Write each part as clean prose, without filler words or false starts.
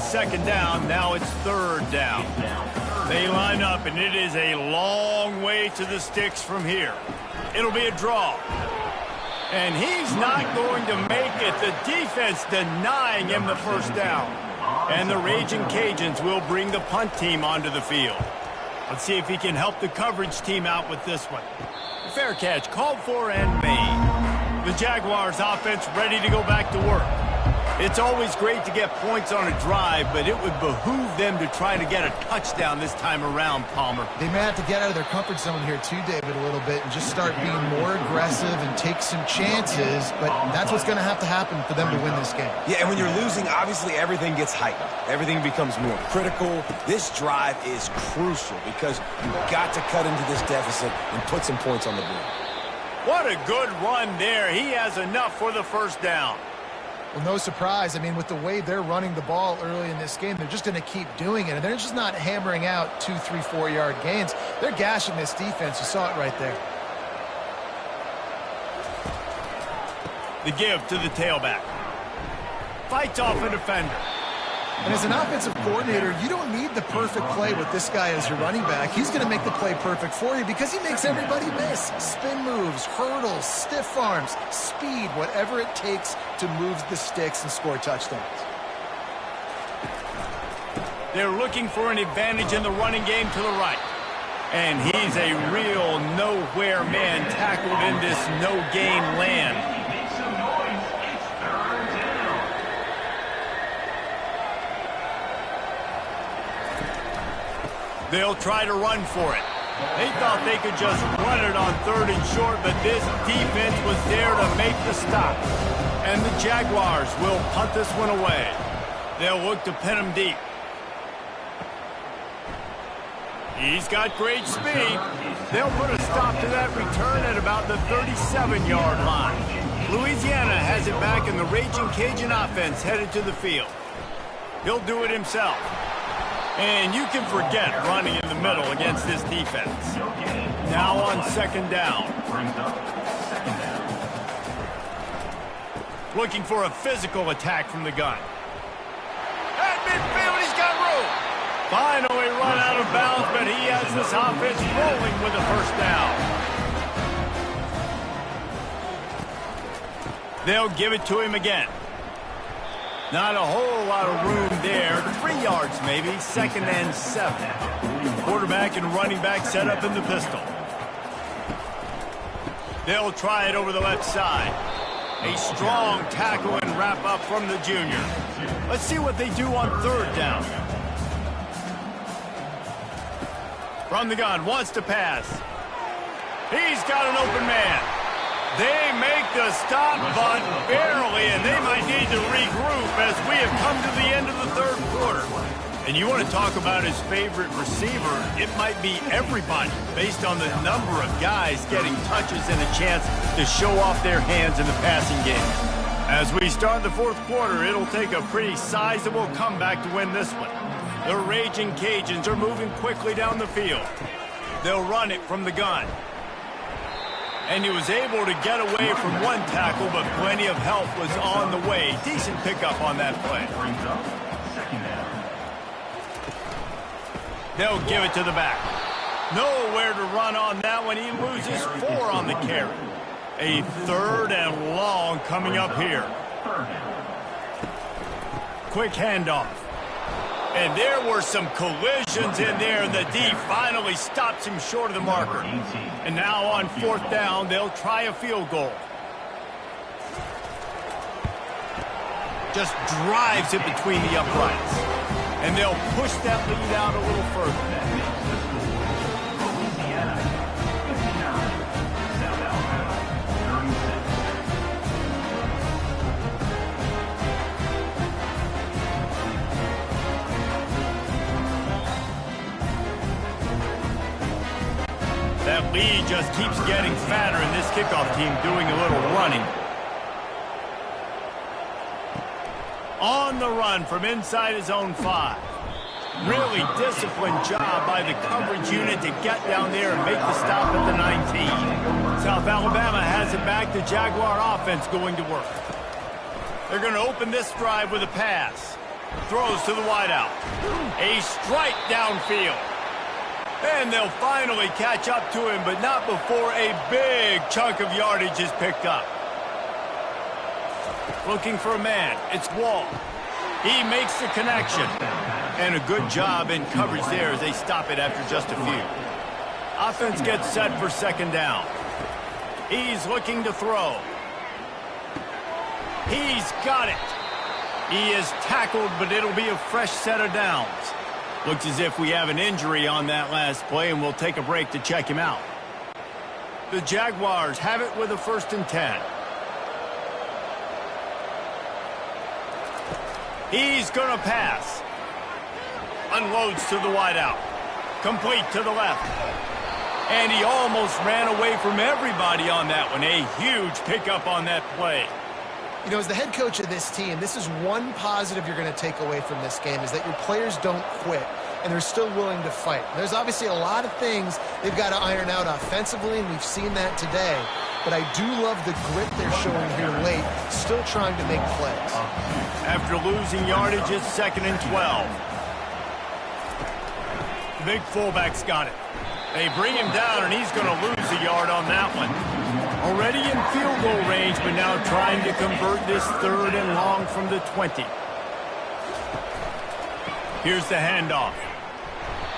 second down. Now it's third down. They line up, and it is a long way to the sticks from here. It'll be a draw. And he's not going to make it. The defense denying him the first down. And the Raging Cajuns will bring the punt team onto the field. Let's see if he can help the coverage team out with this one. Fair catch, called for and made. The Jaguars offense ready to go back to work. It's always great to get points on a drive, but it would behoove them to try to get a touchdown this time around, Palmer. They may have to get out of their comfort zone here too, David, a little bit and just start being more aggressive and take some chances, but that's what's going to happen for them to win this game. Yeah, and when you're losing, obviously everything gets heightened. Everything becomes more critical. This drive is crucial because you've got to cut into this deficit and put some points on the board. What a good run there. He has enough for the first down. Well, no surprise. I mean, with the way they're running the ball early in this game, they're just going to keep doing it. And they're just not hammering out 2, 3, 4-yard gains. They're gashing this defense. You saw it right there. The give to the tailback. Fights off a defender. And as an offensive coordinator, you don't need the perfect play with this guy as your running back. He's going to make the play perfect for you because he makes everybody miss. Spin moves, hurdles, stiff arms, speed, whatever it takes to move the sticks and score touchdowns. They're looking for an advantage in the running game to the right. And he's a real nowhere man tackled in this no-gain land. They'll try to run for it. They thought they could just run it on third and short, but this defense was there to make the stop. And the Jaguars will punt this one away. They'll look to pin him deep. He's got great speed. They'll put a stop to that return at about the 37-yard line. Louisiana has it back, and the Raging Cajun offense headed to the field. He'll do it himself. And you can forget running in the middle against this defense. Now on second down. Looking for a physical attack from the gun. At midfield, he's got room. Finally run out of bounds, but he has this offense rolling with a first down. They'll give it to him again. Not a whole lot of room there. 3 yards maybe. 2nd and 7. Quarterback and running back set up in the pistol. They'll try it over the left side. A strong tackle and wrap up from the junior. Let's see what they do on third down. From the gun, wants to pass. He's got an open man. They make the stop, but barely, and they might need to regroup as we have come to the end of the third quarter. And you want to talk about his favorite receiver, it might be everybody based on the number of guys getting touches and a chance to show off their hands in the passing game. As we start the fourth quarter, it'll take a pretty sizable comeback to win this one. The Raging Cajuns are moving quickly down the field. They'll run it from the gun. And he was able to get away from one tackle, but plenty of help was on the way. Decent pickup on that play. They'll give it to the back. Nowhere to run on that one. He loses 4 on the carry. A 3rd and long coming up here. Quick handoff. And there were some collisions in there, and the D finally stops him short of the marker. And now on 4th down, they'll try a field goal. Just drives it between the uprights. And they'll push that lead out a little further. That lead just keeps getting fatter, and this kickoff team doing a little running. On the run from inside his own 5. Really disciplined job by the coverage unit to get down there and make the stop at the 19. South Alabama has it back. The Jaguar offense going to work. They're going to open this drive with a pass. Throws to the wideout. A strike downfield. And they'll finally catch up to him, but not before a big chunk of yardage is picked up. Looking for a man. It's Wall. He makes the connection. And a good job in coverage there as they stop it after just a few. Offense gets set for second down. He's looking to throw. He's got it. He is tackled, but it'll be a fresh set of downs. Looks as if we have an injury on that last play, and we'll take a break to check him out. The Jaguars have it with a 1st and 10. He's going to pass. Unloads to the wideout. Complete to the left. And he almost ran away from everybody on that one. A huge pickup on that play. You know, as the head coach of this team, this is one positive you're going to take away from this game, is that your players don't quit, and they're still willing to fight. There's obviously a lot of things they've got to iron out offensively, and we've seen that today. But I do love the grit they're showing here late, still trying to make plays. After losing yardage, it's 2nd and 12. The big fullback's got it. They bring him down, and he's going to lose a yard on that one. Already in field goal range, but now trying to convert this 3rd and long from the 20. Here's the handoff.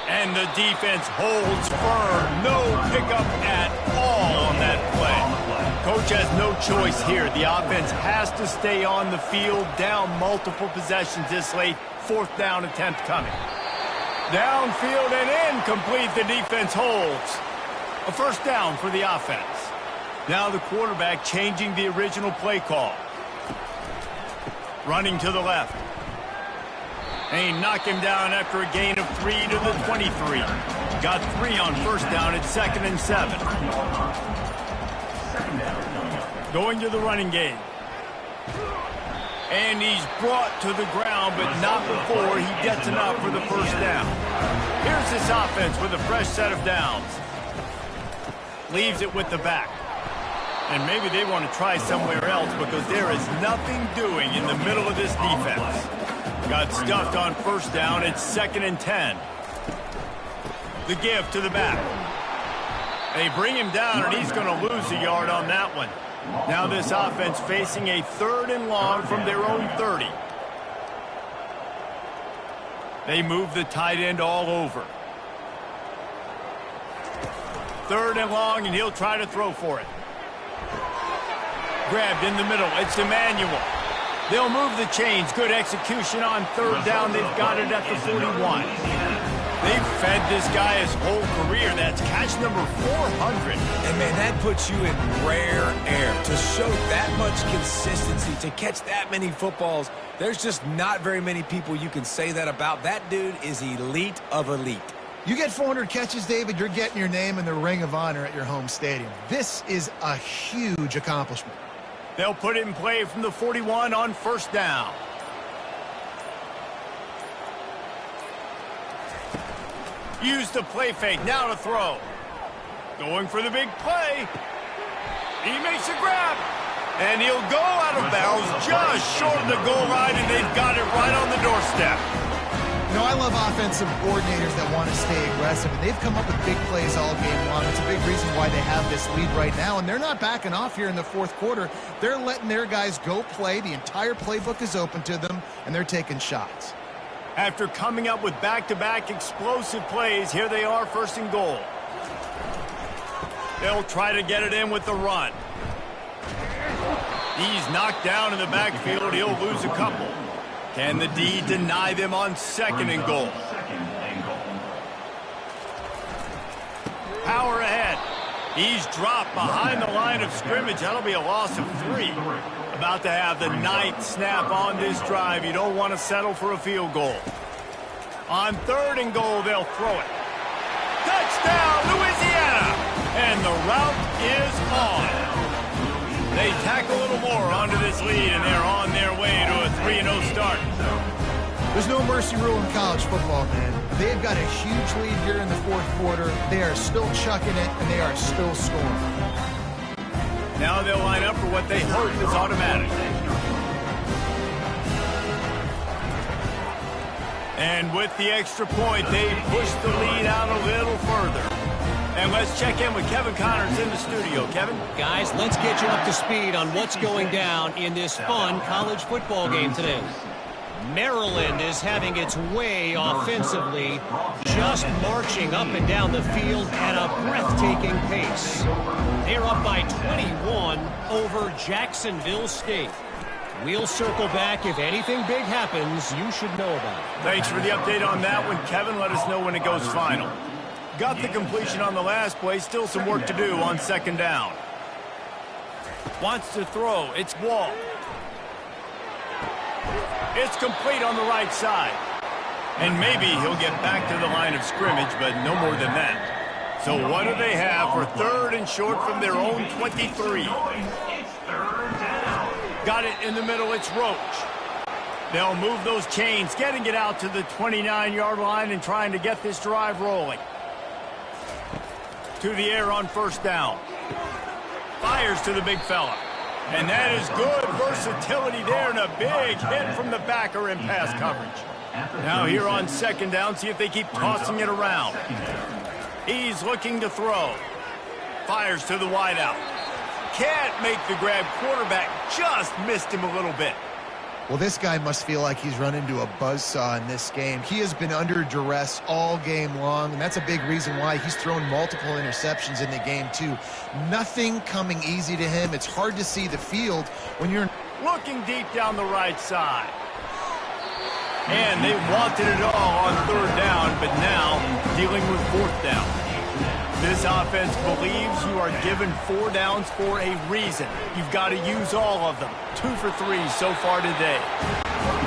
And the defense holds firm. No pickup at all on that play. Coach has no choice here. The offense has to stay on the field, down multiple possessions this late. 4th down attempt coming. Downfield and incomplete. The defense holds. A 1st down for the offense. Now the quarterback changing the original play call. Running to the left. And he knocked him down after a gain of 3 to the 23. Got 3 on 1st down at 2nd and 7. Going to the running game. And he's brought to the ground, but not before he gets enough for the 1st down. Here's this offense with a fresh set of downs. Leaves it with the back. And maybe they want to try somewhere else because there is nothing doing in the middle of this defense. Got stuffed on 1st down. It's 2nd and 10. The give to the back. They bring him down, and he's going to lose a yard on that one. Now this offense facing a 3rd and long from their own 30. They move the tight end all over. 3rd and long, and he'll try to throw for it. Grabbed in the middle. It's Emmanuel. They'll move the chains. Good execution on 3rd down. They've got it at the 41. They've fed this guy his whole career. That's catch number 400. And, man, that puts you in rare air. To show that much consistency, to catch that many footballs, there's just not very many people you can say that about. That dude is elite of elite. You get 400 catches, David, you're getting your name in the Ring of Honor at your home stadium. This is a huge accomplishment. They'll put it in play from the 41 on 1st down. Use the play fake. Now to throw. Going for the big play. He makes a grab. And he'll go out of bounds just short of the goal line, and they've got it right on the doorstep. You know, I love offensive coordinators that want to stay aggressive, and they've come up with big plays all game long. It's a big reason why they have this lead right now, and they're not backing off here in the 4th quarter. They're letting their guys go play. The entire playbook is open to them, and they're taking shots. After coming up with back-to-back explosive plays, here they are, 1st and goal. They'll try to get it in with the run. He's knocked down in the backfield. He'll lose a couple. Can the D deny them on 2nd and goal? Power ahead. He's dropped behind the line of scrimmage. That'll be a loss of 3. About to have the 9th snap on this drive. You don't want to settle for a field goal. On 3rd and goal, they'll throw it. Touchdown, Louisiana! And the route is on. They tack a little more onto this lead, and they're on their way to a 3-0 start. There's no mercy rule in college football, man. They've got a huge lead here in the 4th quarter. They are still chucking it, and they are still scoring. Now they'll line up for what they hope is automatic. And with the extra point, they push the lead out a little further. And let's check in with Kevin Connors in the studio. Kevin? Guys, let's get you up to speed on what's going down in this fun college football game today. Maryland is having its way offensively, just marching up and down the field at a breathtaking pace. They're up by 21 over Jacksonville State. We'll circle back. If anything big happens, you should know about it. Thanks for the update on that one, Kevin. Let us know when it goes final. Got the completion on the last play. Still some work to do on second down. Wants to throw. It's Wall. It's complete on the right side. And maybe he'll get back to the line of scrimmage, but no more than that. So what do they have for third and short from their own 23? Got it in the middle. It's Roach. They'll move those chains, getting it out to the 29-yard line and trying to get this drive rolling. To the air on first down. Fires to the big fella. And that is good versatility there and a big hit from the backer in pass coverage. Now here on second down, see if they keep tossing it around. He's looking to throw. Fires to the wideout. Can't make the grab. Quarterback just missed him a little bit. Well, this guy must feel like he's run into a buzzsaw in this game. He has been under duress all game long, and that's a big reason why he's thrown multiple interceptions in the game, too. Nothing coming easy to him. It's hard to see the field when you're looking deep down the right side. And they wanted it all on third down, but now dealing with fourth down. This offense believes you are given 4 downs for a reason. You've got to use all of them. 2 for 3 so far today.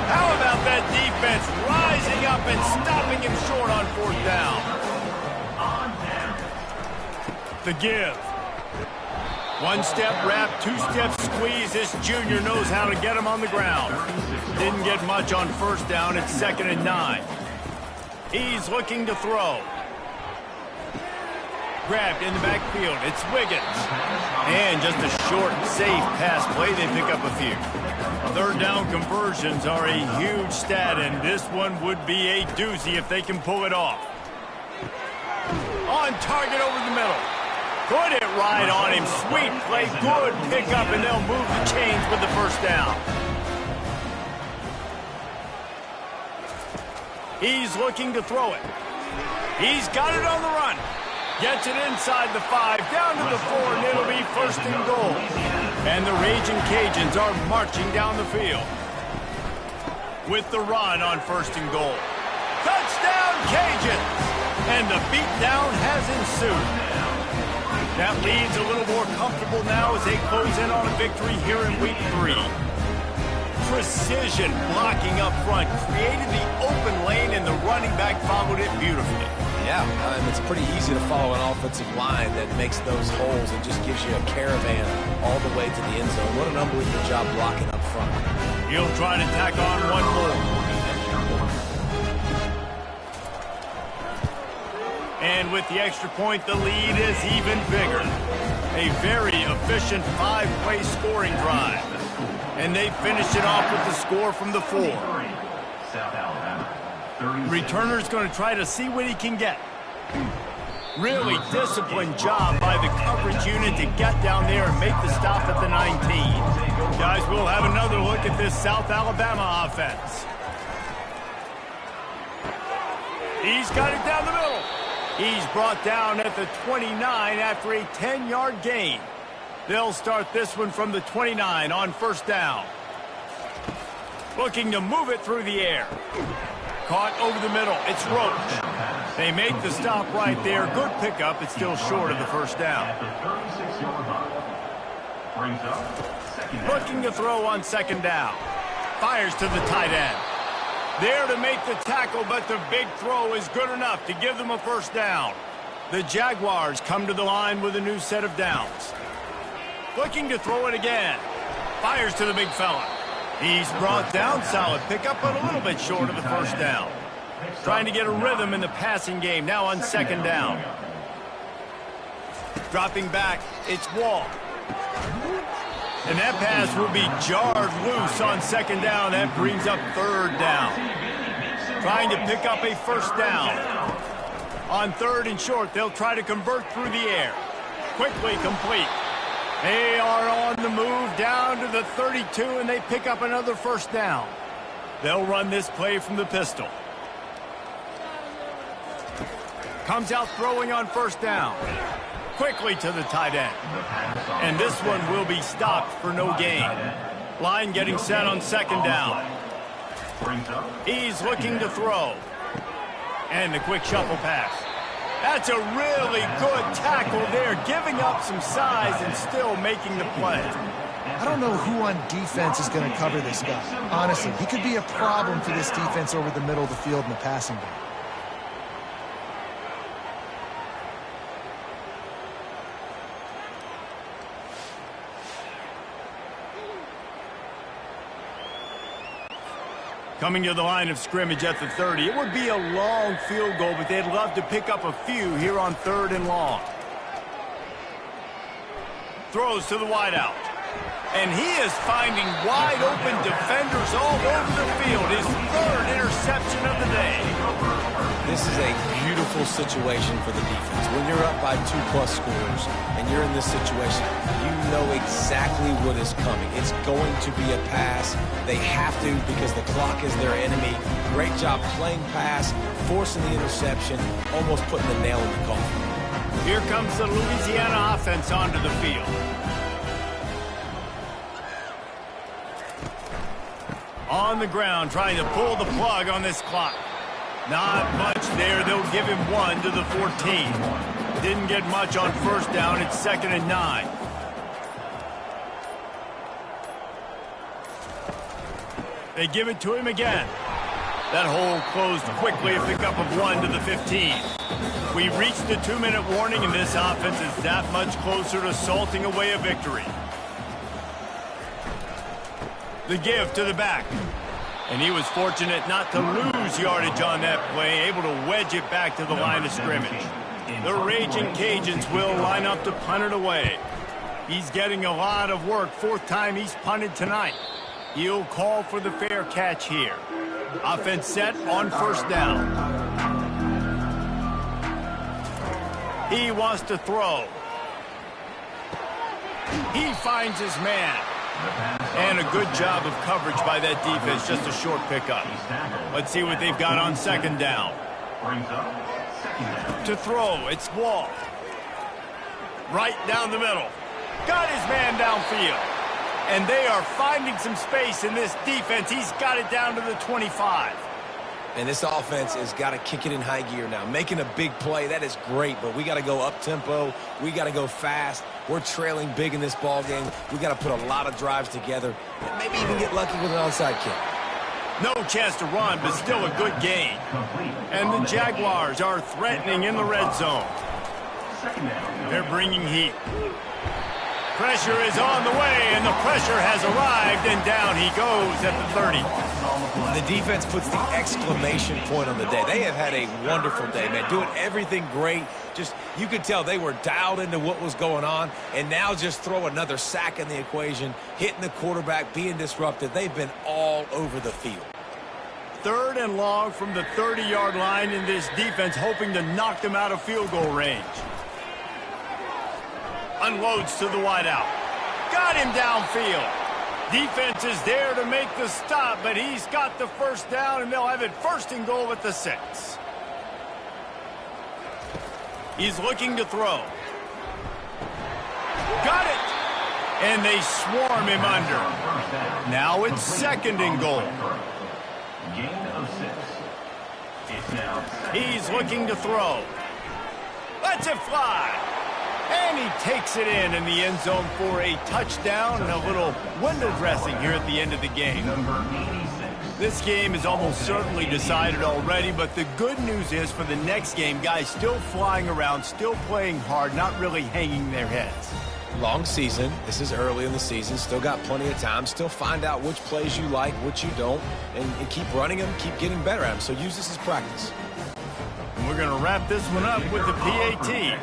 How about that defense rising up and stopping him short on fourth down? The give. 1-step wrap, 2-step squeeze. This junior knows how to get him on the ground. Didn't get much on first down. It's 2nd and 9. He's looking to throw. Grabbed in the backfield. It's Wiggins. And just a short, safe pass play. They pick up a few. Third down conversions are a huge stat, and this one would be a doozy if they can pull it off. On target over the middle. Put it right on him. Sweet play. Good pickup, and they'll move the chains with the first down. He's looking to throw it. He's got it on the run. Gets it inside the 5, down to the 4, and it'll be 1st and goal. And the Raging Cajuns are marching down the field. With the run on 1st and goal. Touchdown, Cajuns! And the beatdown has ensued. That leads a little more comfortable now as they close in on a victory here in week 3. Precision blocking up front, created the open lane, and the running back followed it beautifully. Yeah, it's pretty easy to follow an offensive line that makes those holes and just gives you a caravan all the way to the end zone. What an unbelievable job blocking up front. He'll try to tack on one more. And with the extra point, the lead is even bigger. A very efficient 5-play scoring drive. And they finish it off with the score from the 4. Returner's going to try to see what he can get. Really disciplined job by the coverage unit to get down there and make the stop at the 19. Guys, we'll have another look at this South Alabama offense. He's got it down the middle. He's brought down at the 29 after a 10-yard gain. They'll start this one from the 29 on first down. Looking to move it through the air. Caught over the middle. It's Roach. They make the stop right there. Good pickup. It's still short of the first down. Looking to throw on second down. Fires to the tight end. There to make the tackle, but the big throw is good enough to give them a first down. The Jaguars come to the line with a new set of downs. Looking to throw it again. Fires to the big fella. He's brought down. Solid pickup, but a little bit short of the first down. Trying to get a rhythm in the passing game. Now on second down. Dropping back. It's Wall. And that pass will be jarred loose on second down. That brings up third down. trying to pick up a first down. On 3rd and short, they'll try to convert through the air. Quickly complete. They are on the move down to the 32, and they pick up another first down. They'll run this play from the pistol. Comes out throwing on first down. Quickly to the tight end. And this one will be stopped for no gain. Line getting set on 2nd down. He's looking to throw. And the quick shuffle pass. That's a really good tackle there, giving up some size and still making the play. I don't know who on defense is going to cover this guy. Honestly, he could be a problem for this defense over the middle of the field in the passing game. Coming to the line of scrimmage at the 30. It would be a long field goal, but they'd love to pick up a few here on 3rd and long. Throws to the wideout. And he is finding wide open defenders all over the field. His 3rd interception of the day. This is a beautiful situation for the defense. When you're up by 2+ scores and you're in this situation, you know exactly what is coming. It's going to be a pass. They have to because the clock is their enemy. Great job playing pass, forcing the interception, almost putting the nail in the coffin. Here comes the Louisiana offense onto the field. On the ground, trying to pull the plug on this clock. Not much there. They'll give him 1 to the 14. Didn't get much on first down. It's 2nd and 9. They give it to him again. That hole closed quickly. A pickup of 1 to the 15. We reached the 2-minute warning, and this offense is that much closer to salting away a victory. The give to the back. And he was fortunate not to lose yardage on that play, able to wedge it back to the line of scrimmage. The Raging Cajuns will line up to punt it away. He's getting a lot of work. 4th time he's punted tonight. He'll call for the fair catch here. Offense set on first down. He wants to throw. He finds his man. And a good job of coverage by that defense, just a short pickup. Let's see what they've got on 2nd down. To throw, it's Wall. Right down the middle. Got his man downfield. And they are finding some space in this defense. He's got it down to the 25. And this offense has got to kick it in high gear now. Making a big play, that is great, but we got to go up-tempo. We got to go fast. We're trailing big in this ball game. We got to put a lot of drives together and maybe even get lucky with an onside kick. No chance to run, but still a good gain. And the Jaguars are threatening in the red zone. They're bringing heat. Pressure is on the way, and the pressure has arrived, and down he goes at the 30. The defense puts the exclamation point on the day. They have had a wonderful day, man, doing everything great. Just, you could tell they were dialed into what was going on, and now just throw another sack in the equation, hitting the quarterback, being disruptive. They've been all over the field. 3rd and long from the 30-yard line in this defense, hoping to knock them out of field goal range. Unloads to the wideout. Got him downfield. Defense is there to make the stop, but he's got the first down, and they'll have it 1st and goal at the 6. He's looking to throw. Got it! And they swarm him under. Now it's 2nd and goal. He's looking to throw. Lets it fly. And he takes it in the end zone for a touchdown and a little window dressing here at the end of the game. This game is almost certainly decided already, but the good news is for the next game, guys still flying around, still playing hard, not really hanging their heads. Long season. This is early in the season. Still got plenty of time. Still find out which plays you like, which you don't, and keep running them, keep getting better at them. So use this as practice. And we're going to wrap this one up with the PAT.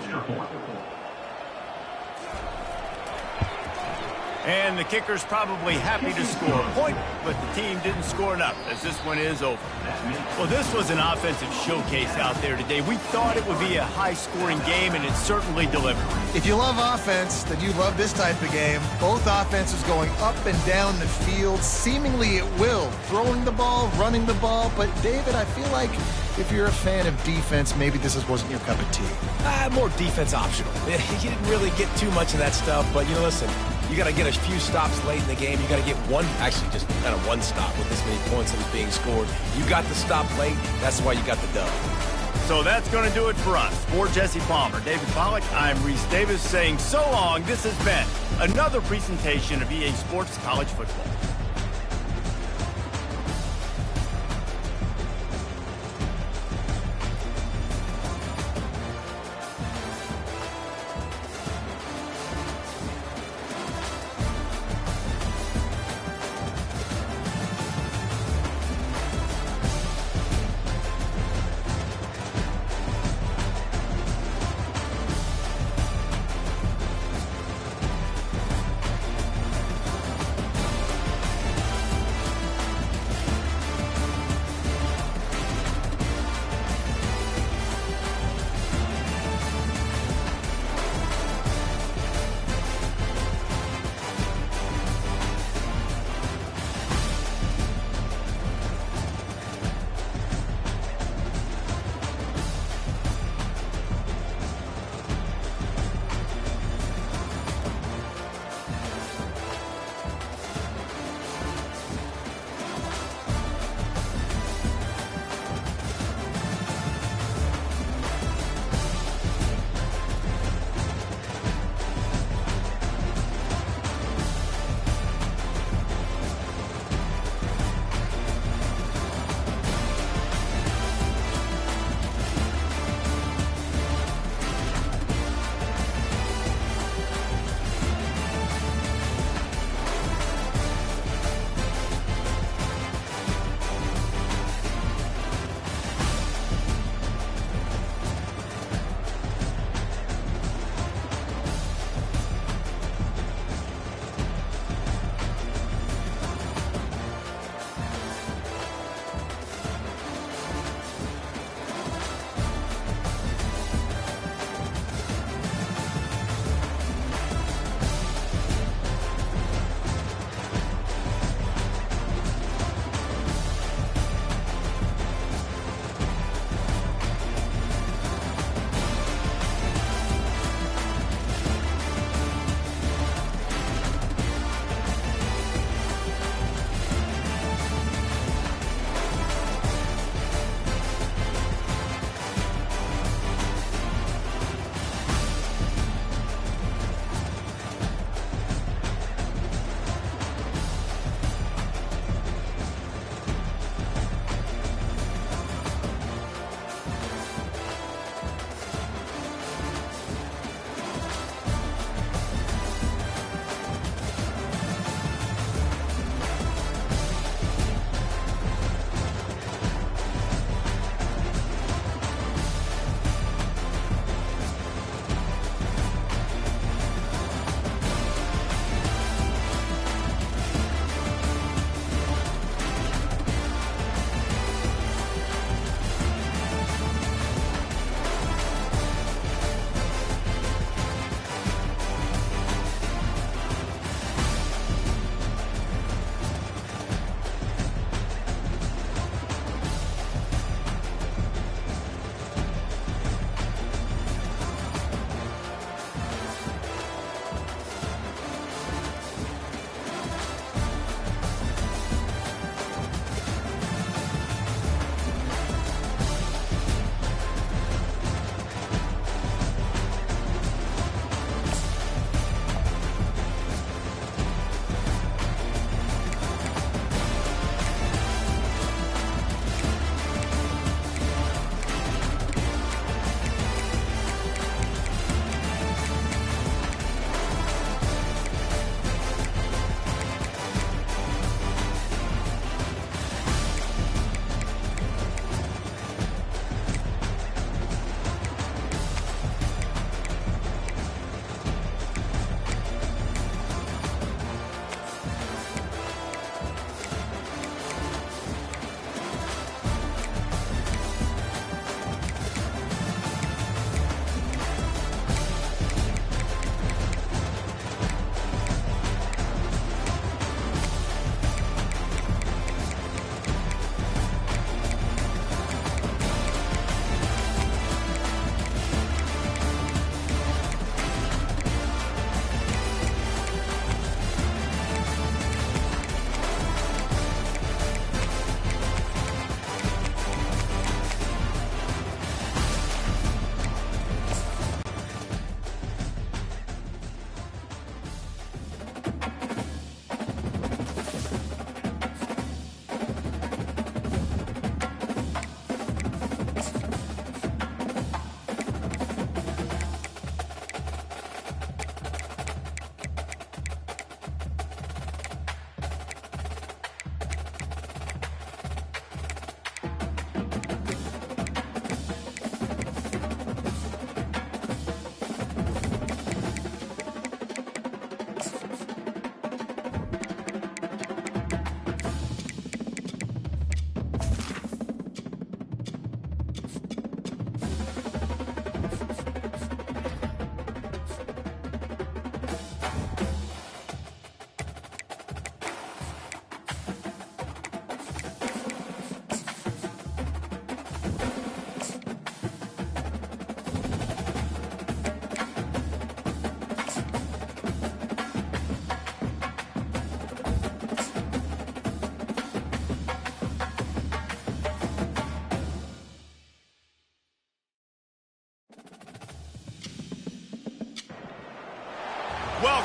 And the kicker's probably happy to score a point, but the team didn't score enough as this one is over. Well, this was an offensive showcase out there today. We thought it would be a high-scoring game, and it certainly delivered. If you love offense, then you love this type of game. Both offenses going up and down the field, seemingly at will. Throwing the ball, running the ball. But, David, I feel like if you're a fan of defense, maybe this wasn't your cup of tea. More defense optional. You didn't really get too much of that stuff, but, listen, you got to get a few stops late in the game. You got to get just kind of one stop with this many points that was being scored. You got the stop late. That's why you got the dub. So that's going to do it for us. For Jesse Palmer, David Pollack, I'm Reese Davis saying so long. This has been another presentation of EA Sports College Football.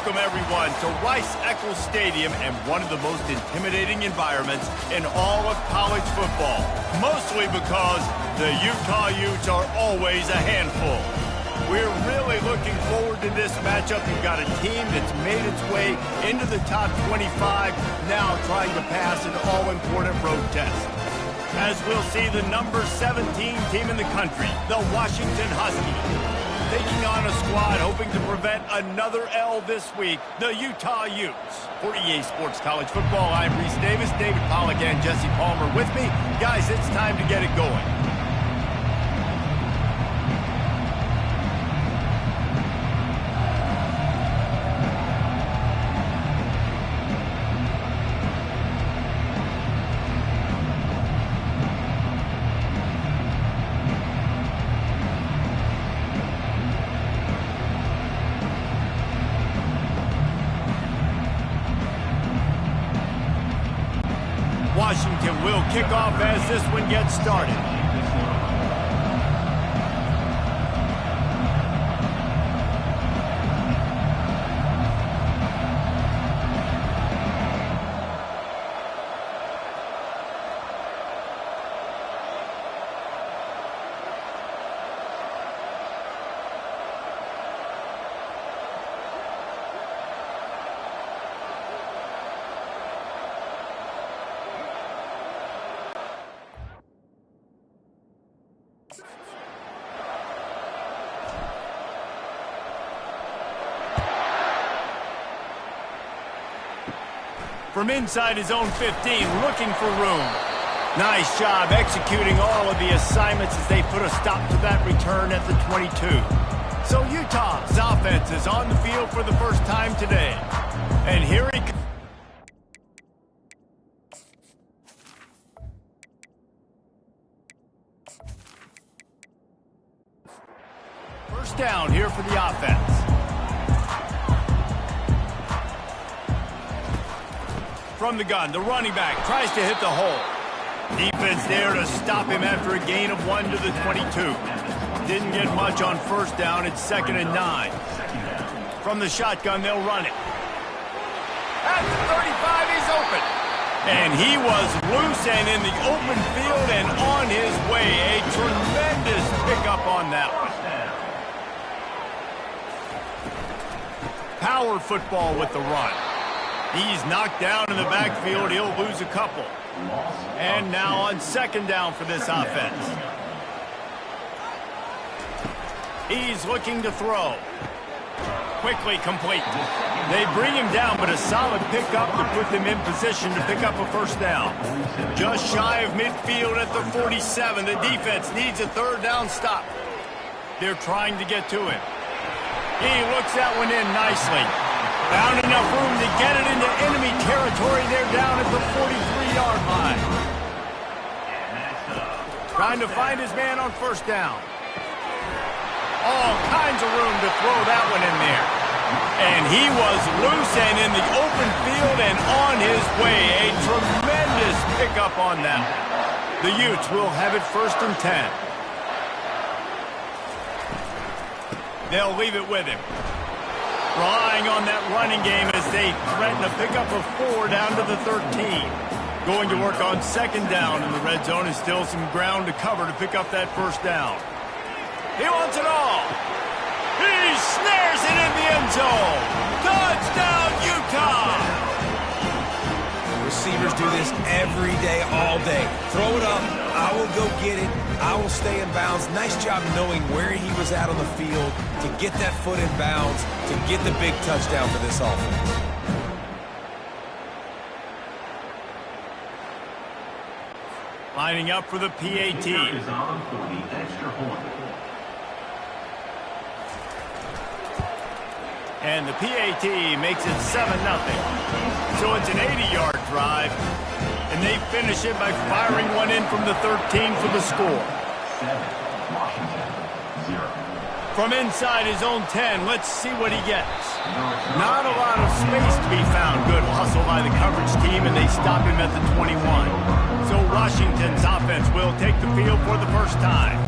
Welcome, everyone, to Rice-Eccles Stadium and one of the most intimidating environments in all of college football, mostly because the Utah Utes are always a handful. We're really looking forward to this matchup. You've got a team that's made its way into the top 25, now trying to pass an all-important road test. As we'll see, the number 17 team in the country, the Washington Huskies, taking on a squad hoping to prevent another L this week, the Utah Utes. For EA Sports College Football, I'm Reese Davis, David Pollack, and Jesse Palmer with me. Guys, it's time to get it going. Washington will kick off as this one gets started. From inside his own 15, looking for room. Nice job executing all of the assignments as they put a stop to that return at the 22. So Utah's offense is on the field for the first time today. And here he comes. First down here for the offense. From the gun, the running back tries to hit the hole. Defense there to stop him after a gain of 1 to the 22. Didn't get much on first down. It's 2nd and 9. From the shotgun, they'll run it. At the 35, he's open. And he was loose and in the open field and on his way. A tremendous pickup on that one. Power football with the run. He's knocked down in the backfield. He'll lose a couple. And now on 2nd down for this offense. He's looking to throw. Quickly complete. They bring him down, but a solid pickup to put them in position to pick up a first down. Just shy of midfield at the 47. The defense needs a 3rd down stop. They're trying to get to him. He looks that one in nicely. Found enough room to get it into enemy territory. They're down at the 43-yard line. Trying to find his man on first down. All kinds of room to throw that one in there. And he was loose and in the open field and on his way. A tremendous pickup on that one. The Utes will have it 1st and 10. They'll leave it with him. Relying on that running game as they threaten a pickup of 4 down to the 13. Going to work on 2nd down in the red zone is still some ground to cover to pick up that first down. He wants it all. He snares it in the end zone. Touchdown, Utah! Receivers do this every day, all day. Throw it up. I will go get it. I will stay in bounds. Nice job knowing where he was at on the field to get that foot in bounds, to get the big touchdown for this offense. Lining up for the PAT. And the PAT makes it 7-0. So it's an 80-yard drive. And they finish it by firing one in from the 13 for the score. From inside his own 10, let's see what he gets. Not a lot of space to be found. Good hustle by the coverage team, and they stop him at the 21. So Washington's offense will take the field for the first time.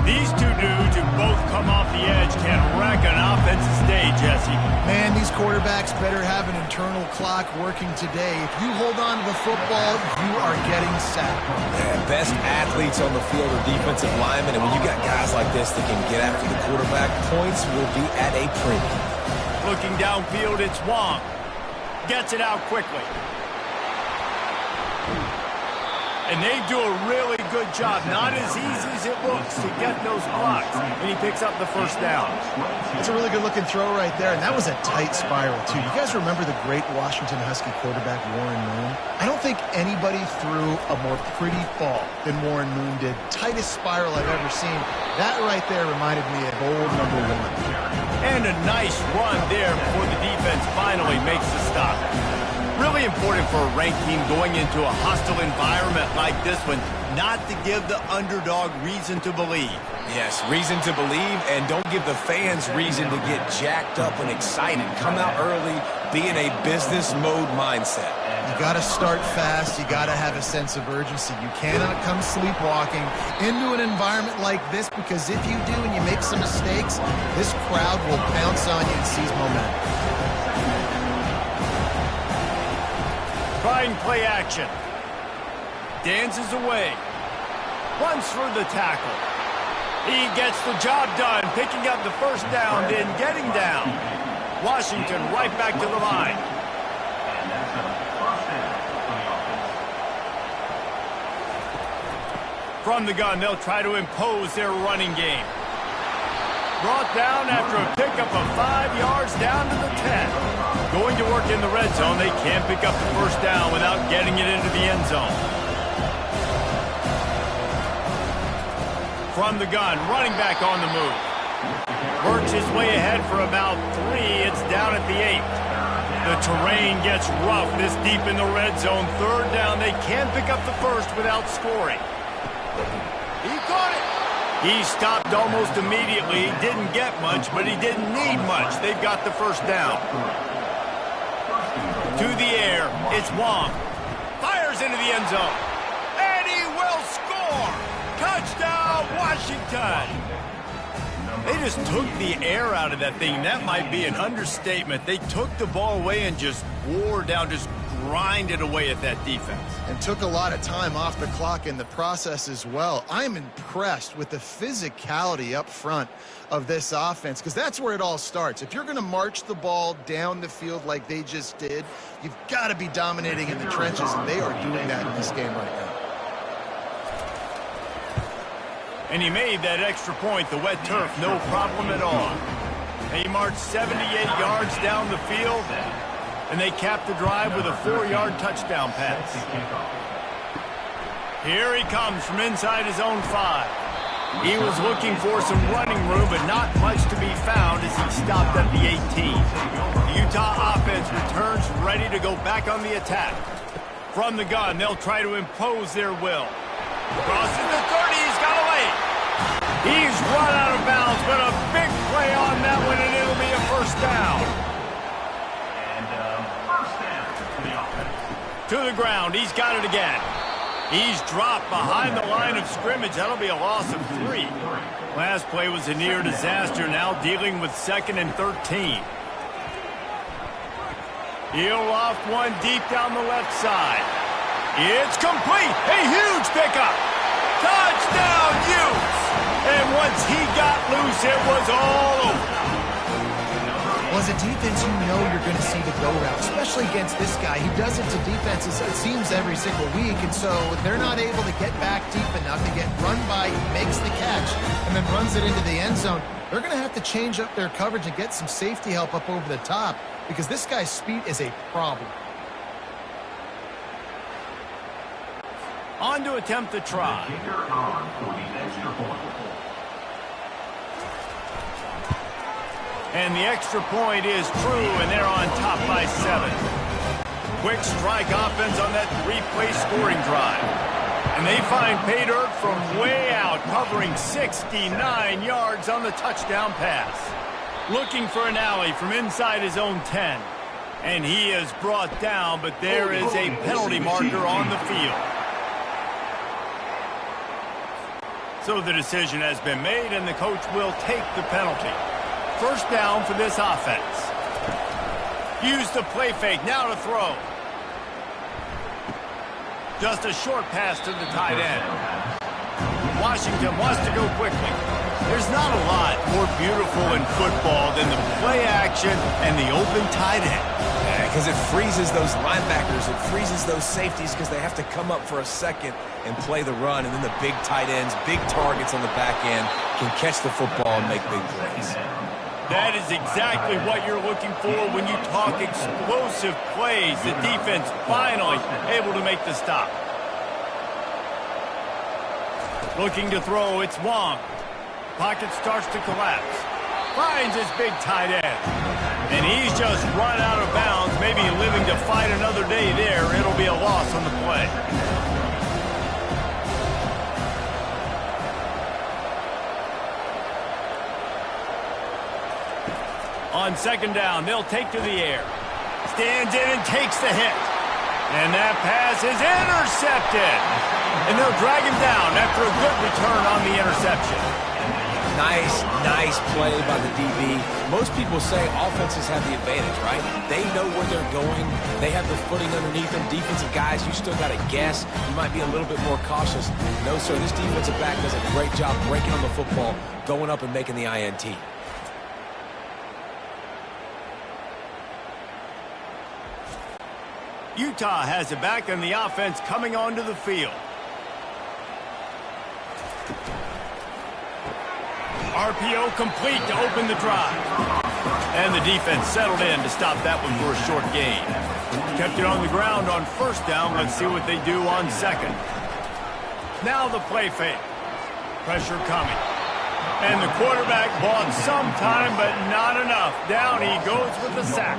These two dudes who both come off the edge can wreck an offensive day, Jesse. Man, these quarterbacks better have an internal clock working today. If you hold on to the football, you are getting sacked. Yeah, best athletes on the field are defensive linemen, and when you got guys like this that can get after the quarterback, points will be at a premium. Looking downfield, it's Wong. Gets it out quickly. And they do a really good job. Not as easy as it looks to get those blocks. And he picks up the first down. It's a really good-looking throw right there, and that was a tight spiral, too. You guys remember the great Washington Husky quarterback, Warren Moon? I don't think anybody threw a more pretty ball than Warren Moon did. Tightest spiral I've ever seen. That right there reminded me of old number 1. And a nice run there before the defense finally makes the stop. Really important for a ranked team going into a hostile environment like this one, not to give the underdog reason to believe. Yes, reason to believe, and don't give the fans reason to get jacked up and excited. Come out early, be in a business mode mindset. You got to start fast. You got to have a sense of urgency. You cannot come sleepwalking into an environment like this, because if you do and you make some mistakes, this crowd will pounce on you and seize momentum. Trying play action. Dances away. Runs through the tackle. He gets the job done, picking up the first down, then getting down. Washington right back to the line. From the gun, they'll try to impose their running game. Brought down after a pickup of 5 yards down to the 10. Going to work in the red zone. They can't pick up the first down without getting it into the end zone. From the gun, running back on the move. Works his way ahead for about 3. It's down at the 8. The terrain gets rough this deep in the red zone. Third down. They can't pick up the first without scoring. He caught it. He stopped almost immediately. Didn't get much, but he didn't need much. They've got the first down. To the air, it's Wong. Fires into the end zone. And he will score! Touchdown, Washington! They just took the air out of that thing. That might be an understatement. They took the ball away and just wore down, just grinded away at that defense. And took a lot of time off the clock in the process as well. I'm impressed with the physicality up front of this offense, because that's where it all starts. If you're going to march the ball down the field like they just did, you've got to be dominating in the trenches, and they are doing that in this game right now. And he made that extra point, the wet turf, no problem at all. He marched 78 yards down the field, and they capped the drive with a 4-yard touchdown pass. Here he comes from inside his own 5. He was looking for some running room, but not much to be found as he stopped at the 18. The Utah offense returns ready to go back on the attack. From the gun, they'll try to impose their will. Crosses the 30, he's got away. He's run out of bounds, but a big play on that one, and it'll be a first down. To the ground, he's got it again. He's dropped behind the line of scrimmage. That'll be a loss of 3. Last play was a near disaster, now dealing with 2nd and 13. He'll loft one deep down the left side. It's complete. A huge pickup. Touchdown, Utes! And once he got loose, it was all over. Well, as a defense, you know you're going to see the go route, especially against this guy. He does it to defenses, it seems, every single week, and so if they're not able to get back deep enough to get run by, he makes the catch and then runs it into the end zone. They're going to have to change up their coverage and get some safety help up over the top, because this guy's speed is a problem. On to attempt the try. And the extra point is true, and they're on top by 7. Quick strike offense on that 3-play scoring drive. And they find pay dirt from way out, covering 69 yards on the touchdown pass. Looking for an alley from inside his own 10. And he is brought down, but there is a penalty marker on the field. So the decision has been made, and the coach will take the penalty. First down for this offense. Use the play fake, now to throw. Just a short pass to the tight end. Washington wants to go quickly. There's not a lot more beautiful in football than the play action and the open tight end. Because it freezes those linebackers. It freezes those safeties because they have to come up for a second and play the run. And then the big tight ends, big targets on the back end can catch the football and make big plays. That is exactly what you're looking for when you talk explosive plays. The defense finally able to make the stop. Looking to throw, it's Wong. Pocket starts to collapse. Finds his big tight end. And he's just run out of bounds, maybe living to fight another day there. It'll be a loss on the play. On second down, they'll take to the air. Stands in and takes the hit. And that pass is intercepted. And they'll drag him down after a good return on the interception. Nice play by the DB. Most people say offenses have the advantage, right? They know where they're going. They have the footing underneath them. Defensive guys, you still got to guess. You might be a little bit more cautious. No, sir, this defensive back does a great job breaking on the football, going up and making the INT. Utah has it back, and the offense coming onto the field. RPO complete to open the drive. And the defense settled in to stop that one for a short gain. Kept it on the ground on first down. Let's see what they do on second. Now the play fake. Pressure coming. And the quarterback bought some time, but not enough. Down he goes with the sack.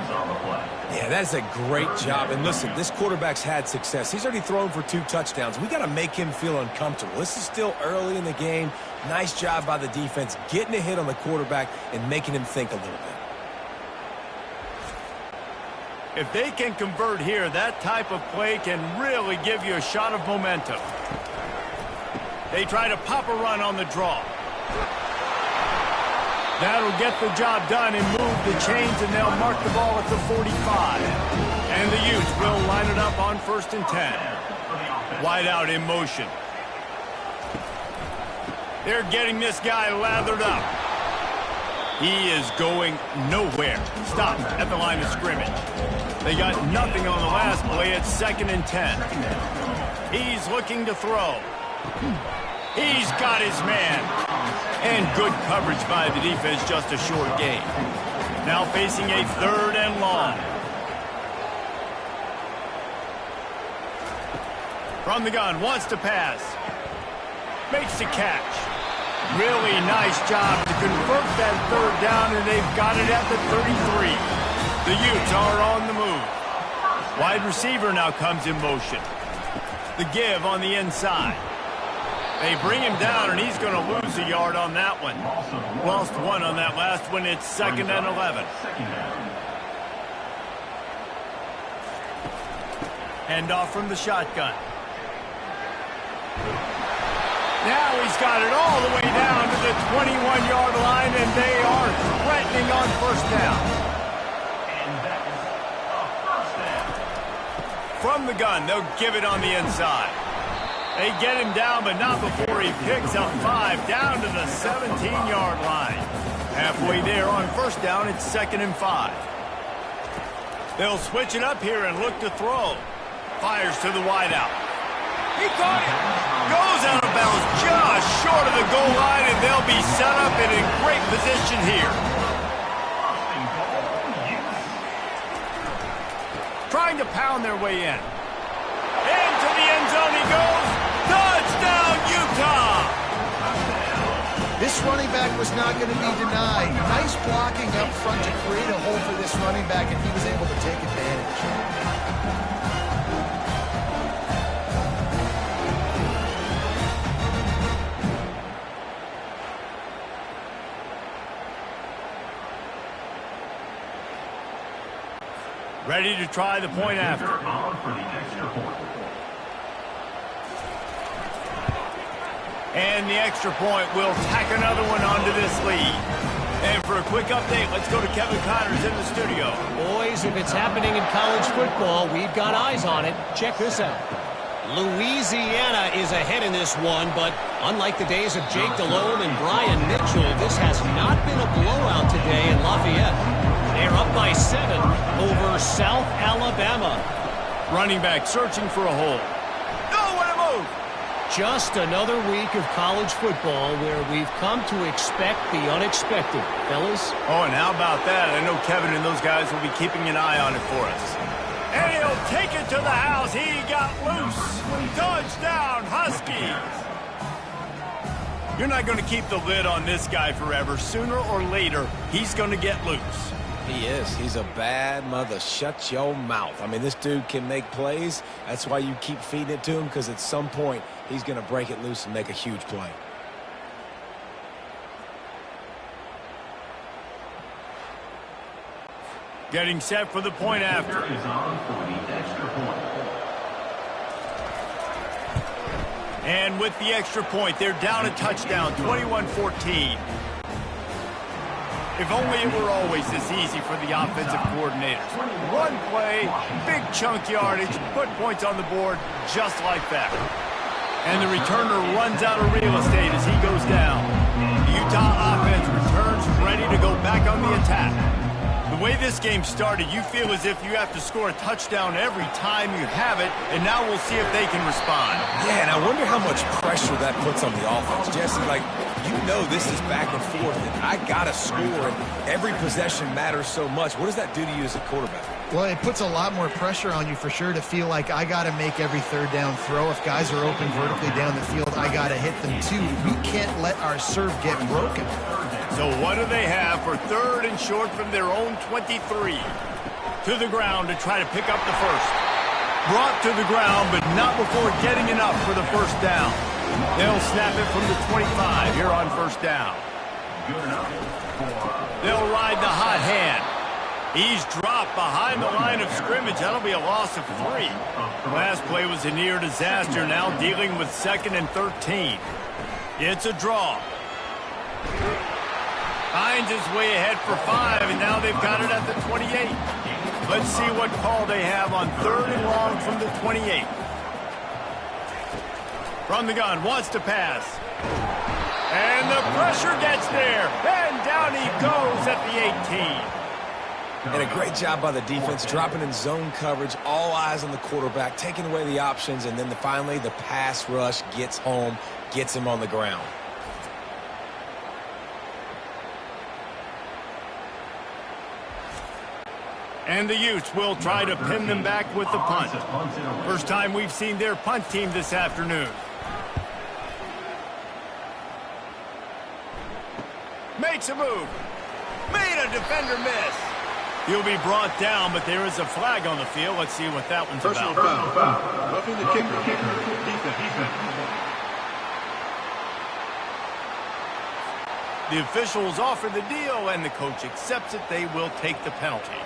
Yeah, that's a great job. And listen, this quarterback's had success. He's already thrown for 2 touchdowns. We got to make him feel uncomfortable. This is still early in the game. Nice job by the defense, getting a hit on the quarterback and making him think a little bit. If they can convert here, that type of play can really give you a shot of momentum. They try to pop a run on the draw. That'll get the job done and move the chains, and they'll mark the ball at the 45. And the Utes will line it up on 1st and 10. Wide out in motion. They're getting this guy lathered up. He is going nowhere. Stop at the line of scrimmage. They got nothing on the last play. It's 2nd and 10. He's looking to throw. He's got his man. And good coverage by the defense, just a short gain. Now facing a 3rd and long. From the gun, wants to pass. Makes the catch. Really nice job to convert that 3rd down, and they've got it at the 33. The Utes are on the move. Wide receiver now comes in motion. The give on the inside. They bring him down, and he's going to lose a yard on that one. Lost 1 on that last one. It's 2nd and 11. Handoff from the shotgun. Now he's got it all the way down to the 21-yard line, and they are threatening on 1st down. From the gun, they'll give it on the inside. They get him down, but not before he picks up 5 down to the 17-yard line. Halfway there on 1st down, it's 2nd and 5. They'll switch it up here and look to throw. Fires to the wideout. He caught it. Goes out of bounds just short of the goal line, and they'll be set up and in great position here. Trying to pound their way in. Into the end zone he goes. Touchdown, Utah! This running back was not going to be denied. Nice blocking up front to create a hole for this running back, and he was able to take advantage. Ready to try the point after. And the extra point will tack another one onto this lead. And for a quick update, let's go to Kevin Connors in the studio. Boys, if it's happening in college football, we've got eyes on it. Check this out. Louisiana is ahead in this one, but unlike the days of Jake Delhomme and Brian Mitchell, this has not been a blowout today in Lafayette. They're up by 7 over South Alabama. Running back searching for a hole. Nowhere to move. Just another week of college football where we've come to expect the unexpected, fellas. Oh, and how about that? I know Kevin and those guys will be keeping an eye on it for us. And he'll take it to the house. He got loose. Touchdown, Huskies. You're not going to keep the lid on this guy forever. Sooner or later, he's going to get loose. He is. He's a bad mother. Shut your mouth. I mean, this dude can make plays. That's why you keep feeding it to him, because at some point, he's going to break it loose and make a huge play. Getting set for the point after. And with the extra point, they're down a touchdown, 21-14. If only it were always this easy for the offensive coordinators. One play, big chunk yardage, put points on the board just like that. And the returner runs out of real estate as he goes down. The Utah offense returns ready to go back on the attack. The way this game started, you feel as if you have to score a touchdown every time you have it, and now we'll see if they can respond. Yeah, and I wonder how much pressure that puts on the offense. Jesse, like, you know this is back and forth, and I got to score, and every possession matters so much. What does that do to you as a quarterback? Well, it puts a lot more pressure on you for sure to feel like I got to make every third down throw. If guys are open vertically down the field, I got to hit them too. We can't let our serve get broken. So what do they have for third and short from their own 23? To the ground to try to pick up the first. Brought to the ground, but not before getting enough for the first down. They'll snap it from the 25 here on first down. They'll ride the hot hand. He's dropped behind the line of scrimmage. That'll be a loss of 3. Last play was a near disaster, now dealing with 2nd and 13. It's a draw. Finds his way ahead for 5, and now they've got it at the 28. Let's see what call they have on 3rd and long from the 28. From the gun, wants to pass. And the pressure gets there. And down he goes at the 18. And a great job by the defense, dropping in zone coverage, all eyes on the quarterback, taking away the options, and then finally the pass rush gets home, gets him on the ground. And the Utes will try to pin them back with the punt. First time we've seen their punt team this afternoon. Makes a move. Made a defender miss. He'll be brought down, but there is a flag on the field. Let's see what that one's about. Foul. Roughing the kicker. Defense. The officials offer the deal, and the coach accepts it. They will take the penalty.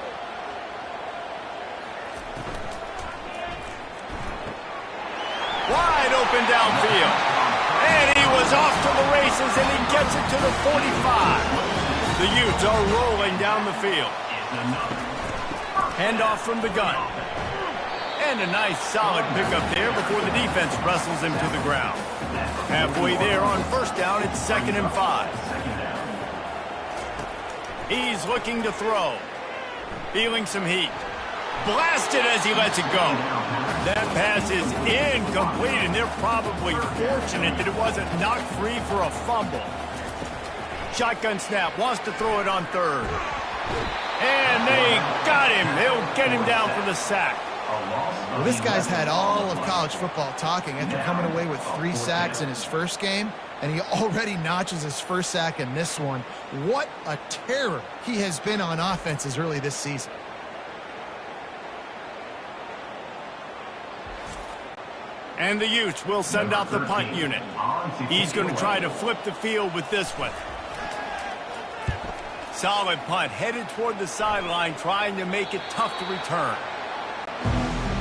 Wide open downfield. And he was off to the races, and he gets it to the 45. The Utes are rolling down the field. Handoff from the gun. And a nice solid pickup there before the defense wrestles him to the ground. Halfway there on first down, it's 2nd and 5. He's looking to throw. Feeling some heat. Blasted as he lets it go. That pass is incomplete, and they're probably fortunate that it wasn't knocked free for a fumble. Shotgun snap, wants to throw it on 3rd. And they got him. They'll get him down for the sack. Well, this guy's had all of college football talking after coming away with 3 sacks in his first game, and he already notches his first sack in this one. What a terror he has been on offenses early this season. And the Utes will send out the punt unit. He's going to try to flip the field with this one. Solid punt, headed toward the sideline, trying to make it tough to return.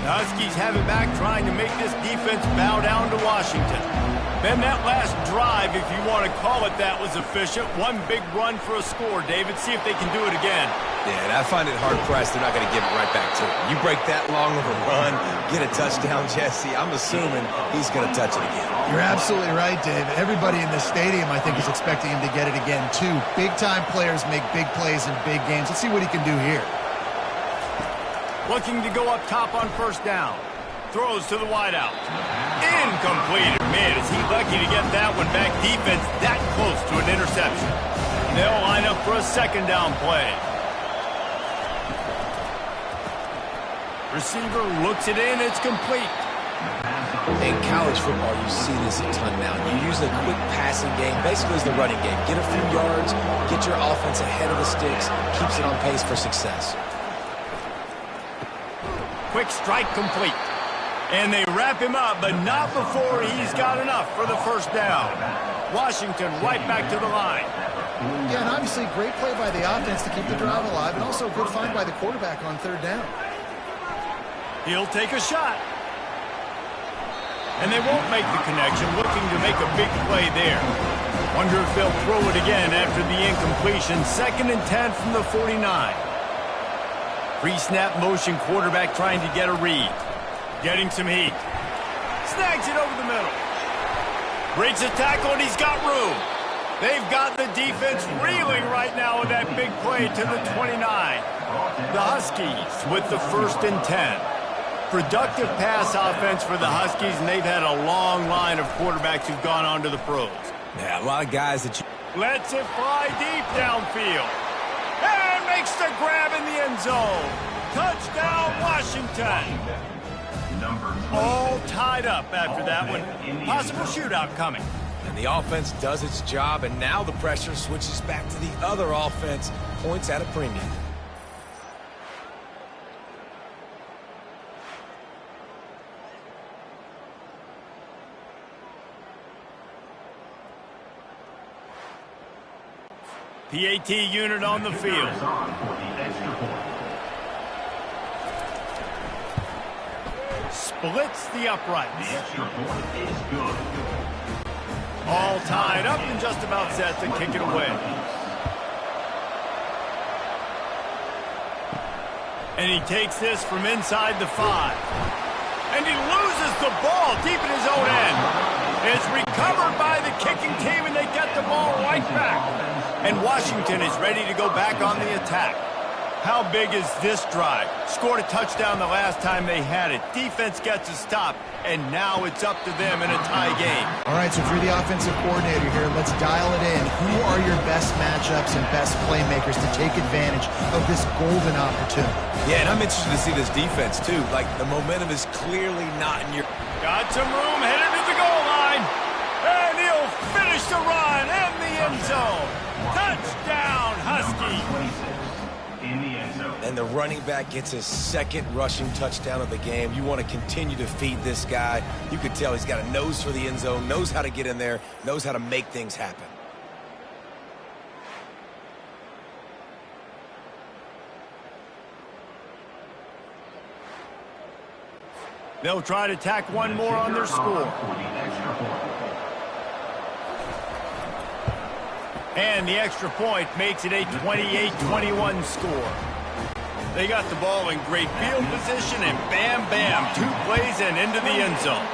The Huskies have it back, trying to make this defense bow down to Washington. Then that last drive, if you want to call it that, was efficient. One big run for a score, David. See if they can do it again. Yeah, and I find it hard-pressed they're not going to give it right back to him. You break that long of a run, get a touchdown, Jesse, I'm assuming he's going to touch it again. You're absolutely right, David. Everybody in this stadium, I think, is expecting him to get it again, too. Big-time players make big plays in big games. Let's see what he can do here. Looking to go up top on first down. Throws to the wideout. Incomplete. Man, is he lucky to get that one back. Defense that close to an interception. They'll line up for a second down play. Receiver looks it in. It's complete. In college football, you see this a ton now. You use a quick passing game, basically as the running game. Get a few yards, get your offense ahead of the sticks, keeps it on pace for success. Quick strike complete. And they wrap him up, but not before he's got enough for the first down. Washington right back to the line. Yeah, and obviously great play by the offense to keep the drive alive, and also a good find by the quarterback on third down. He'll take a shot. And they won't make the connection, looking to make a big play there. Wonder if they'll throw it again after the incompletion. 2nd and 10 from the 49. Pre-snap motion quarterback trying to get a read. Getting some heat. Snags it over the middle. Breaks a tackle, and he's got room. They've got the defense reeling right now with that big play to the 29. The Huskies with the 1st and 10. Productive pass offense for the Huskies, and they've had a long line of quarterbacks who've gone on to the pros. Yeah, a lot of guys that you... Lets it fly deep downfield. And makes the grab in the end zone. Touchdown, Washington. All tied up after that one. Possible shootout coming. And the offense does its job, and now the pressure switches back to the other offense. Points at a premium. PAT unit on the field. Splits the uprights. All tied up and just about set to kick it away. And he takes this from inside the 5. And he loses the ball deep in his own end. It's recovered by the kicking team, and they get the ball right back. And Washington is ready to go back on the attack. How big is this drive? Scored a touchdown the last time they had it. Defense gets a stop, and now it's up to them in a tie game. All right, so if you're the offensive coordinator here, let's dial it in. Who are your best matchups and best playmakers to take advantage of this golden opportunity? Yeah, and I'm interested to see this defense, too. Like, the momentum is clearly not in your... Got some room, headed to the goal line. And he'll finish the run in the end zone. Touchdown, Husky. And the running back gets his 2nd rushing touchdown of the game. You want to continue to feed this guy. You could tell he's got a nose for the end zone, knows how to get in there, knows how to make things happen. They'll try to tack one more on their score. And the extra point makes it a 28-21 score. They got the ball in great field position, and bam, bam, 2 plays and into the end zone.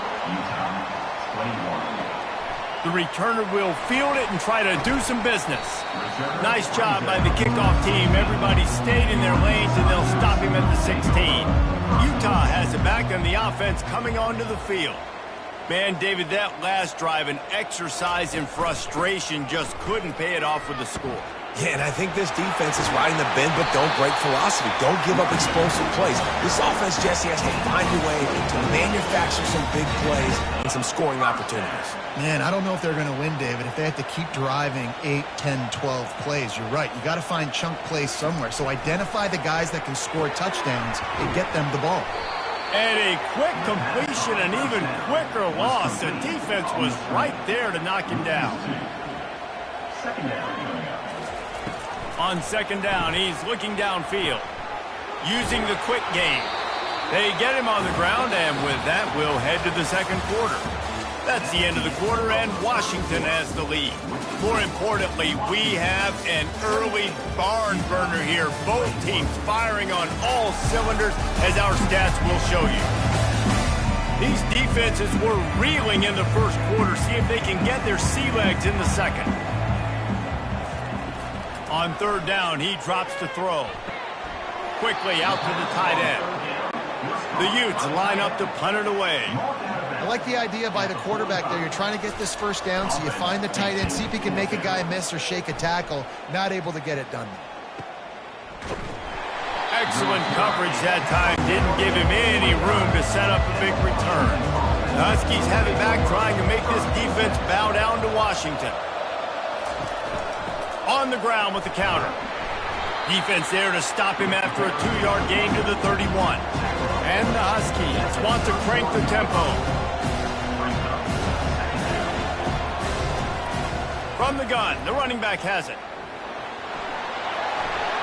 The returner will field it and try to do some business. Nice job by the kickoff team. Everybody stayed in their lanes, and they'll stop him at the 16. Utah has it back on the offense coming onto the field. Man, David, that last drive, an exercise in frustration, just couldn't pay it off with the score. Yeah, and I think this defense is riding the bend, but don't break philosophy. Don't give up explosive plays. This offense, Jesse, has to find a way to manufacture some big plays and some scoring opportunities. Man, I don't know if they're going to win, David, if they have to keep driving 8, 10, 12 plays. You're right. You got to find chunk plays somewhere. So identify the guys that can score touchdowns and get them the ball. And a quick completion, an even quicker loss. The defense was right there to knock him down. On 2nd down, he's looking downfield, using the quick game. They get him on the ground, and with that, we'll head to the 2nd quarter. That's the end of the quarter, and Washington has the lead. More importantly, we have an early barn burner here. Both teams firing on all cylinders, as our stats will show you. These defenses were reeling in the first quarter. See if they can get their sea legs in the second. On third down, he drops to throw. Quickly out to the tight end. The Utes line up to punt it away. I like the idea by the quarterback there. You're trying to get this first down, so you find the tight end, see if he can make a guy miss or shake a tackle. Not able to get it done. Excellent coverage that time. Didn't give him any room to set up a big return. The Huskies have it back, trying to make this defense bow down to Washington. On the ground with the counter. Defense there to stop him after a 2-yard gain to the 31. And the Huskies want to crank the tempo. From the gun, the running back has it.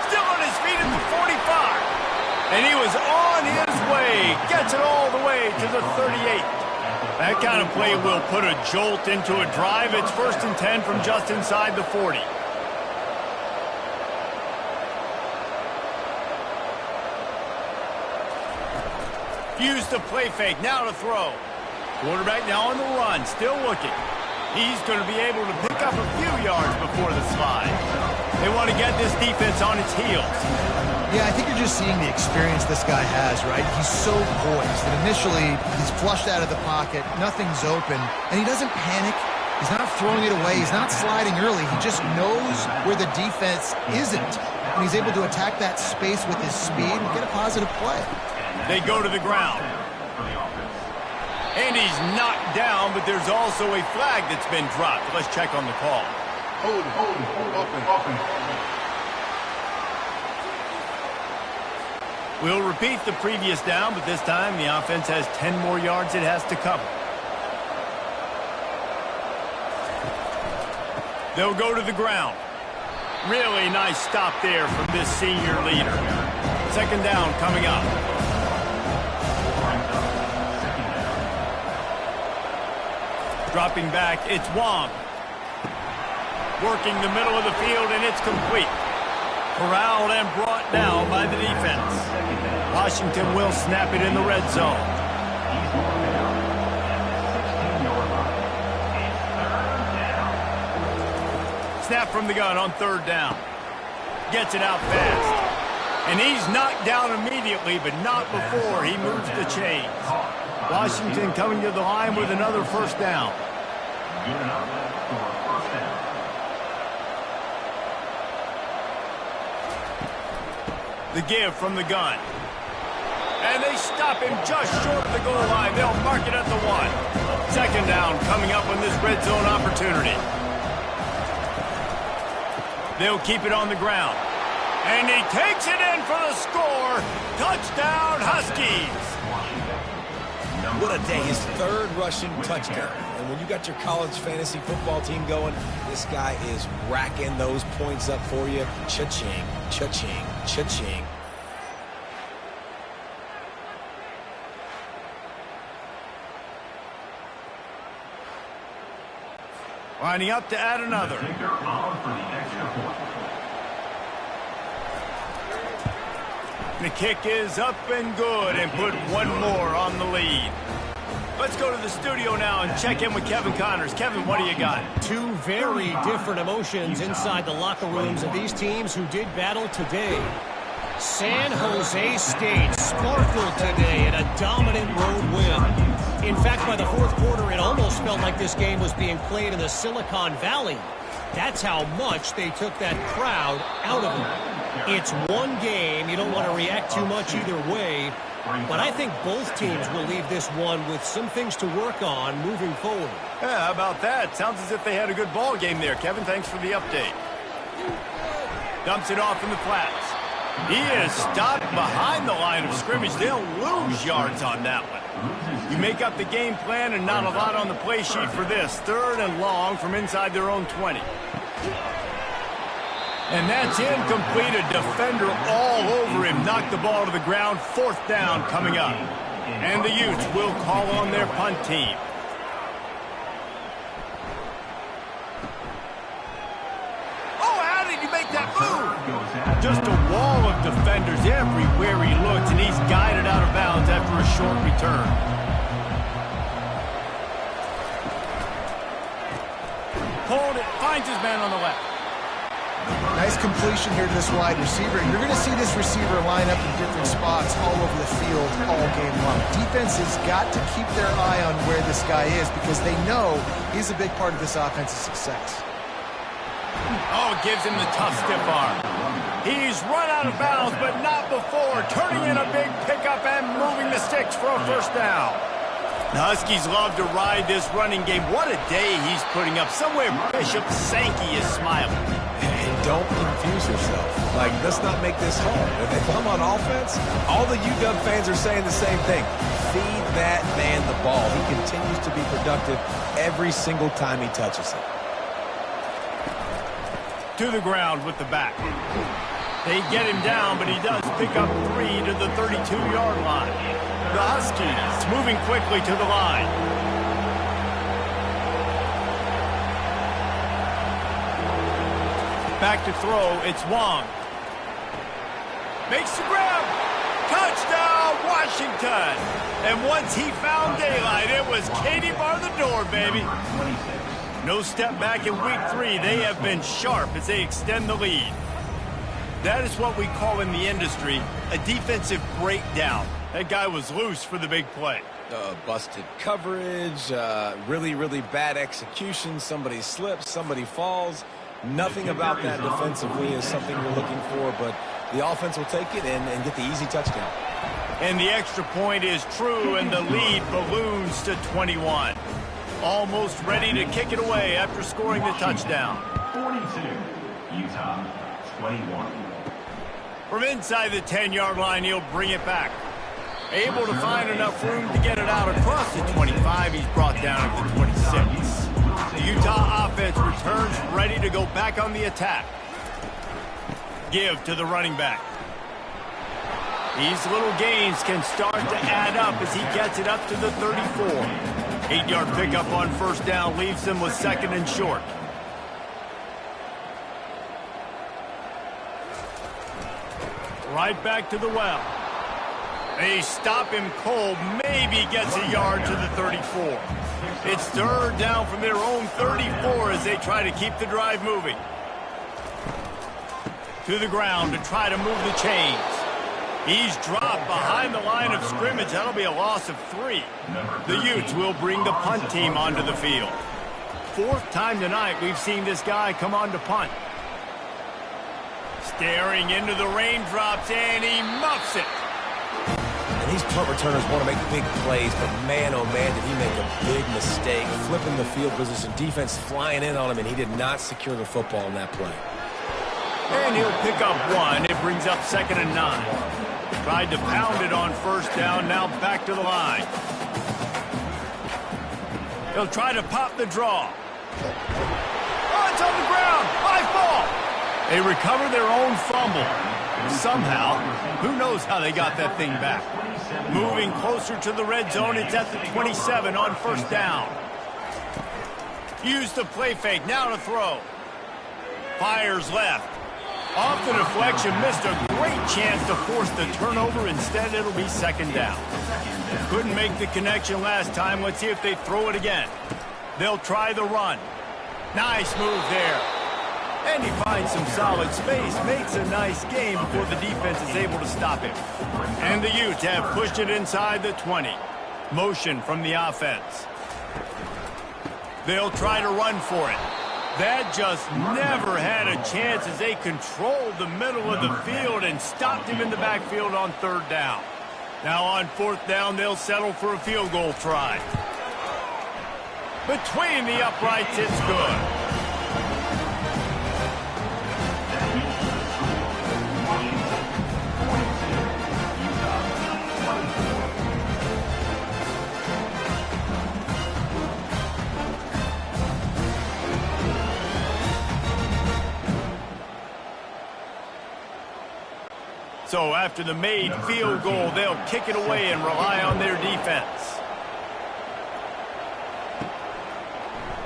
Still on his feet at the 45. And he was on his way. Gets it all the way to the 38. That kind of play will put a jolt into a drive. It's 1st and 10 from just inside the 40. Use the play fake, now to throw. Quarterback now on the run, still looking. He's going to be able to pick up a few yards before the slide. They want to get this defense on its heels. Yeah, I think you're just seeing the experience this guy has, right? He's so poised. And initially, he's flushed out of the pocket, nothing's open, and he doesn't panic. He's not throwing it away. He's not sliding early. He just knows where the defense isn't. And he's able to attack that space with his speed and get a positive play. They go to the ground. And he's knocked down, but there's also a flag that's been dropped. Let's check on the call. Hold it. We'll repeat the previous down, but this time the offense has 10 more yards it has to cover. They'll go to the ground. Really nice stop there from this senior leader. 2nd down coming up. Dropping back, it's Wong. Working the middle of the field, and it's complete. Corralled and brought down by the defense. Washington will snap it in the red zone. Snap from the gun on 3rd down. Gets it out fast. And he's knocked down immediately, but not before he moves the chains. Washington coming to the line with another 1st down. The give from the gun. And they stop him just short of the goal line. They'll mark it at the 1. 2nd down coming up on this red zone opportunity. They'll keep it on the ground. And he takes it in for the score. Touchdown, Huskies. What a day. His 3rd rushing touchdown. And when you got your college fantasy football team going, this guy is racking those points up for you. Cha-ching, cha-ching, cha-ching. Lining up to add another. The kick is up and good, and put one more on the lead. Let's go to the studio now and check in with Kevin Connors. Kevin, what do you got? Two very different emotions inside the locker rooms of these teams who did battle today. San Jose State sparkled today in a dominant road win. In fact, by the 4th quarter, it almost felt like this game was being played in the Silicon Valley. That's how much they took that crowd out of it. It's one game. You don't want to react too much either way. But I think both teams will leave this one with some things to work on moving forward. Yeah, how about that? Sounds as if they had a good ball game there. Kevin, thanks for the update. Dumps it off in the flats. He is stopped behind the line of scrimmage. They'll lose yards on that one. You make up the game plan and not a lot on the play sheet for this. 3rd and long from inside their own 20. And that's incomplete. A defender all over him. Knocked the ball to the ground. 4th down coming up. And the Utes will call on their punt team. just a wall of defenders everywhere he looks, and he's guided out of bounds after a short return. Hold it, finds his man on the left. Nice completion here to this wide receiver. You're going to see this receiver line up in different spots all over the field all game long. Defense has got to keep their eye on where this guy is because they know he's a big part of this offense's success. Oh, gives him the tough stiff arm. He's run out of bounds, but not before. Turning in a big pickup and moving the sticks for a first down. The Huskies love to ride this running game. What a day he's putting up. Somewhere Bishop Sankey is smiling. And don't confuse yourself. Like, let's not make this hard. If I'm on offense, all the UW fans are saying the same thing. Feed that man the ball. He continues to be productive every single time he touches it. To the ground with the back. They get him down, but he does pick up 3 to the 32-yard line. The Huskies moving quickly to the line. Back to throw, it's Wong. Makes the grab. Touchdown, Washington. And once he found daylight, it was Katie bar the door, baby. No step back in week 3. They have been sharp as they extend the lead. That is what we call in the industry a defensive breakdown. That guy was loose for the big play. Busted coverage, really, really bad execution. Somebody slips, somebody falls. Nothing about that defensively is something we're looking for, but the offense will take it and get the easy touchdown. And the extra point is true, and the lead balloons to 21. Almost ready to kick it away after scoring the touchdown. 42, Utah, 21. From inside the 10-yard line, he'll bring it back. Able to find enough room to get it out across the 25. He's brought down at the 26. The Utah offense returns ready to go back on the attack. Give to the running back. These little gains can start to add up as he gets it up to the 34. 8-yard pickup on first down leaves them with second and short. Right back to the well. They stop him cold, maybe gets a yard to the 34. It's third down from their own 34 as they try to keep the drive moving. To the ground to try to move the chains. He's dropped behind the line of scrimmage. That'll be a loss of 3. The Utes will bring the punt team onto the field. 4th time tonight we've seen this guy come on to punt. Staring into the raindrops, and he muffs it. And these punt returners want to make big plays, but man, oh man, did he make a big mistake. Flipping the field position, defense flying in on him, and he did not secure the football in that play. And he'll pick up 1. It brings up 2nd and 9. Tried to pound it on first down, now back to the line. He'll try to pop the draw. Oh, it's on the ground. High ball. They recover their own fumble. Somehow, who knows how they got that thing back. Moving closer to the red zone, it's at the 27 on first down. Use the play fake, now to throw. Fires left. Off the deflection, missed a great chance to force the turnover. Instead, it'll be 2nd down. Couldn't make the connection last time. Let's see if they throw it again. They'll try the run. Nice move there. And he finds some solid space, makes a nice game before the defense is able to stop him. And the Utes have pushed it inside the 20. Motion from the offense. They'll try to run for it. That just never had a chance as they controlled the middle of the field and stopped him in the backfield on 3rd down. Now on 4th down, they'll settle for a field goal try. Between the uprights, it's good. So after the made field goal, they'll kick it away and rely on their defense.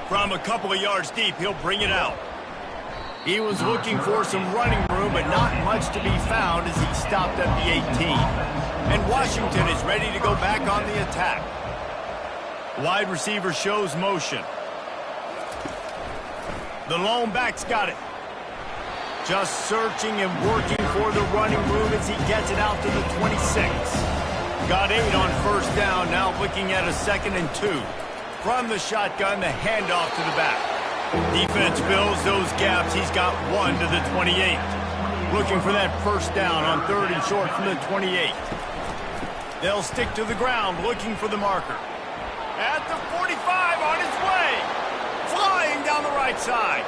From a couple of yards deep, he'll bring it out. He was looking for some running room, but not much to be found as he stopped at the 18. And Washington is ready to go back on the attack. Wide receiver shows motion. The lone back's got it. Just searching and working for the running room as he gets it out to the 26. Got 8 on first down, now looking at a 2nd and 2. From the shotgun, the handoff to the back. Defense fills those gaps. He's got 1 to the 28. Looking for that first down on 3rd and short from the 28. They'll stick to the ground, looking for the marker. At the 45, on his way. Flying down the right side.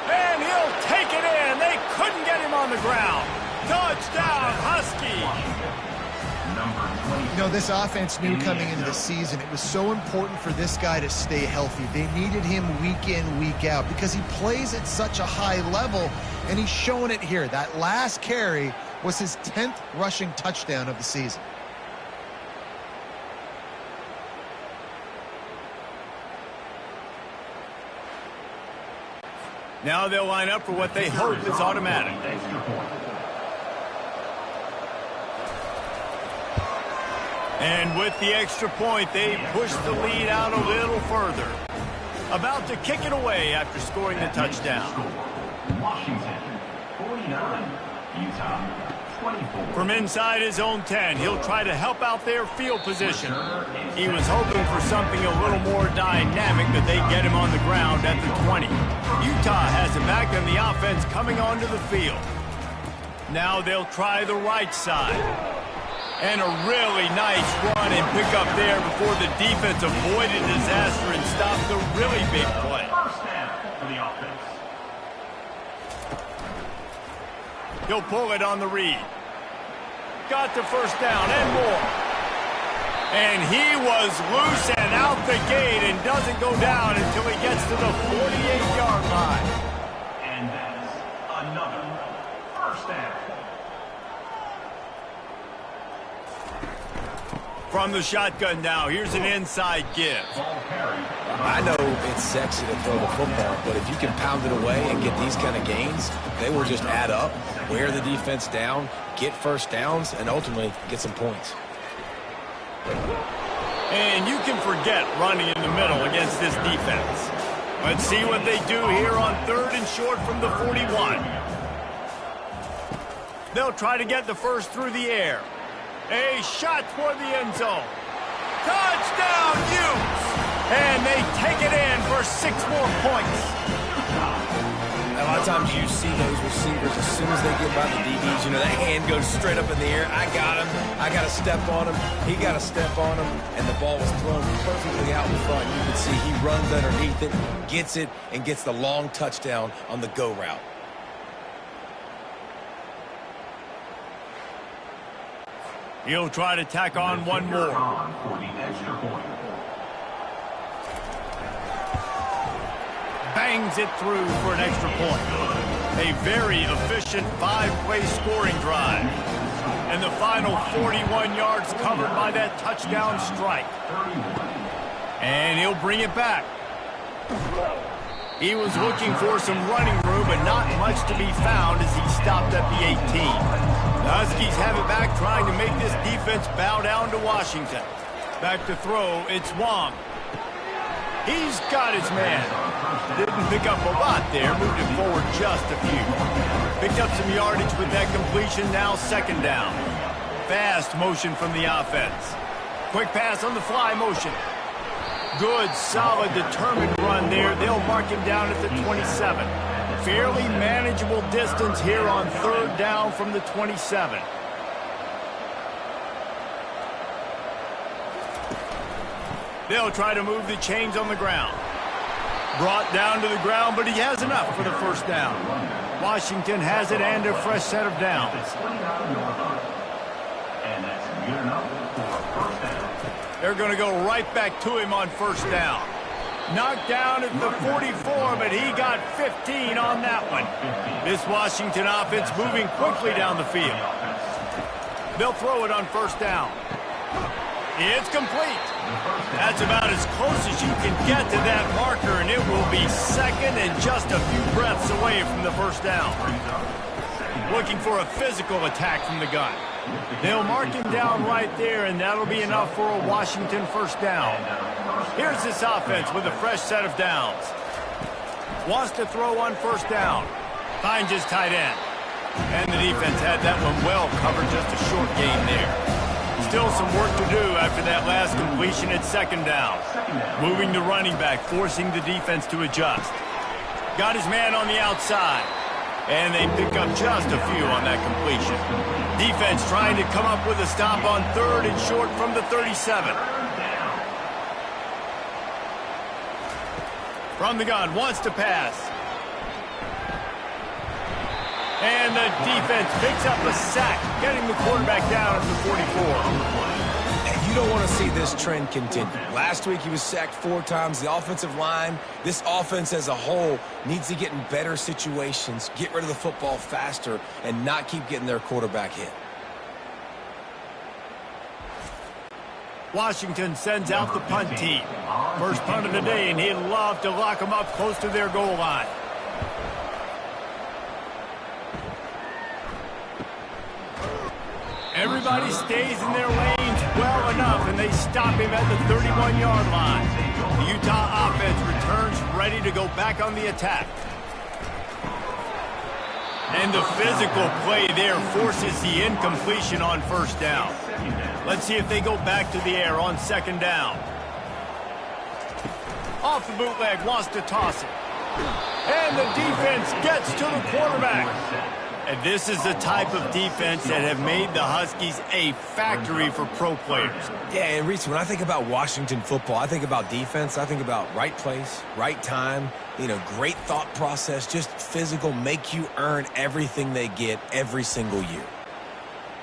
And he'll take it in. They couldn't get him on the ground. Touchdown, Husky. You know, this offense knew coming into the season it was so important for this guy to stay healthy. They needed him week in, week out because he plays at such a high level, and he's showing it here. That last carry was his 10th rushing touchdown of the season. Now they'll line up for what they hope is automatic. And with the extra point, they push the lead out a little further. About to kick it away after scoring the touchdown. Washington, 49. Utah, 24. From inside his own 10, he'll try to help out their field position. He was hoping for something a little more dynamic, but they get him on the ground at the 20. Utah has it back and the offense coming onto the field. Now they'll try the right side. And a really nice run and pick up there before the defense avoided disaster and stopped the really big play. First down for the offense. He'll pull it on the read. Got the first down and more. And he was loose and out the gate and doesn't go down until he gets to the 48-yard line. And that's another first down. From the shotgun now, here's an inside give. I know it's sexy to throw the football, but if you can pound it away and get these kind of gains, they will just add up, wear the defense down, get first downs, and ultimately get some points. And you can forget running in the middle against this defense. Let's see what they do here on 3rd and short from the 41. They'll try to get the first through the air. A shot toward the end zone. Touchdown, Utes! And they take it in for 6 more points. A lot of times you see those receivers as soon as they get by the DBs, you know, that hand goes straight up in the air. I got him. I got to step on him. He got to step on him. And the ball was thrown perfectly out in front. You can see he runs underneath it, gets it, and gets the long touchdown on the go route. He'll try to tack on one more. For the extra point. Bangs it through for an extra point. A very efficient 5-play scoring drive. And the final 41 yards covered by that touchdown strike. And he'll bring it back. He was looking for some running room, but not much to be found as he stopped at the 18. The Huskies have it back, trying to make this defense bow down to Washington. Back to throw, it's Wong. He's got his man. Didn't pick up a lot there, moved it forward just a few. Picked up some yardage with that completion, now 2nd down. Fast motion from the offense. Quick pass on the fly motion. Good, solid, determined run there. They'll mark him down at the 27. Fairly manageable distance here on 3rd down from the 27. They'll try to move the chains on the ground. Brought down to the ground, but he has enough for the first down. Washington has it and a fresh set of downs. And that's good enough for a first down. They're going to go right back to him on first down. Knocked down at the 44, but he got 15 on that one. This Washington offense moving quickly down the field. They'll throw it on first down. It's complete. That's about as close as you can get to that marker, and it will be second and just a few breaths away from the first down. Looking for a physical attack from the gun. They'll mark him down right there, and that'll be enough for a Washington first down. Here's this offense with a fresh set of downs. Wants to throw on first down. Finds his tight end. And the defense had that one well covered, just a short gain there. Still some work to do after that last completion at second down. Moving the running back, forcing the defense to adjust. Got his man on the outside. And they pick up just a few on that completion. Defense trying to come up with a stop on third and short from the 37. From the gun, wants to pass. And the defense picks up a sack, getting the quarterback down at the 44. And you don't want to see this trend continue. Last week he was sacked 4 times. The offensive line, this offense as a whole, needs to get in better situations, get rid of the football faster, and not keep getting their quarterback hit. Washington sends out the punt team. First punt of the day, and he'd love to lock them up close to their goal line. Everybody stays in their lanes well enough, and they stop him at the 31-yard line. The Utah offense returns ready to go back on the attack. And the physical play there forces the incompletion on first down. Let's see if they go back to the air on second down. Off the bootleg, wants to toss it. And the defense gets to the quarterback. And this is the type of defense that have made the Huskies a factory for pro players. Yeah, and Reese, when I think about Washington football, I think about defense. I think about right place, right time, great thought process, just physical, make you earn everything they get every single year.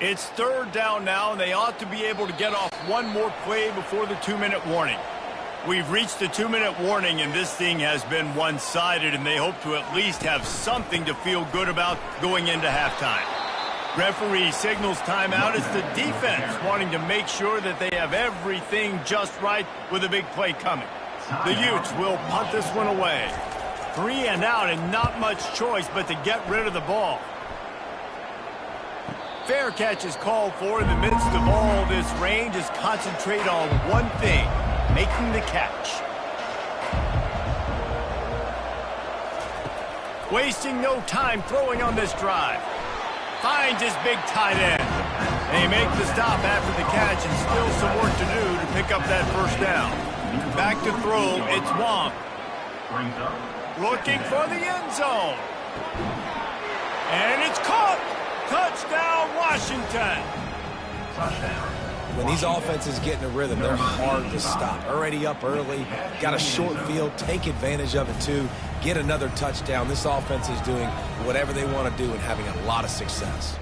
It's third down now, and they ought to be able to get off one more play before the 2-minute warning. We've reached the 2-minute warning, and this thing has been one-sided, and they hope to at least have something to feel good about going into halftime. Referee signals timeout. It's the defense wanting to make sure that they have everything just right with a big play coming. The Utes will punt this one away. 3 and out, and not much choice but to get rid of the ball. Fair catch is called for in the midst of all this rain. Just concentrate on one thing. Making the catch. Wasting no time throwing on this drive. Finds his big tight end. They make the stop after the catch, and still some work to do to pick up that first down. Back to throw, it's Wong. Looking for the end zone. And it's caught. Touchdown, Washington. Touchdown. When these offenses get in a rhythm, they're hard to stop. Already up early, got a short field, take advantage of it too, get another touchdown. This offense is doing whatever they want to do and having a lot of success.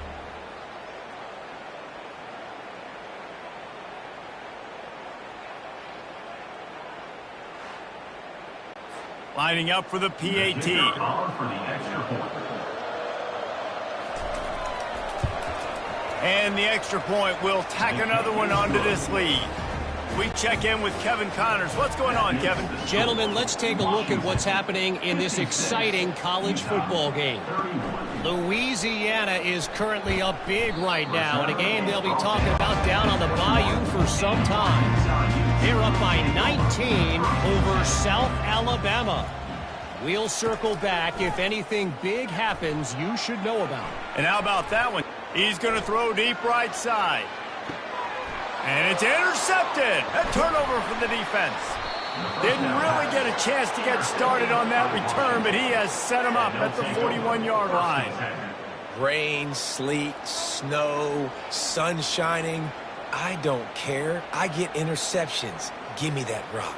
Lining up for the PAT. And the extra point will tack another one onto this lead. We check in with Kevin Connors. What's going on, Kevin? Gentlemen, let's take a look at what's happening in this exciting college football game. Louisiana is currently up big right now in a game they'll be talking about down on the Bayou for some time. They're up by 19 over South Alabama. We'll circle back if anything big happens you should know about. And how about that one? He's going to throw deep right side. And it's intercepted. A turnover for the defense. Didn't really get a chance to get started on that return, but he has set him up at the 41-yard line. Rain, sleet, snow, sun shining. I don't care. I get interceptions. Give me that rock.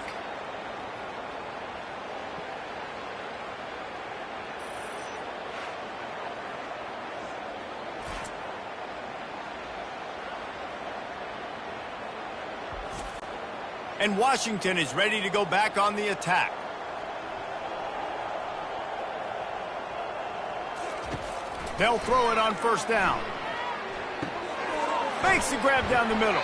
And Washington is ready to go back on the attack. They'll throw it on first down. Makes the grab down the middle.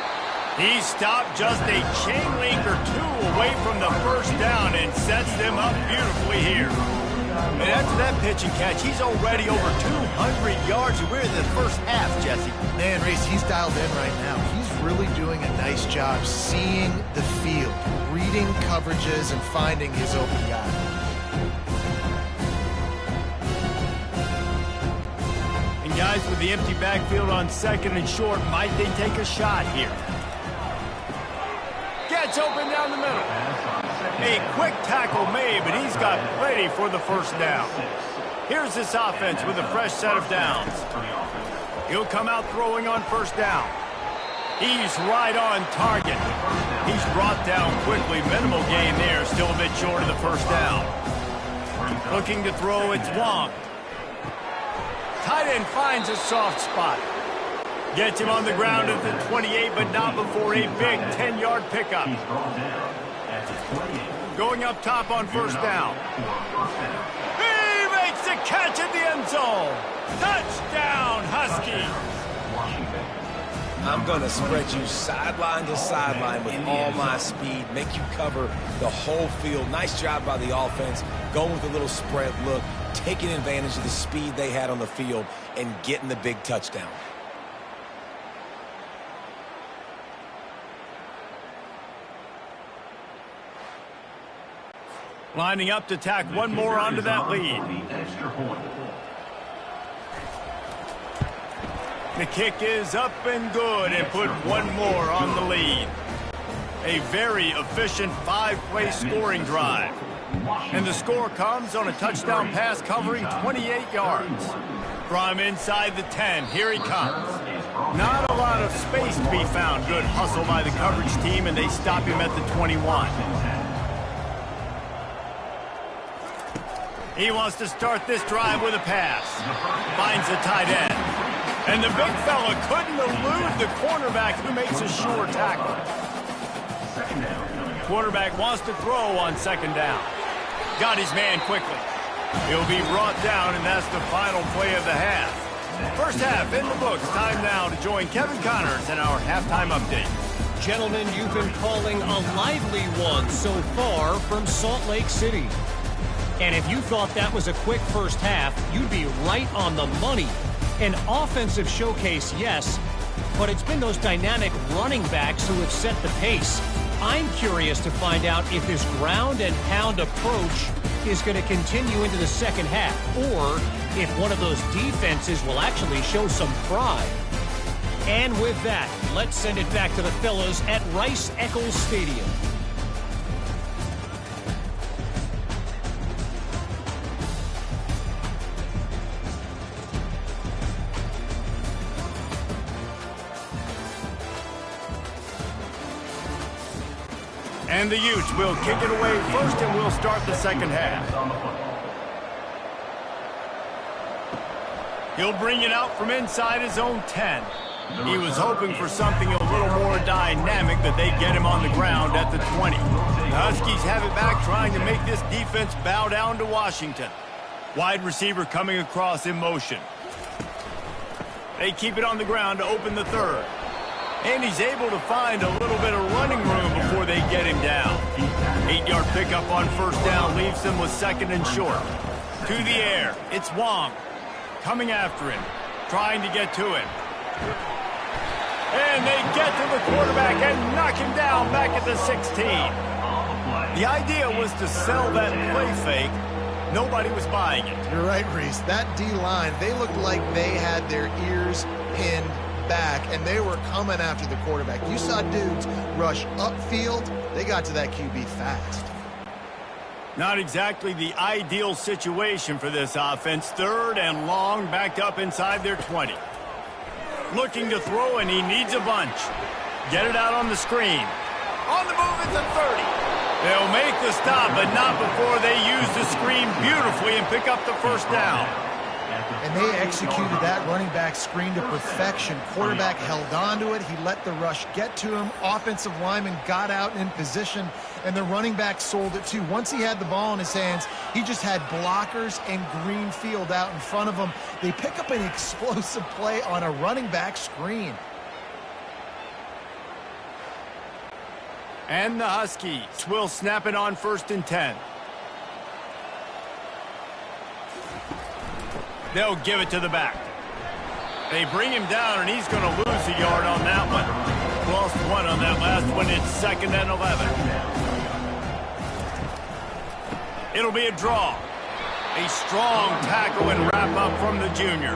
He stopped just a chain link or two away from the first down and sets them up beautifully here. And after that pitch and catch, he's already over 200 yards, and we're in the first half, Jesse. Man, Reese, he's dialed in right now. He's really doing a nice job seeing the field, reading coverages, and finding his open guy. And guys, with the empty backfield on second and short, might they take a shot here? Gets open down the middle. A quick tackle made, but he's got plenty for the first down. Here's this offense with a fresh set of downs. He'll come out throwing on first down. He's right on target. He's brought down quickly. Minimal gain there, still a bit short of the first down. Looking to throw, it's Wong. Tight end finds a soft spot. Gets him on the ground at the 28, but not before a big 10-yard pickup. Going up top on first down. He makes the catch at the end zone. Touchdown, Huskies. I'm going to spread you sideline to sideline with all my speed, make you cover the whole field. Nice job by the offense, going with a little spread look, taking advantage of the speed they had on the field, and getting the big touchdown. Lining up to tack one more onto that lead. The kick is up and good and put one more on the lead. A very efficient 5-play scoring drive. And the score comes on a touchdown pass covering 28 yards. From inside the 10, here he comes. Not a lot of space to be found. Good hustle by the coverage team, and they stop him at the 21. He wants to start this drive with a pass. Finds the tight end. And the big fella couldn't elude the cornerback who makes a sure tackle. Quarterback wants to throw on second down. Got his man quickly. He'll be brought down, and that's the final play of the half. First half in the books. Time now to join Kevin Connors in our halftime update. Gentlemen, you've been calling a lively one so far from Salt Lake City. And if you thought that was a quick first half, you'd be right on the money. An offensive showcase, yes, but it's been those dynamic running backs who have set the pace. I'm curious to find out if this ground and pound approach is going to continue into the second half, or if one of those defenses will actually show some pride. And with that, let's send it back to the fellas at Rice-Eccles Stadium. And the Utes will kick it away first, and we'll start the second half. He'll bring it out from inside his own 10. He was hoping for something a little more dynamic, that they get him on the ground at the 20. The Huskies have it back, trying to make this defense bow down to Washington. Wide receiver coming across in motion. They keep it on the ground to open the third. And he's able to find a little bit of running room before they get him down. 8-yard pickup on first down leaves them with second and short. To the air, it's Wong. Coming after him, trying to get to him. And they get to the quarterback and knock him down back at the 16. The idea was to sell that play fake. Nobody was buying it. You're right, Reese. That D-line, they looked like they had their ears pinned back, and they were coming after the quarterback. You saw dudes rush upfield. They got to that QB fast. Not exactly the ideal situation for this offense. Third and long, backed up inside their 20. Looking to throw, and he needs a bunch. Get it out on the screen. On the move at the 30. They'll make the stop, but not before they use the screen beautifully and pick up the first down. And they executed that running back screen to perfection. Quarterback held on to it. He let the rush get to him. Offensive lineman got out in position, and the running back sold it too. Once he had the ball in his hands, he just had blockers and green field out in front of him. They pick up an explosive play on a running back screen. And the Huskies will snap it on 1st and 10. They'll give it to the back. They bring him down, and he's going to lose a yard on that one. Lost 1 on that last one. It's 2nd and 11. It'll be a draw. A strong tackle and wrap-up from the junior.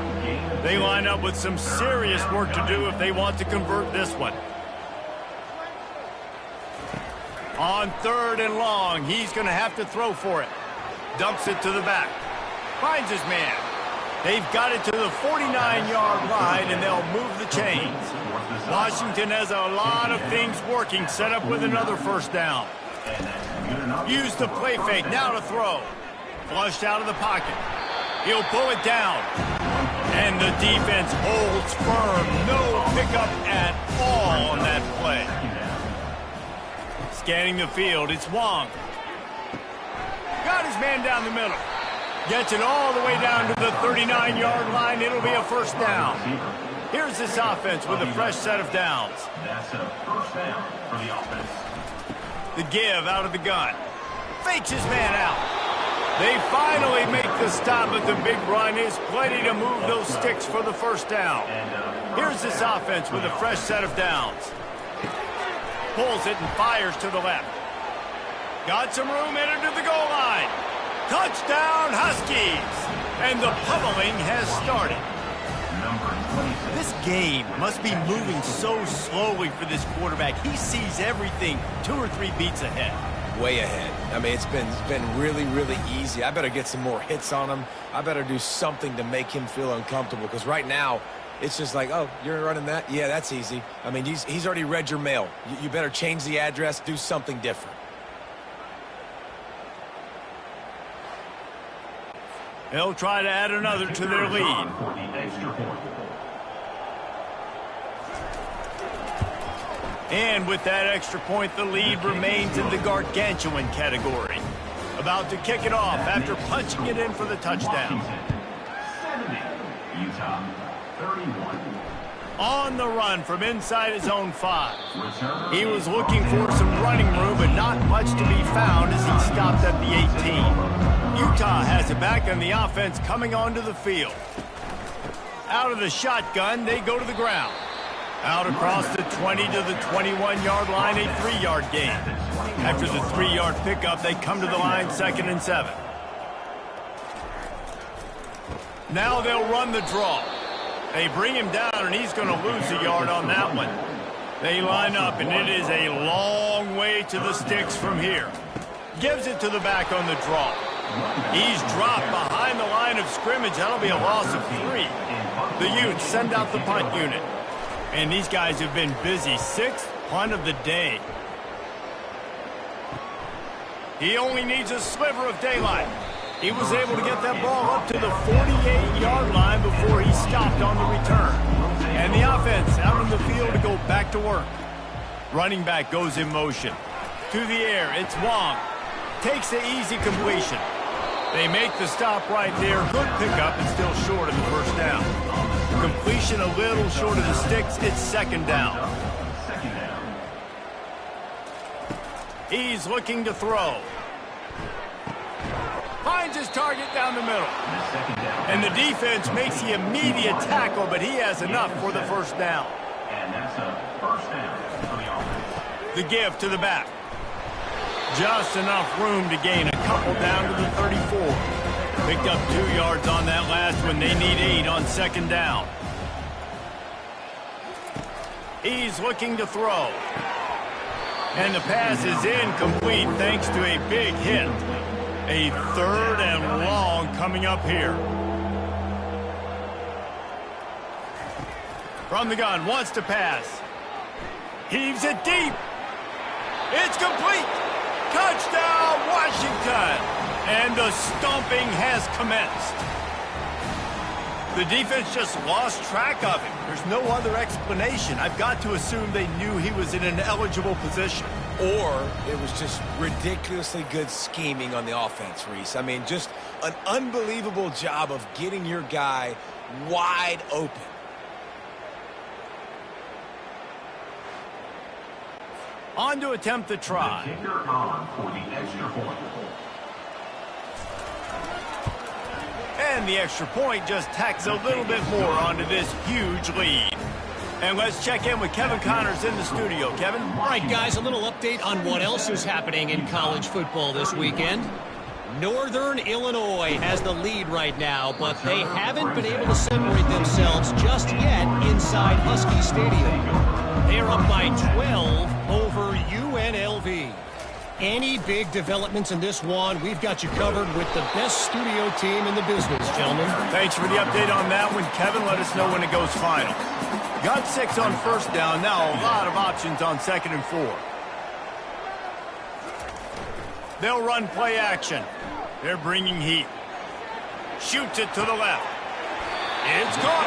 They line up with some serious work to do if they want to convert this one. On 3rd and long, he's going to have to throw for it. Dumps it to the back. Finds his man. They've got it to the 49-yard line, and they'll move the chains. Washington has a lot of things working, set up with another 1st down. Use the play fake, now to throw. Flushed out of the pocket. He'll pull it down. And the defense holds firm. No pickup at all on that play. Scanning the field, it's Wong. Got his man down the middle. Gets it all the way down to the 39-yard line. It'll be a 1st down. Here's this offense with a fresh set of downs. That's a 1st down for the offense. The give out of the gun. Fakes his man out. They finally make the stop, but the big run is plenty to move those sticks for the 1st down. Here's this offense with a fresh set of downs. Pulls it and fires to the left. Got some room, entered to the goal line. Touchdown, Huskies! And the pummeling has started. This game must be moving so slowly for this quarterback. He sees everything 2 or 3 beats ahead. Way ahead. I mean, it's been really, really easy. I better get some more hits on him. I better do something to make him feel uncomfortable, because right now, it's just like, oh, you're running that? Yeah, that's easy. I mean, he's already read your mail. You better change the address, do something different. They'll try to add another to their lead. And with that extra point, the lead remains in the gargantuan category. About to kick it off after punching it in for the touchdown. 70, Utah, 31. On the run from inside his own 5. He was looking for some running room, but not much to be found as he stopped at the 18. Utah has it back, and the offense coming onto the field. Out of the shotgun, they go to the ground. Out across the 20 to the 21-yard line, a 3-yard gain. After the 3-yard pickup, they come to the line 2nd and 7. Now they'll run the draw. They bring him down, and he's going to lose a yard on that one. They line up, and it is a long way to the sticks from here. Gives it to the back on the draw. He's dropped behind the line of scrimmage. That'll be a loss of 3. The Utes send out the punt unit. And these guys have been busy. 6th punt of the day. He only needs a sliver of daylight. He was able to get that ball up to the 48-yard line before he stopped on the return. And the offense out on the field to go back to work. Running back goes in motion. To the air, it's Wong. Takes the easy completion. They make the stop right there. Good pickup and still short of the 1st down. Completion a little short of the sticks. It's 2nd down. He's looking to throw. Finds his target down the middle. And the defense makes the immediate tackle, but he has enough for the 1st down. And that's a 1st down for the offense. The give to the back. Just enough room to gain a couple down to the 34. Picked up 2 yards on that last one. They need 8 on 2nd down. He's looking to throw. And the pass is incomplete thanks to a big hit. A 3rd and long coming up here. From the gun, wants to pass. Heaves it deep. It's complete. Touchdown, Washington. And the stomping has commenced. The defense just lost track of him. There's no other explanation. I've got to assume they knew he was in an eligible position. Or it was just ridiculously good scheming on the offense, Reese. I mean, just an unbelievable job of getting your guy wide open. On to attempt the try. The kicker on for the extra point. And the extra point just tacks a little bit more onto this huge lead. And let's check in with Kevin Connors in the studio. Kevin? All right, guys, a little update on what else is happening in college football this weekend. Northern Illinois has the lead right now, but they haven't been able to separate themselves just yet inside Husky Stadium. They're up by 12 over UNLV. Any big developments in this one, we've got you covered with the best studio team in the business, gentlemen. Thanks for the update on that one, Kevin. Let us know when it goes final. Got 6 on first down. Now a lot of options on 2nd and 4. They'll run play action. They're bringing heat. Shoots it to the left. It's caught.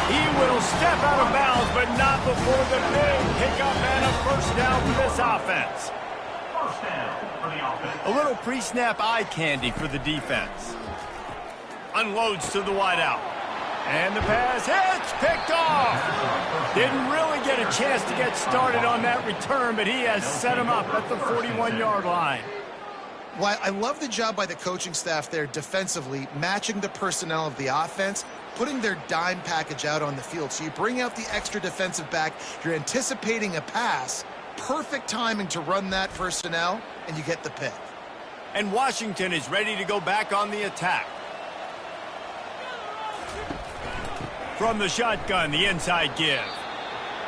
He will step out of bounds, but not before the big pickup and a first down for this offense. First down for the offense. A little pre-snap eye candy for the defense. Unloads to the wideout. And the pass hits, picked off. Didn't really get a chance to get started on that return, but he has set him up at the 41-yard line. Well, I love the job by the coaching staff there defensively, matching the personnel of the offense, putting their dime package out on the field. So you bring out the extra defensive back, you're anticipating a pass, perfect timing to run that personnel, and you get the pick. And Washington is ready to go back on the attack. From the shotgun, the inside give.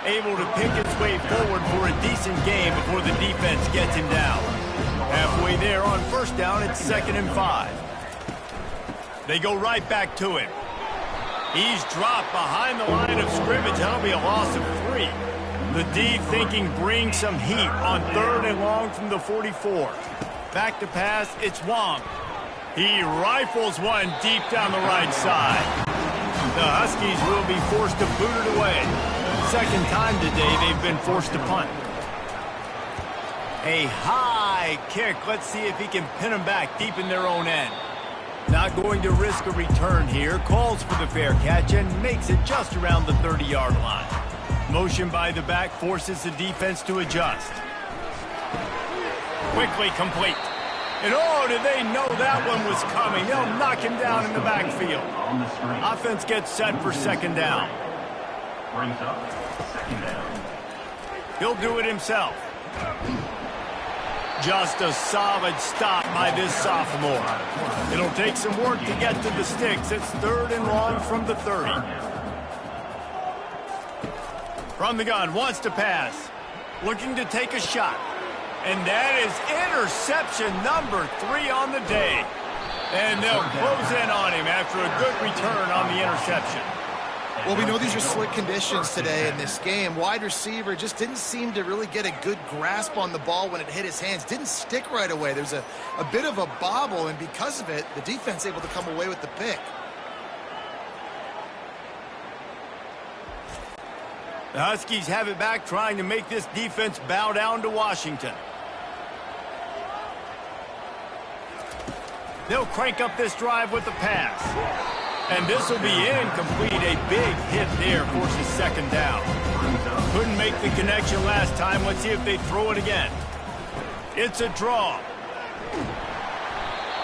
Able to pick its way forward for a decent game before the defense gets him down. Halfway there on first down, it's 2nd and 5. They go right back to him. He's dropped behind the line of scrimmage. That'll be a loss of 3. The D thinking bring some heat on 3rd and long from the 44. Back to pass, it's Wong. He rifles one deep down the right side. The Huskies will be forced to boot it away. Second time today they've been forced to punt. A high kick. Let's see if he can pin them back deep in their own end. Not going to risk a return here. Calls for the fair catch and makes it just around the 30-yard line. Motion by the back forces the defense to adjust. Quickly complete. And oh, did they know that one was coming. They'll knock him down in the backfield. Offense gets set for 2nd down. Brings up 2nd down. He'll do it himself. Just a solid stop by this sophomore. It'll take some work to get to the sticks. It's 3rd and long from the 30. From the gun, wants to pass. Looking to take a shot. And that is interception number 3 on the day. And they'll close in on him after a good return on the interception. Well, we know these are slick conditions today in this game. Wide receiver just didn't seem to really get a good grasp on the ball when it hit his hands. Didn't stick right away. There's a bit of a bobble, and because of it, the defense able to come away with the pick. The Huskies have it back, trying to make this defense bow down to Washington. They'll crank up this drive with the pass. And this will be incomplete. A big hit there forces 2nd down. Couldn't make the connection last time. Let's see if they throw it again. It's a draw.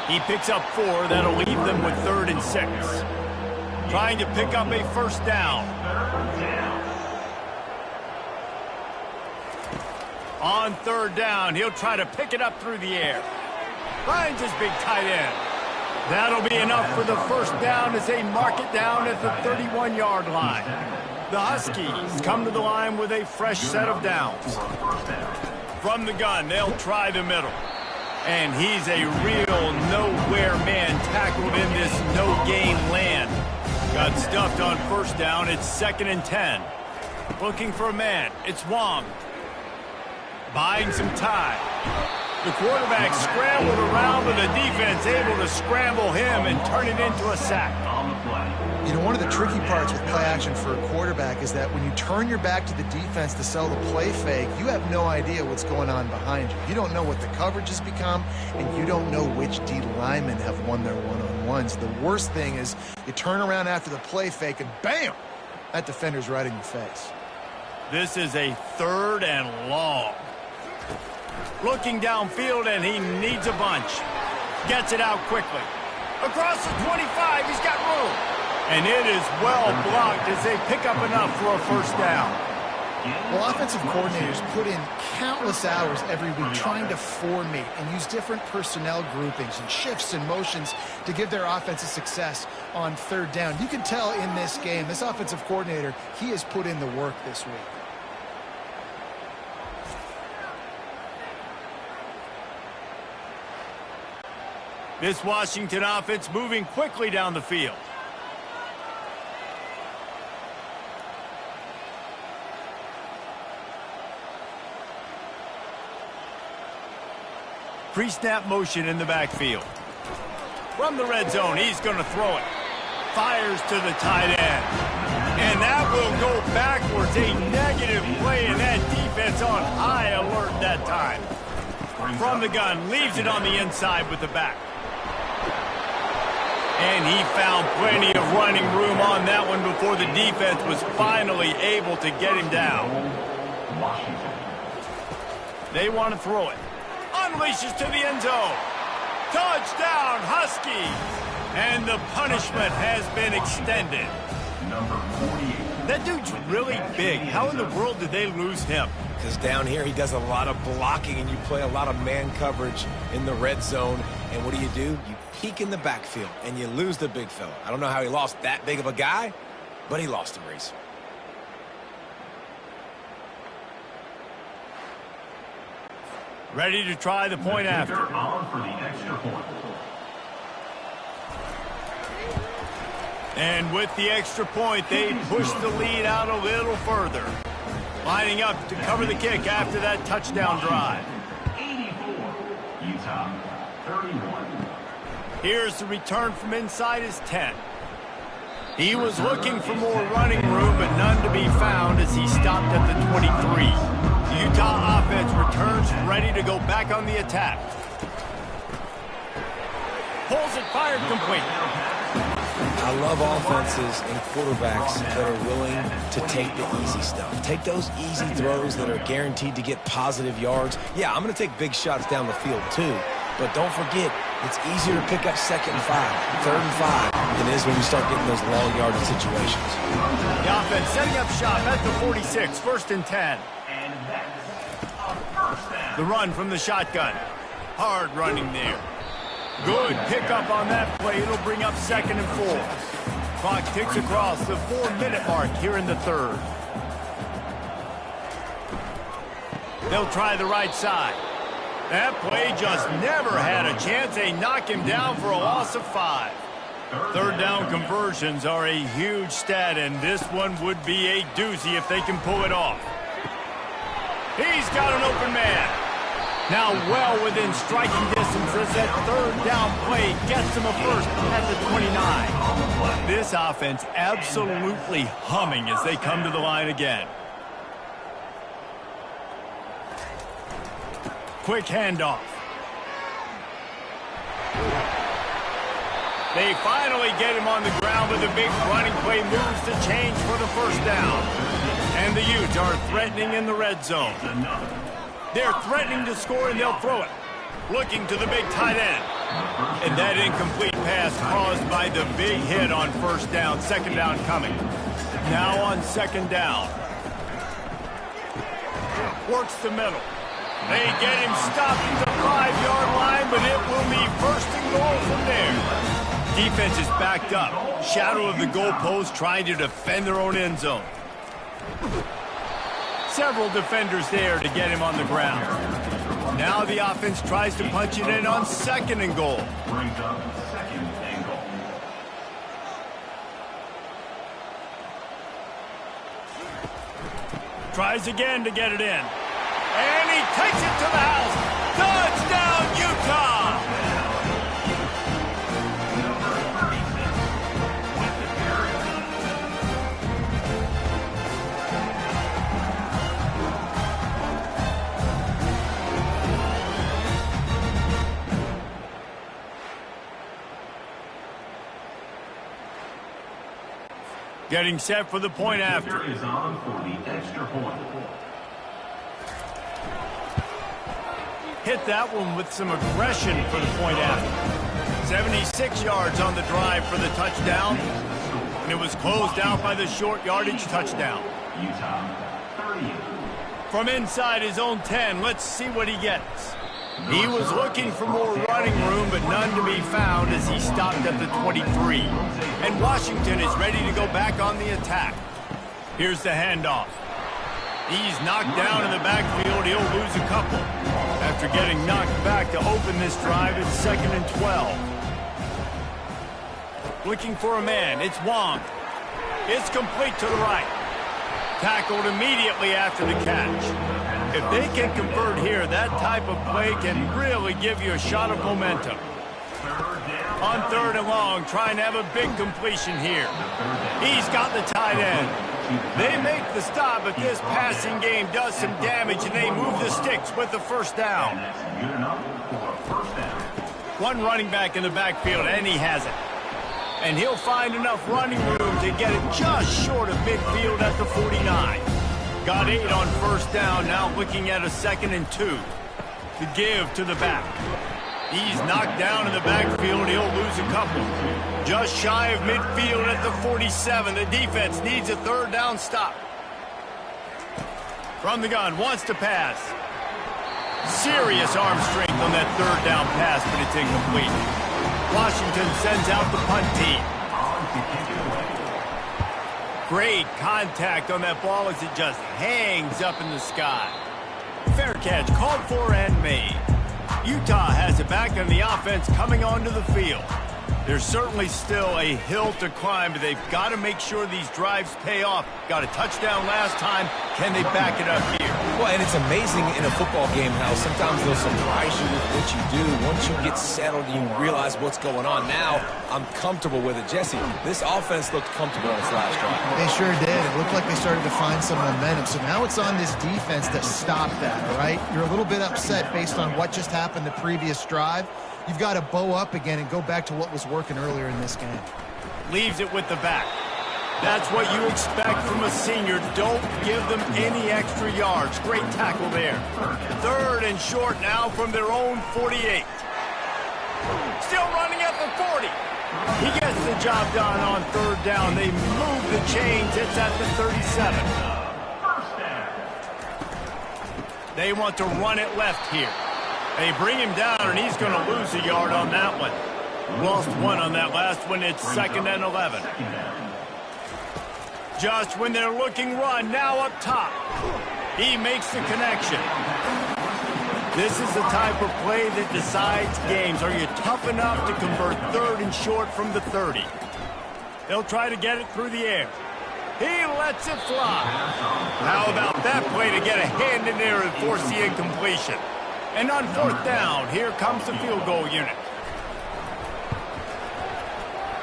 He picks up 4. That'll leave them with 3rd and 6. Trying to pick up a first down. On 3rd down, he'll try to pick it up through the air. Finds his big tight end. That'll be enough for the first down as they mark it down at the 31-yard line. The Huskies come to the line with a fresh set of downs. From the gun, they'll try the middle. And he's a real nowhere man tackled in this no-gain land. Got stuffed on first down. It's 2nd and 10. Looking for a man. It's Wong. Buying some time. The quarterback scrambled around, but the defense able to scramble him and turn it into a sack. You know, one of the tricky parts with play action for a quarterback is that when you turn your back to the defense to sell the play fake, you have no idea what's going on behind you. You don't know what the coverage has become, and you don't know which D linemen have won their one-on-ones. The worst thing is you turn around after the play fake, and bam! That defender's right in your face. This is a 3rd and long. Looking downfield, and he needs a bunch. Gets it out quickly. Across the 25, he's got room. And it is well blocked as they pick up enough for a first down. Well, offensive coordinators put in countless hours every week trying to formate and use different personnel groupings and shifts and motions to give their offensive success on 3rd down. You can tell in this game, this offensive coordinator, he has put in the work this week. This Washington offense moving quickly down the field. Pre-snap motion in the backfield. From the red zone, he's going to throw it. Fires to the tight end. And that will go backwards. A negative play, and that defense on high alert that time. From the gun, leaves it on the inside with the back. And he found plenty of running room on that one before the defense was finally able to get him down. They want to throw it. Unleashes to the end zone. Touchdown, Huskies! And the punishment has been extended. That dude's really big. How in the world did they lose him? Because down here he does a lot of blocking and you play a lot of man coverage in the red zone. And what do? You peek in the backfield and you lose the big fella. I don't know how he lost that big of a guy, but he lost him, Reese. Ready to try the point after. And with the extra point, they push the lead out a little further. Lining up to cover the kick after that touchdown drive. 84, Utah, 31. Here's the return from inside his 10. He was looking for more running room, but none to be found as he stopped at the 23. The Utah offense returns ready to go back on the attack. Pulls it, fired complete. I love offenses and quarterbacks that are willing to take the easy stuff. Take those easy throws that are guaranteed to get positive yards. Yeah, I'm going to take big shots down the field too. But don't forget, it's easier to pick up 2nd and 5, 3rd and 5 than it is when you start getting those long yardage situations. The offense setting up shop at the 46, 1st and 10. The run from the shotgun. Hard running there. Good pickup on that play. It'll bring up 2nd and 4. Clock ticks across the 4-minute mark here in the 3rd. They'll try the right side. That play just never had a chance. They knock him down for a loss of 5. 3rd down conversions are a huge stat, and this one would be a doozy if they can pull it off. He's got an open man. Now well within striking distance as that 3rd down play gets him a first at the 29. This offense absolutely humming as they come to the line again. Quick handoff. They finally get him on the ground, but the big running play moves the change for the first down. And the Utes are threatening in the red zone. They're threatening to score, and they'll throw it. Looking to the big tight end. And that incomplete pass caused by the big hit on 1st down. 2nd down coming. Now on 2nd down. Works the middle. They get him stopped at the 5-yard line, but it will be 1st and goal from there. Defense is backed up. Shadow of the goalpost trying to defend their own end zone. Several defenders there to get him on the ground. Now the offense tries to punch it in on 2nd and goal. Brings up 2nd and goal. Tries again to get it in. And he takes it to the house. Touchdown, Utah! Getting set for the point after. Kicker is on for the extra point. Hit that one with some aggression for the point after. 76 yards on the drive for the touchdown. And it was closed out by the short yardage touchdown. Utah, 30. From inside his own 10, let's see what he gets. He was looking for more running room, but none to be found as he stopped at the 23. And Washington is ready to go back on the attack. Here's the handoff. He's knocked down in the backfield. He'll lose a couple. After getting knocked back to open this drive, it's 2nd and 12. Looking for a man. It's Wong. It's complete to the right. Tackled immediately after the catch. If they can convert here, that type of play can really give you a shot of momentum. On 3rd and long, trying to have a big completion here. He's got the tight end. They make the stop, but this passing game does some damage, and they move the sticks with the first down. One running back in the backfield, and he has it. And he'll find enough running room to get it just short of midfield at the 49. Got 8 on first down, now looking at a 2nd and 2. To give to the back. He's knocked down in the backfield. He'll lose a couple. Just shy of midfield at the 47. The defense needs a 3rd down stop. From the gun, wants to pass. Serious arm strength on that 3rd down pass, but it's incomplete. Washington sends out the punt team. Great contact on that ball as it just hangs up in the sky. Fair catch, called for and made. Utah has it back on the offense coming onto the field. There's certainly still a hill to climb, but they've got to make sure these drives pay off. Got a touchdown last time. Can they back it up here? Well, and it's amazing in a football game how sometimes they'll surprise you with what you do. Once you get settled, you realize what's going on. Now, I'm comfortable with it. Jesse, this offense looked comfortable on its last drive. They sure did. It looked like they started to find some momentum. So now it's on this defense to stop that, all right? You're a little bit upset based on what just happened the previous drive. You've got to bow up again and go back to what was working earlier in this game. Leaves it with the back. That's what you expect from a senior. Don't give them any extra yards. Great tackle there. 3rd and short now from their own 48. Still running at the 40. He gets the job done on 3rd down. They move the chains. It's at the 37. They want to run it left here. They bring him down, and he's going to lose a yard on that one. Lost 1 on that last one. It's 2nd and 11. Just when they're looking run, now up top. He makes the connection. This is the type of play that decides games. Are you tough enough to convert 3rd and short from the 30? They'll try to get it through the air. He lets it fly. How about that play to get a hand in there and force the incompletion? And on 4th down, here comes the field goal unit.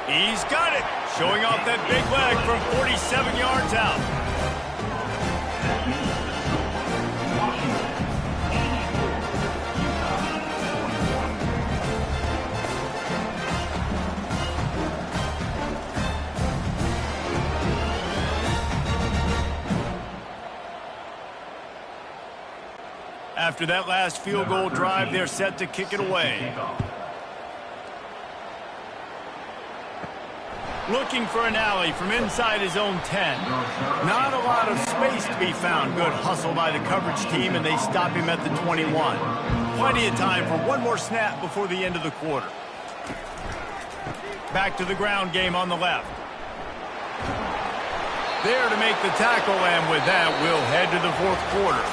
He's got it. Showing off that big leg from 47 yards out. After that last field goal drive, they're set to kick it away. Looking for an alley from inside his own 10. Not a lot of space to be found. Good hustle by the coverage team, and they stop him at the 21. Plenty of time for one more snap before the end of the quarter. Back to the ground game on the left. There to make the tackle, and with that, we'll head to the 4th quarter.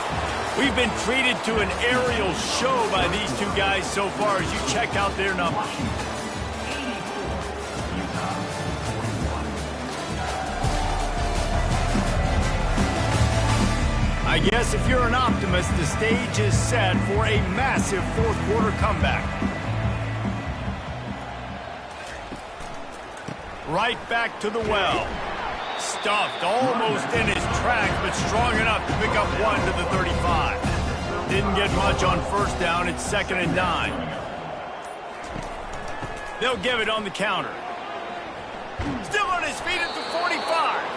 We've been treated to an aerial show by these two guys so far as you check out their numbers. I guess if you're an optimist, the stage is set for a massive 4th quarter comeback. Right back to the well. Stuffed almost in his tracks, but strong enough to pick up 1 to the 35. Didn't get much on 1st down. It's 2nd and 9. They'll give it on the counter. Still on his feet at the 45.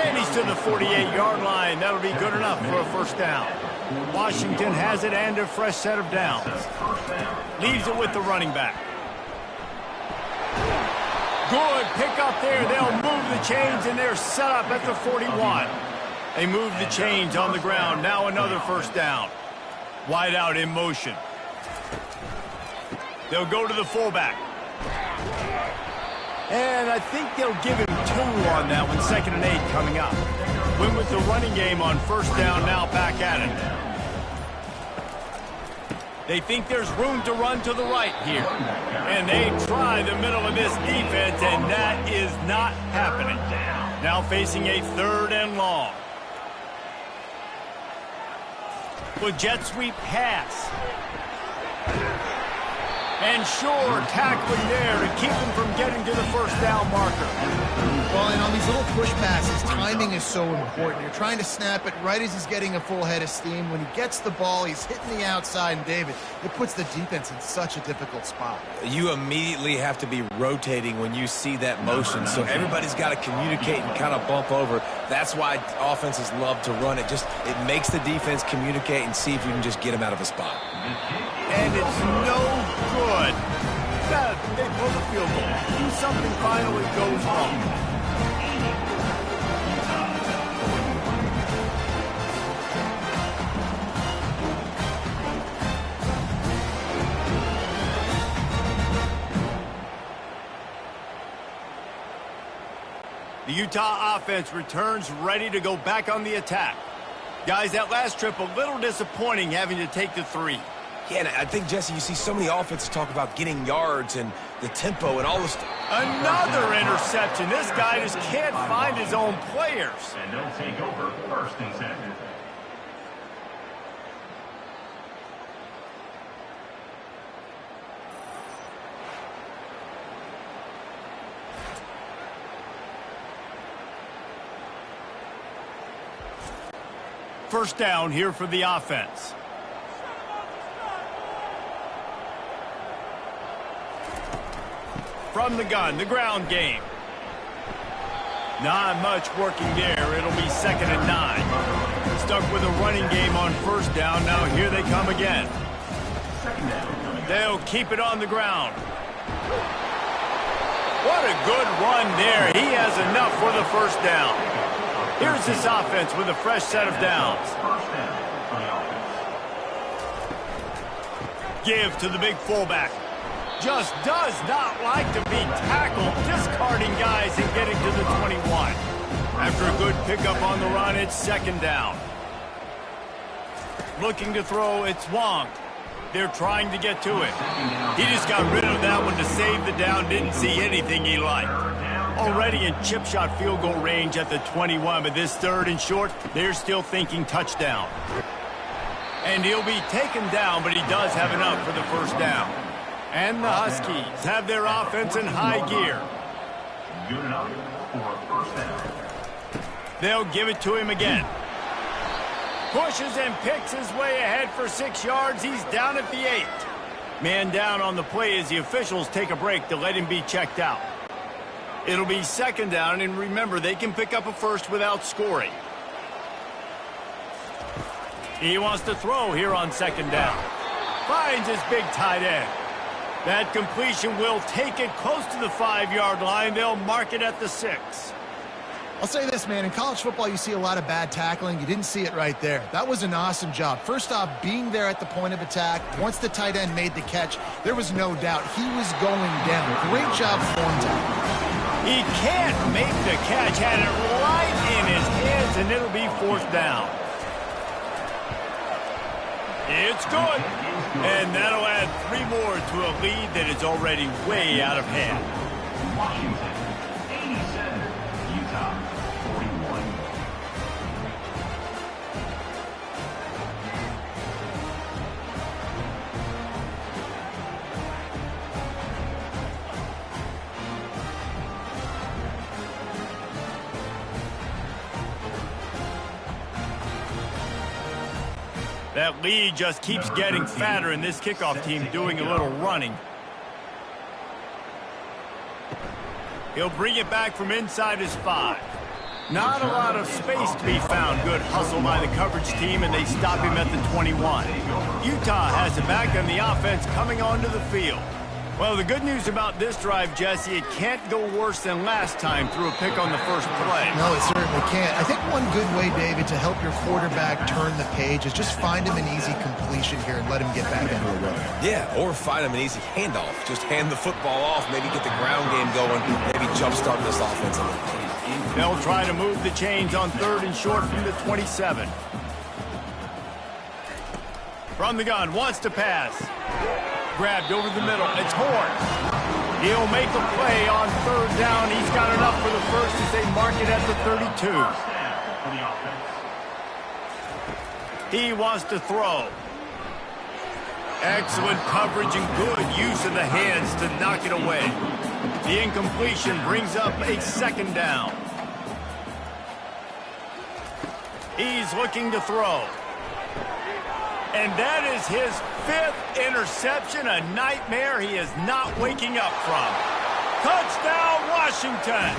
And he's to the 48-yard line. That'll be good enough for a first down. Washington has it and a fresh set of downs. Leaves it with the running back. Good pick up there. They'll move the chains, and they're set up at the 41. They move the chains on the ground. Now another first down. Wide out in motion. They'll go to the fullback. And I think they'll give him 2 on that one. 2nd and 8 coming up. Win with the running game on first down, now back at it. They think there's room to run to the right here. And they try the middle of this defense, and that is not happening. Now facing a 3rd and long. With jet sweep pass. And sure, tackling there to keep him from getting to the first down marker. Well, and on these little push passes, timing is so important. You're trying to snap it right as he's getting a full head of steam. When he gets the ball, he's hitting the outside, and David, it puts the defense in such a difficult spot. You immediately have to be rotating when you see that motion, so everybody's got to communicate and kind of bump over. That's why offenses love to run it. It makes the defense communicate and see if you can just get him out of a spot. And it's no good. They pull the field goal. Something finally goes wrong. The Utah offense returns ready to go back on the attack. Guys, that last trip a little disappointing having to take the 3. Yeah, and I think, Jesse, you see so many offenses talk about getting yards and the tempo and all this stuff. Another interception. This guy just can't find his own players. And they'll take over 1st and 10. First down here for the offense. From the gun, the ground game. Not much working there. It'll be 2nd and 9. Stuck with a running game on first down. Now here they come again. They'll keep it on the ground. What a good run there. He has enough for the first down. Here's this offense with a fresh set of downs. Give to the big fullback. Just does not like to be tackled, discarding guys and getting to the 21. After a good pickup on the run, it's 2nd down. Looking to throw, it's Wong. They're trying to get to it. He just got rid of that one to save the down, didn't see anything he liked. Already in chip shot field goal range at the 21, but this 3rd and short, they're still thinking touchdown. And he'll be taken down, but he does have enough for the first down. And the Huskies have their offense in high gear. Good enough for a first down. They'll give it to him again. Pushes and picks his way ahead for 6 yards. He's down at the 8. Man down on the play as the officials take a break to let him be checked out. It'll be 2nd down, and remember, they can pick up a first without scoring. He wants to throw here on 2nd down. Finds his big tight end. That completion will take it close to the 5-yard line. They'll mark it at the 6. I'll say this, man. In college football, you see a lot of bad tackling. You didn't see it right there. That was an awesome job. First off, being there at the point of attack. Once the tight end made the catch, there was no doubt he was going down. Great job form tackling. He can't make the catch. Had it right in his hands, and it'll be 4th down. It's good. And that'll add 3 more to a lead that is already way out of hand. Washington, 87. Utah, 41. That lead just keeps getting fatter, and this kickoff team doing a little running. He'll bring it back from inside his 5. Not a lot of space to be found. Good hustle by the coverage team, and they stop him at the 21. Utah has it back, and the offense coming onto the field. Well, the good news about this drive, Jesse, it can't go worse than last time through a pick on the first play. No, it certainly can't. I think one good way, David, to help your quarterback turn the page is just find him an easy completion here and let him get back into a rhythm. Yeah, or find him an easy handoff. Just hand the football off, maybe get the ground game going, maybe jumpstart this offense a little. They'll try to move the chains on 3rd and short from the 27. From the gun, wants to pass. Grabbed over the middle. It's Horn. He'll make a play on 3rd down. He's got enough for the first as they mark it at the 32. He wants to throw. Excellent coverage and good use of the hands to knock it away. The incompletion brings up a 2nd down. He's looking to throw. And that is his 5th interception, a nightmare he is not waking up from. Touchdown, Washington.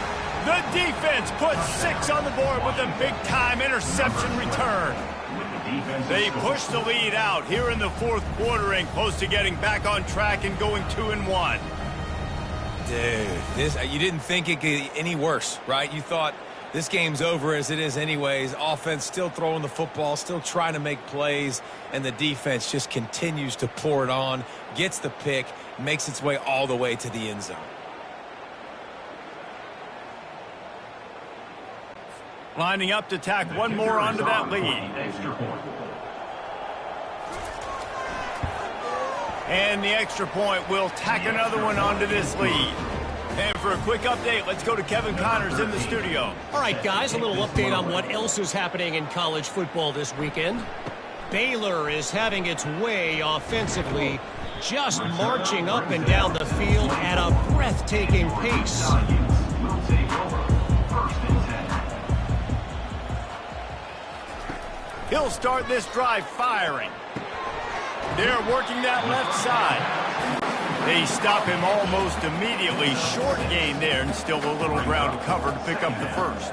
The defense puts 6 on the board with a big-time interception return. They push the lead out here in the 4th quarter and close to getting back on track and going 2-1. Dude, you didn't think it could get any worse, right? You thought this game's over as it is anyways. Offense still throwing the football, still trying to make plays, and the defense just continues to pour it on, gets the pick, makes its way all the way to the end zone. Lining up to tack one more onto that lead. And the extra point will tack another one onto this lead. And for a quick update, let's go to Kevin Connors in the studio. All right, guys, a little update on what else is happening in college football this weekend. Baylor is having its way offensively, just marching up and down the field at a breathtaking pace. He'll start this drive firing. They're working that left side. They stop him almost immediately. Short gain there and still a little ground to cover to pick up the first.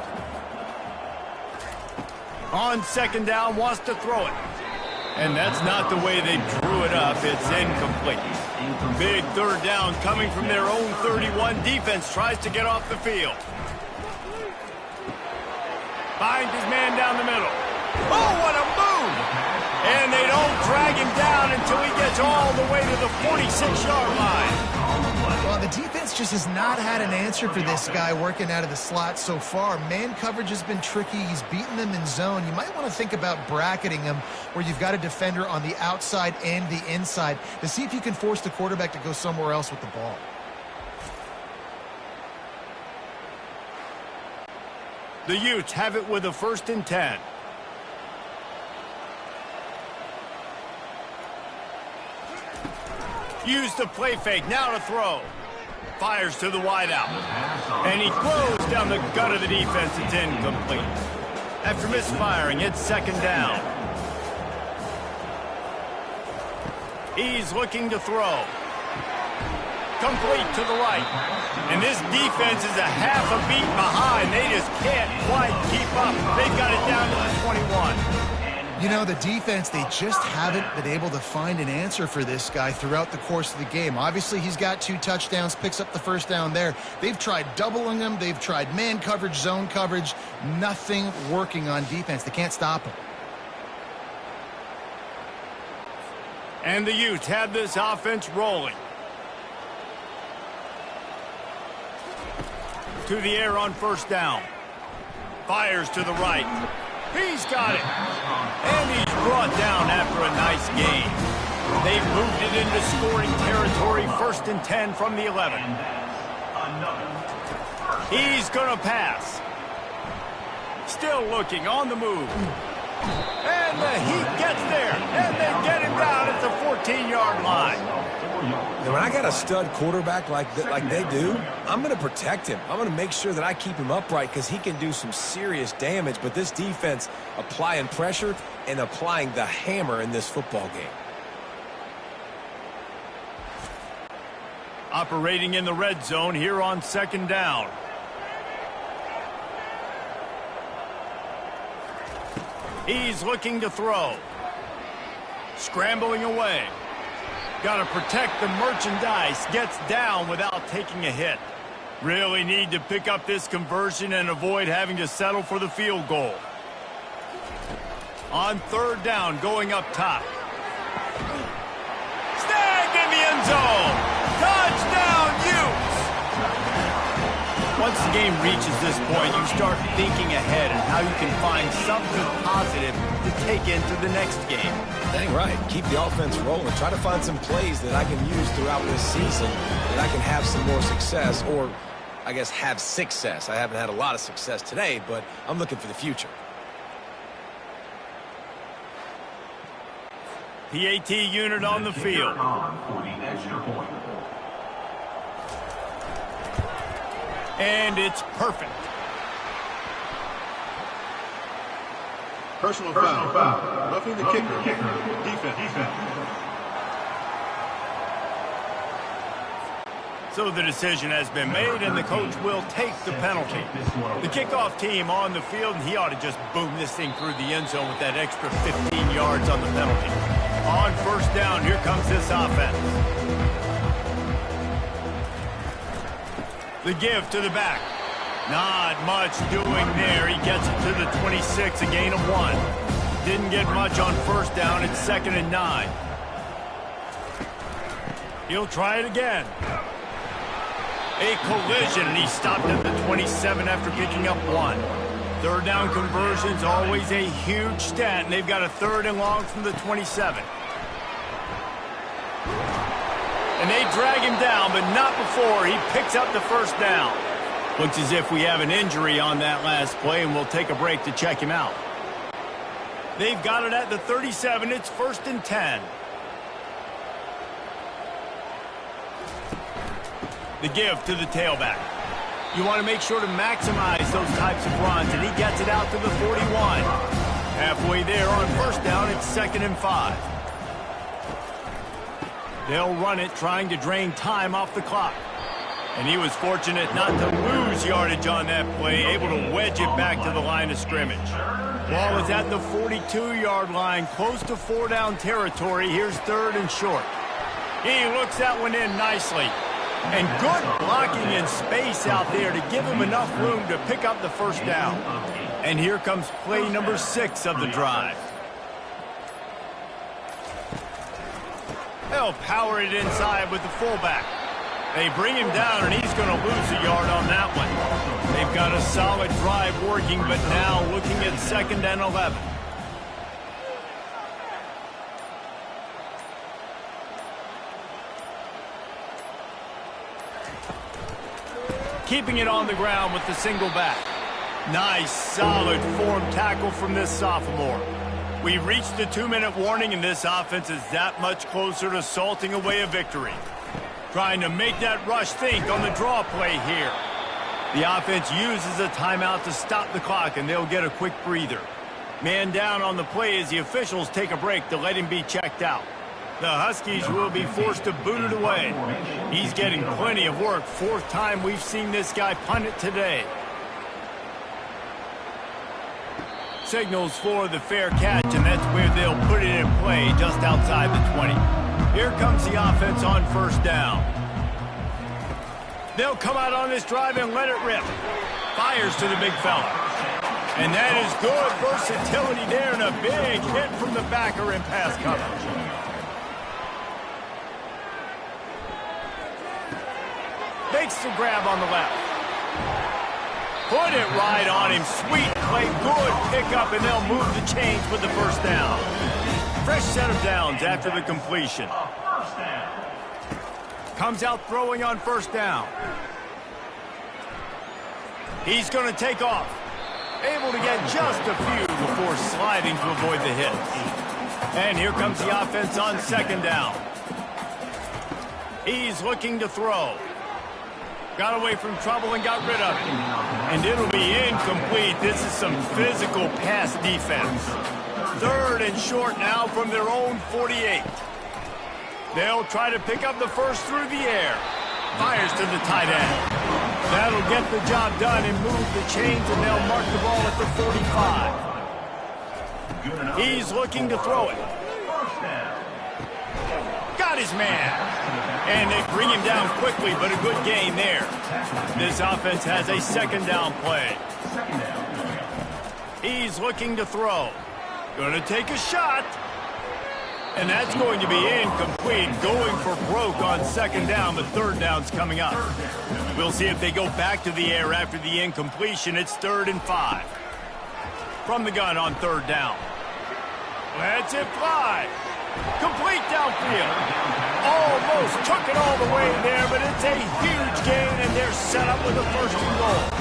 On 2nd down, wants to throw it. And that's not the way they drew it up. It's incomplete. Big 3rd down coming from their own 31. Defense tries to get off the field. Finds his man down the middle. Oh, what a move! And they don't drag him down until he gets all the way to the 46-yard line. Well, the defense just has not had an answer for this guy working out of the slot so far. Man coverage has been tricky. He's beaten them in zone. You might want to think about bracketing him where you've got a defender on the outside and the inside to see if you can force the quarterback to go somewhere else with the ball. The Utes have it with a 1st and 10. Use the play fake, now to throw. Fires to the wideout. And he throws down the gut of the defense. It's incomplete. After misfiring, it's 2nd down. He's looking to throw. Complete to the right. And this defense is a half a beat behind. They just can't quite keep up. They've got it down to the 21. You know, the defense, they just haven't been able to find an answer for this guy throughout the course of the game. Obviously, he's got 2 touchdowns, picks up the 1st down there. They've tried doubling him. They've tried man coverage, zone coverage. Nothing working on defense. They can't stop him. And the Utes have this offense rolling. To the air on 1st down. Fires to the right. He's got it. And he's brought down after a nice gain. They've moved it into scoring territory. 1st and 10 from the 11. He's going to pass. Still looking on the move. And the Heat gets there. And they get him down at the 14-yard line. Now, when I got a stud quarterback like they do, I'm going to protect him. I'm going to make sure that I keep him upright because he can do some serious damage. But this defense applying pressure and applying the hammer in this football game. Operating in the red zone here on 2nd down. He's looking to throw. Scrambling away. Got to protect the merchandise. Gets down without taking a hit. Really need to pick up this conversion and avoid having to settle for the field goal. On third down, going up top. Snagged in the end zone. Touchdown, Utes! Once the game reaches this point, you start thinking ahead and how you can find something positive to take into the next game. Dang right. Keep the offense rolling. Try to find some plays that I can use throughout this season that I can have some more success, or I guess have success. I haven't had a lot of success today, but I'm looking for the future. PAT unit on the field. And it's perfect. Personal foul. Roughing the kicker. Defense. So the decision has been made, and the coach will take the penalty. The kickoff team on the field, and he ought to just boom this thing through the end zone with that extra 15 yards on the penalty. On first down, here comes this offense. The give to the back. Not much doing there. He gets it to the 26, a gain of 1. Didn't get much on first down. It's 2nd and 9. He'll try it again. A collision, and he stopped at the 27 after picking up 1. Third down conversion's always a huge stat, and they've got a 3rd and long from the 27. And they drag him down, but not before he picks up the first down. Looks as if we have an injury on that last play, and we'll take a break to check him out. They've got it at the 37. It's 1st and 10. The give to the tailback. You want to make sure to maximize those types of runs, and he gets it out to the 41. Halfway there on first down, it's 2nd and 5. They'll run it, trying to drain time off the clock. And he was fortunate not to lose yardage on that play, able to wedge it back to the line of scrimmage. Ball is at the 42-yard line, close to 4-down territory. Here's 3rd and short. He looks that one in nicely. And good blocking in space out there to give him enough room to pick up the first down. And here comes play number 6 of the drive. They'll power it inside with the fullback. They bring him down, and he's going to lose a yard on that one. They've got a solid drive working, but now looking at 2nd and 11. Keeping it on the ground with the single back. Nice, solid form tackle from this sophomore. We've reached the 2-minute warning, and this offense is that much closer to salting away a victory. Trying to make that rush think on the draw play here. The offense uses a timeout to stop the clock, and they'll get a quick breather. Man down on the play as the officials take a break to let him be checked out. The Huskies will be forced to boot it away. He's getting plenty of work. 4th time we've seen this guy punt it today. Signals for the fair catch, and that's where they'll put it in play just outside the 20. Here comes the offense on first down. They'll come out on this drive and let it rip. Fires to the big fella. And that is good versatility there, and a big hit from the backer in pass coverage. Makes the grab on the left. Put it right on him. Sweet play. Good pickup, and they'll move the chains with the first down. Fresh set of downs after the completion. Comes out throwing on first down. He's going to take off. Able to get just a few before sliding to avoid the hit. And here comes the offense on 2nd down. He's looking to throw. Got away from trouble and got rid of it. And it'll be incomplete. This is some physical pass defense. 3rd and short now from their own 48. They'll try to pick up the first through the air. Fires to the tight end. That'll get the job done and move the chains, and they'll mark the ball at the 45. He's looking to throw it. Got his man. And they bring him down quickly, but a good gain there. This offense has a second down play. He's looking to throw. Going to take a shot. And that's going to be incomplete. Going for broke on second down, but third down's coming up. We'll see if they go back to the air after the incompletion. It's 3rd and 5. From the gun on third down. Lets it fly. Complete downfield. Almost took it all the way there, but it's a huge gain, and they're set up with a 1st and goal.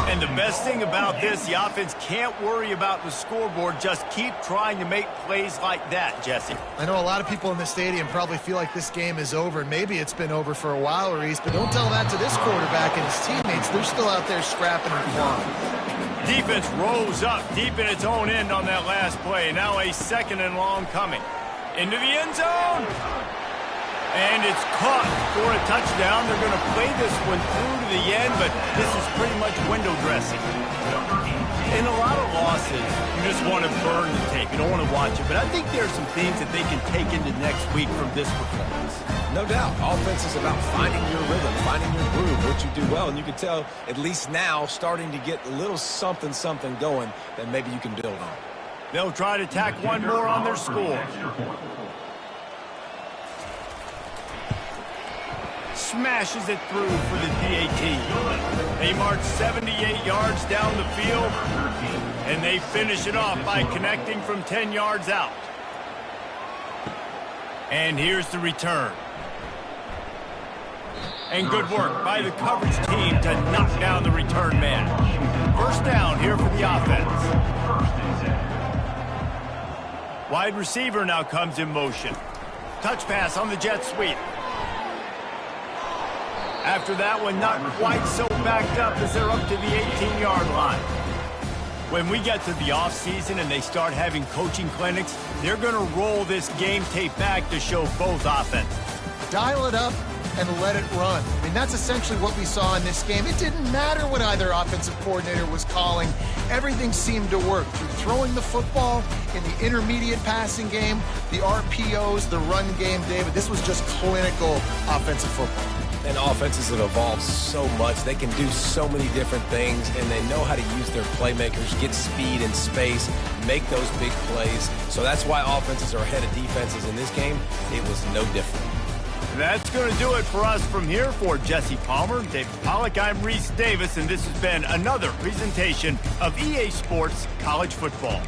And the best thing about this, the offense can't worry about the scoreboard. Just keep trying to make plays like that, Jesse. I know a lot of people in the stadium probably feel like this game is over, and maybe it's been over for a while, Reese, but don't tell that to this quarterback and his teammates. They're still out there scrapping and clawing. Defense rose up deep in its own end on that last play. Now a 2nd and long coming. Into the end zone. And it's caught for a touchdown. They're going to play this one through to the end, but this is pretty much window dressing. In a lot of losses, you just want to burn the tape. You don't want to watch it. But I think there are some things that they can take into next week from this performance. No doubt. Offense is about finding your rhythm, finding your groove, what you do well. And you can tell, at least now, starting to get a little something going that maybe you can build on. They'll try to tack one more on their score. Smashes it through for the PAT. They march 78 yards down the field, and they finish it off by connecting from 10 yards out. And here's the return. And good work by the coverage team to knock down the return man. 1st down here for the offense. Wide receiver now comes in motion. Touch pass on the jet sweep. After that one, not quite so backed up as they're up to the 18-yard line. When we get to the offseason and they start having coaching clinics, they're going to roll this game tape back to show both offenses. Dial it up and let it run. I mean, that's essentially what we saw in this game. It didn't matter what either offensive coordinator was calling. Everything seemed to work. Through throwing the football, in the intermediate passing game, the RPOs, the run game, David. This was just clinical offensive football. And offenses have evolved so much. They can do so many different things, and they know how to use their playmakers, get speed and space, make those big plays. So that's why offenses are ahead of defenses in this game. It was no different. That's going to do it for us from here. For Jesse Palmer, David Pollack, I'm Reese Davis, and this has been another presentation of EA Sports College Football.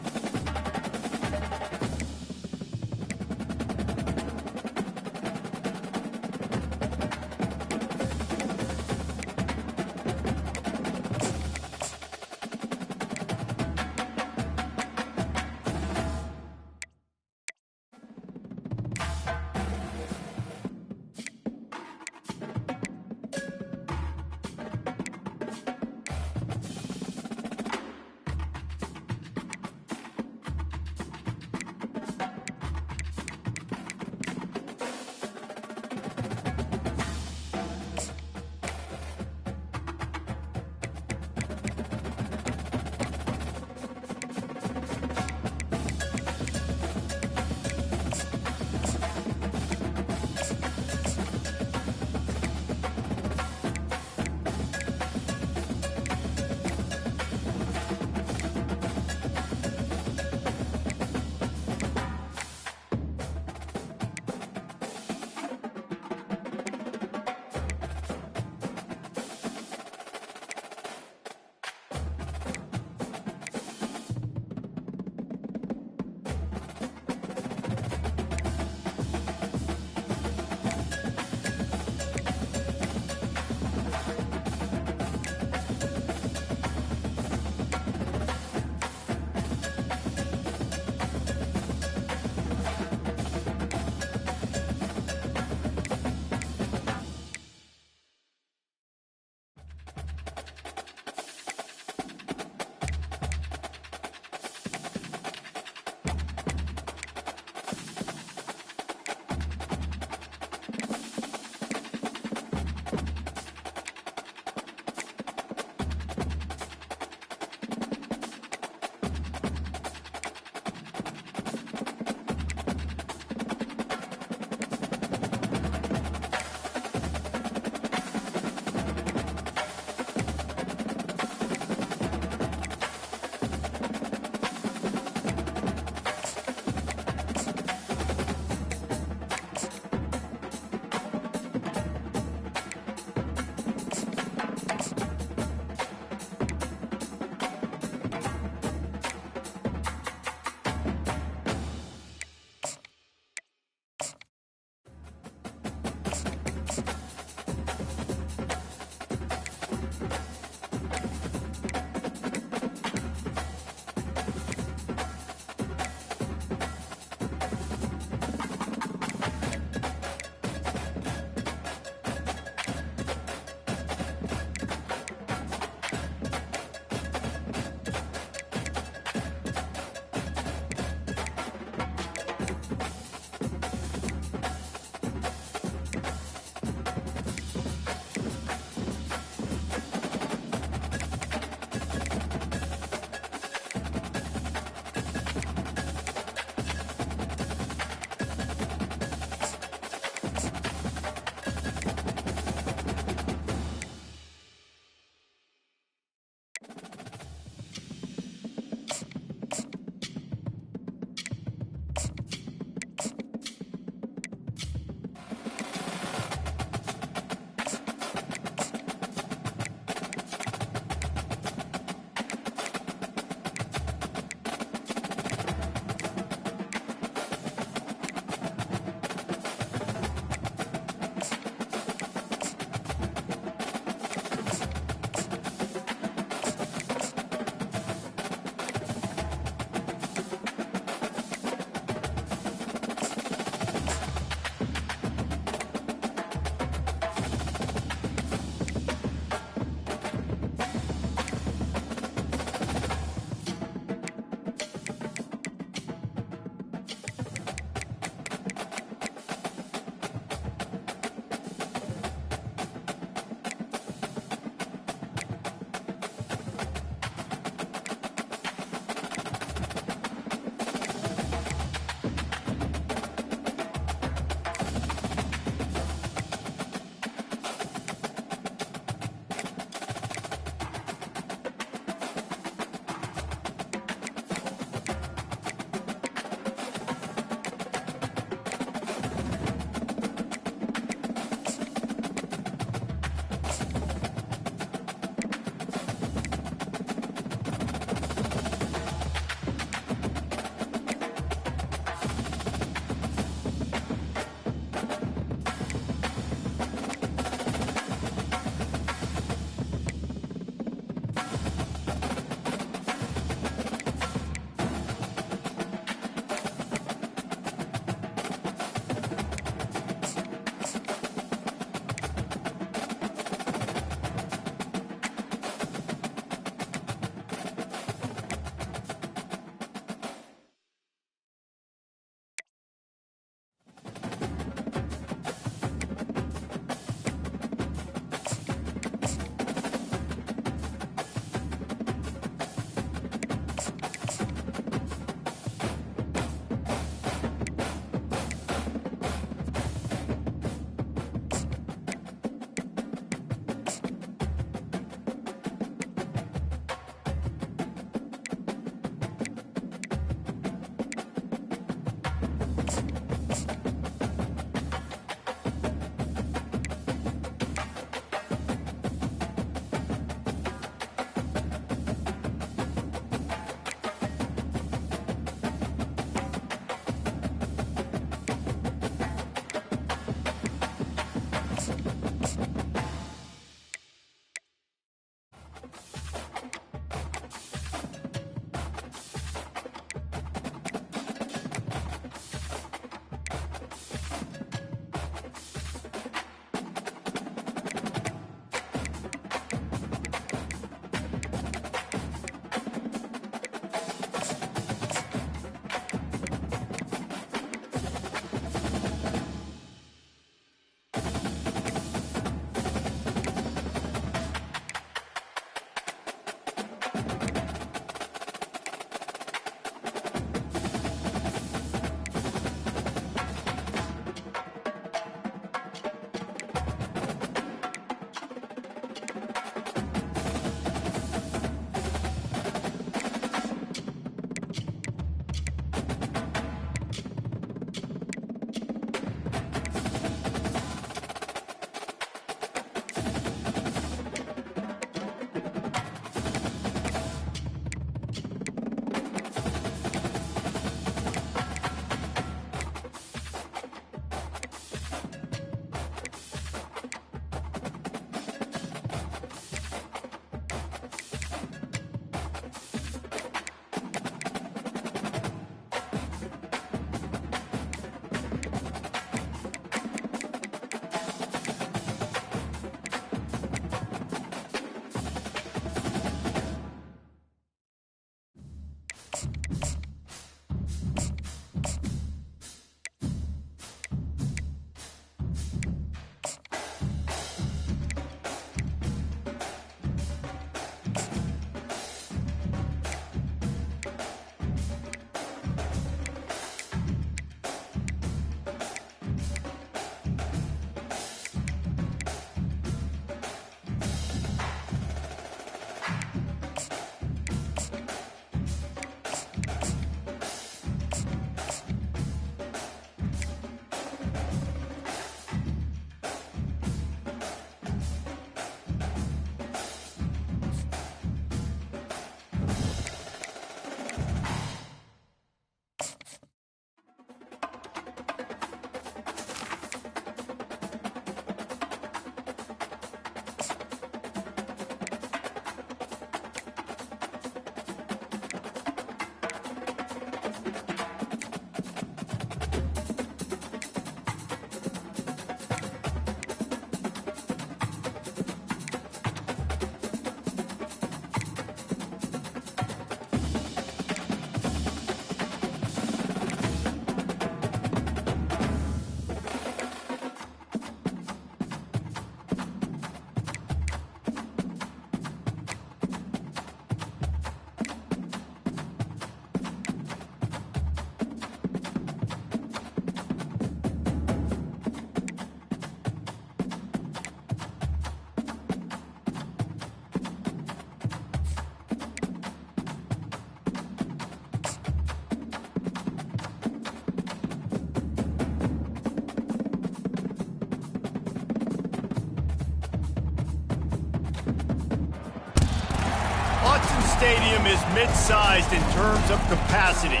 Stadium is mid-sized in terms of capacity.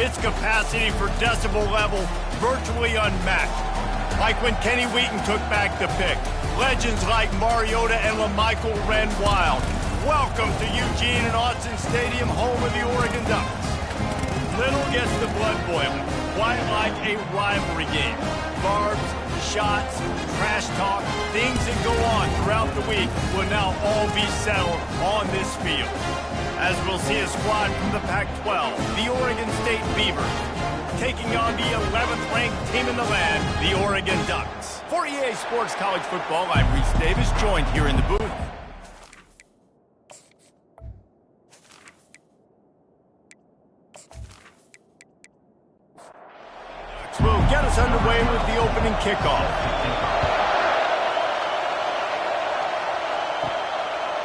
Its capacity for decibel level virtually unmatched. Like when Kenny Wheaton took back the pick. Legends like Mariota and LaMichael ran wild. Welcome to Eugene and Autzen Stadium, home of the Oregon Ducks. Little gets the blood boiling, quite like a rivalry game. Barbs, shots, trash talk, things that go on throughout the week will now all be settled on this field. As we'll see a squad from the Pac-12, the Oregon State Beavers, taking on the 11th ranked team in the land, the Oregon Ducks. For EA Sports College Football, I'm Reese Davis, joined here in the booth. Will get us underway with the opening kickoff.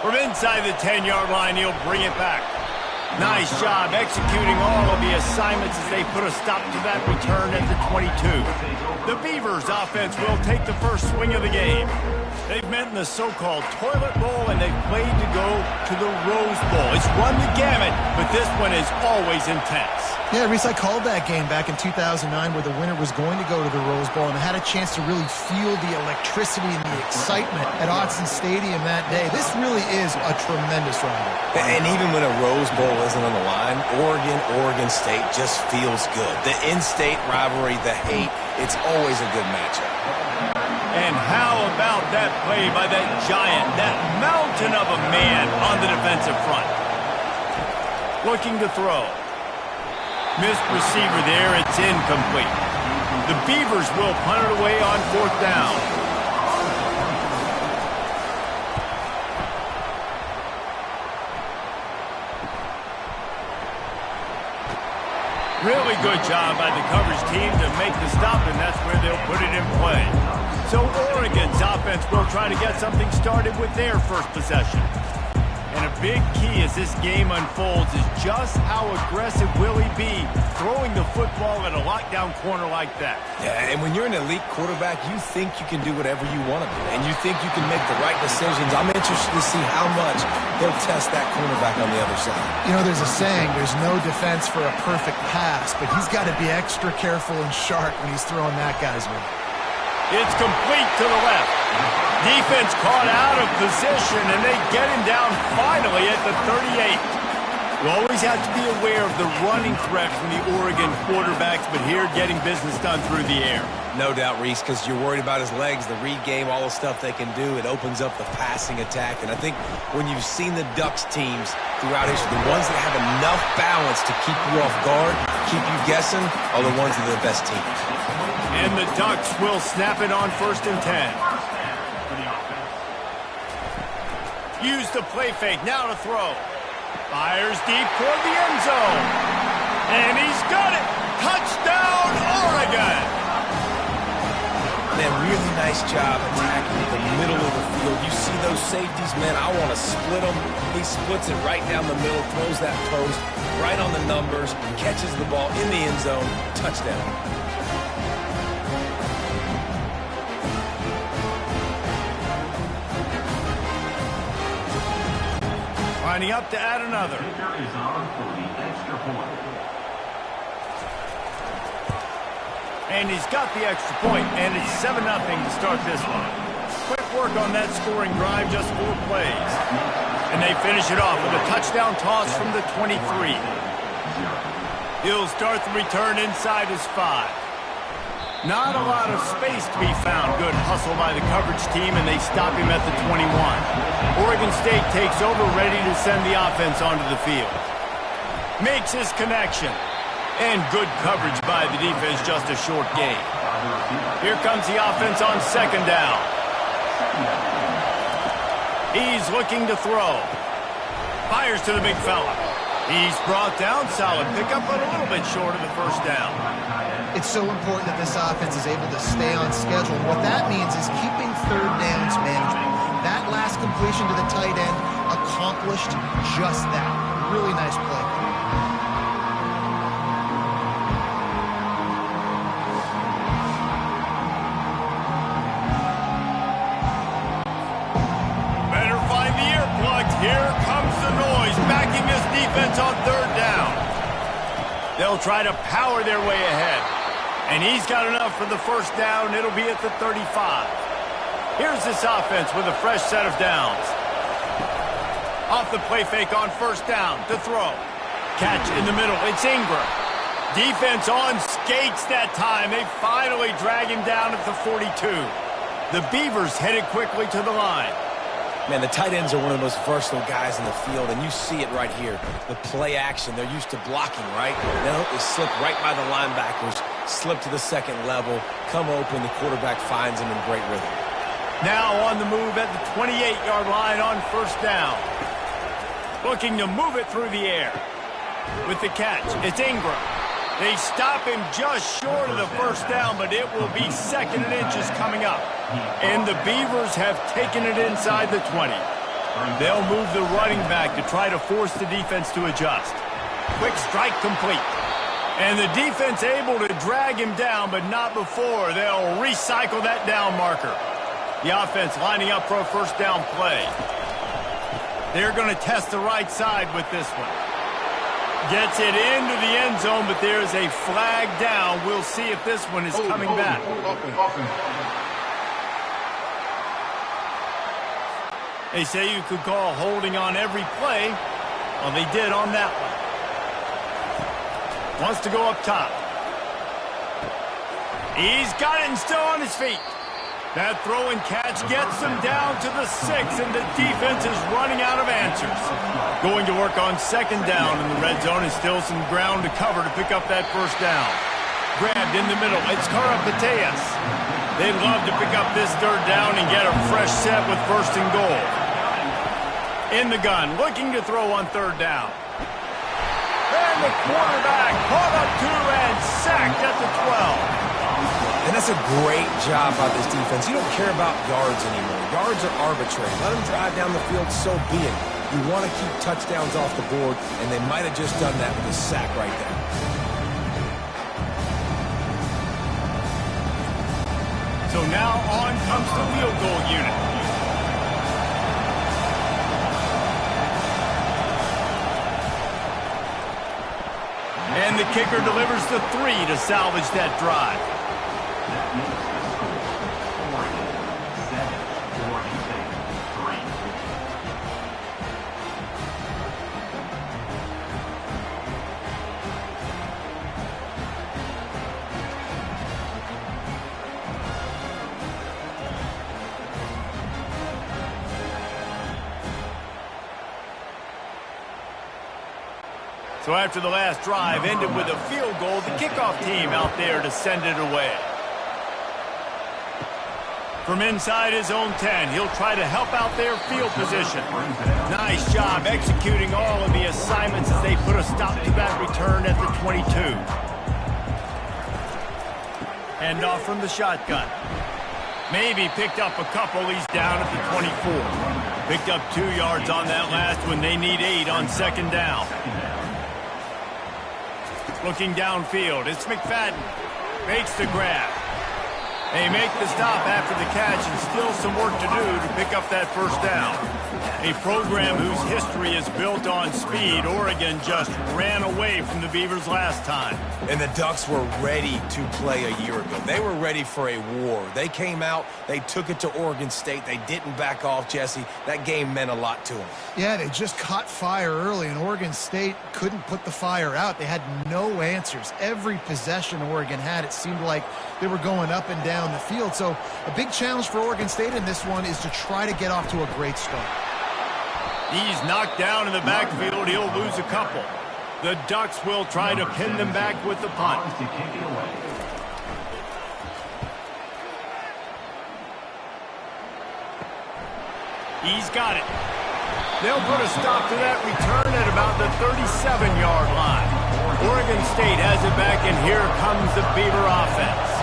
From inside the 10-yard line, he'll bring it back. Nice job executing all of the assignments as they put a stop to that return at the 22. The Beavers offense will take the first swing of the game. They've met in the so-called toilet bowl, and they've played to go to the Rose Bowl. It's run the gamut, but this one is always intense. Yeah, Reese, I called that game back in 2009 where the winner was going to go to the Rose Bowl, and I had a chance to really feel the electricity and the excitement at Autzen Stadium that day. This really is a tremendous rivalry. And even when a Rose Bowl isn't on the line, Oregon State just feels good. The in-state rivalry, the hate, it's always a good matchup. And how about that play by that giant, that mountain of a man on the defensive front? Looking to throw. Missed receiver there, it's incomplete. The Beavers will punt it away on 4th down. Really good job by the coverage team to make the stop, and that's where they'll put it in play. So Oregon's offense will try to get something started with their first possession. And a big key as this game unfolds is just how aggressive will he be throwing the football at a lockdown corner like that. Yeah, and when you're an elite quarterback, you think you can do whatever you want to do, and you think you can make the right decisions. I'm interested to see how much he'll test that cornerback on the other side. You know, there's a saying, there's no defense for a perfect pass, but he's got to be extra careful and sharp when he's throwing that guy's way. It's complete to the left. Defense caught out of position, and they get him down finally at the 38. You always have to be aware of the running threat from the Oregon quarterbacks, but here getting business done through the air. No doubt, Reese, because you're worried about his legs, the read game, all the stuff they can do. It opens up the passing attack. And I think when you've seen the Ducks teams throughout history, the ones that have enough balance to keep you off guard, keep you guessing, are the ones that are the best teams. And the Ducks will snap it on 1st and 10. Use the play fake, now to throw. Fires deep toward the end zone. And he's got it! Touchdown, Oregon! Man, really nice job attacking the middle of the field. You see those safeties, man, I want to split them. He splits it right down the middle, throws that post, right on the numbers, catches the ball in the end zone, touchdown. Lining up to add another. And he's got the extra point, and it's 7-0 to start this one. Quick work on that scoring drive, just 4 plays. And they finish it off with a touchdown toss from the 23. He'll start the return inside his 5. Not a lot of space to be found. Good hustle by the coverage team, and they stop him at the 21. Oregon State takes over, ready to send the offense onto the field. Makes his connection. And good coverage by the defense, just a short gain. Here comes the offense on 2nd down. He's looking to throw. Fires to the big fella. He's brought down, solid pickup, but a little bit short of the 1st down. It's so important that this offense is able to stay on schedule. And what that means is keeping 3rd downs manageable. That last completion to the tight end accomplished just that. Really nice play. Better find the earplugs. Here comes the noise. Backing his on third down. They'll try to power their way ahead. And he's got enough for the first down. It'll be at the 35. Here's this offense with a fresh set of downs. Off the play fake on first down to throw. Catch in the middle. It's Ingram. Defense on skates that time. They finally drag him down at the 42. The Beavers headed quickly to the line. Man, the tight ends are one of the most versatile guys in the field, and you see it right here. The play action, they're used to blocking, right? Now they slip right by the linebackers, slip to the second level, come open, the quarterback finds them in great rhythm. Now on the move at the 28-yard line on first down. Looking to move it through the air. With the catch, it's Ingram. They stop him just short of the first down, but it will be second and inches coming up. And the Beavers have taken it inside the 20. They'll move the running back to try to force the defense to adjust. Quick strike complete. And the defense able to drag him down, but not before. They'll recycle that down marker. The offense lining up for a first down play. They're going to test the right side with this one. Gets it into the end zone, but there's a flag down. We'll see if this one is coming back. They say you could call holding on every play. Well, they did on that one. Wants to go up top. He's got it and still on his feet. That throw and catch gets them down to the 6, and the defense is running out of answers. Going to work on second down in the red zone, and still some ground to cover to pick up that first down. Grabbed in the middle. It's Karapateas. They'd love to pick up this third down and get a fresh set with first and goal. In the gun, looking to throw on third down. And the quarterback caught up to and sacked at the 12. And that's a great job by this defense. You don't care about yards anymore. Yards are arbitrary. Let them drive down the field, so be it. You want to keep touchdowns off the board, and they might have just done that with a sack right there. So now on comes the field goal unit. And the kicker delivers the 3 to salvage that drive. So after the last drive ended with a field goal, the kickoff team out there to send it away. From inside his own 10, he'll try to help out their field position. Nice job executing all of the assignments as they put a stop to that return at the 22. Hand off from the shotgun. Maybe picked up a couple. He's down at the 24. Picked up 2 yards on that last one. They need 8 on second down. Looking downfield, it's McFadden. Makes the grab. They make the stop after the catch, and still some work to do to pick up that first down. A program whose history is built on speed. Oregon just ran away from the Beavers last time. And the Ducks were ready to play a year ago. They were ready for a war. They came out, they took it to Oregon State. They didn't back off, Jesse. That game meant a lot to them. Yeah, they just caught fire early, and Oregon State couldn't put the fire out. They had no answers. Every possession Oregon had, it seemed like they were going up and down the field. So a big challenge for Oregon State in this one is to try to get off to a great start. He's knocked down in the backfield. He'll lose a couple. The Ducks will try to pin them back with the punt. He's got it. They'll put a stop to that return at about the 37-yard line. Oregon State has it back, and here comes the Beaver offense.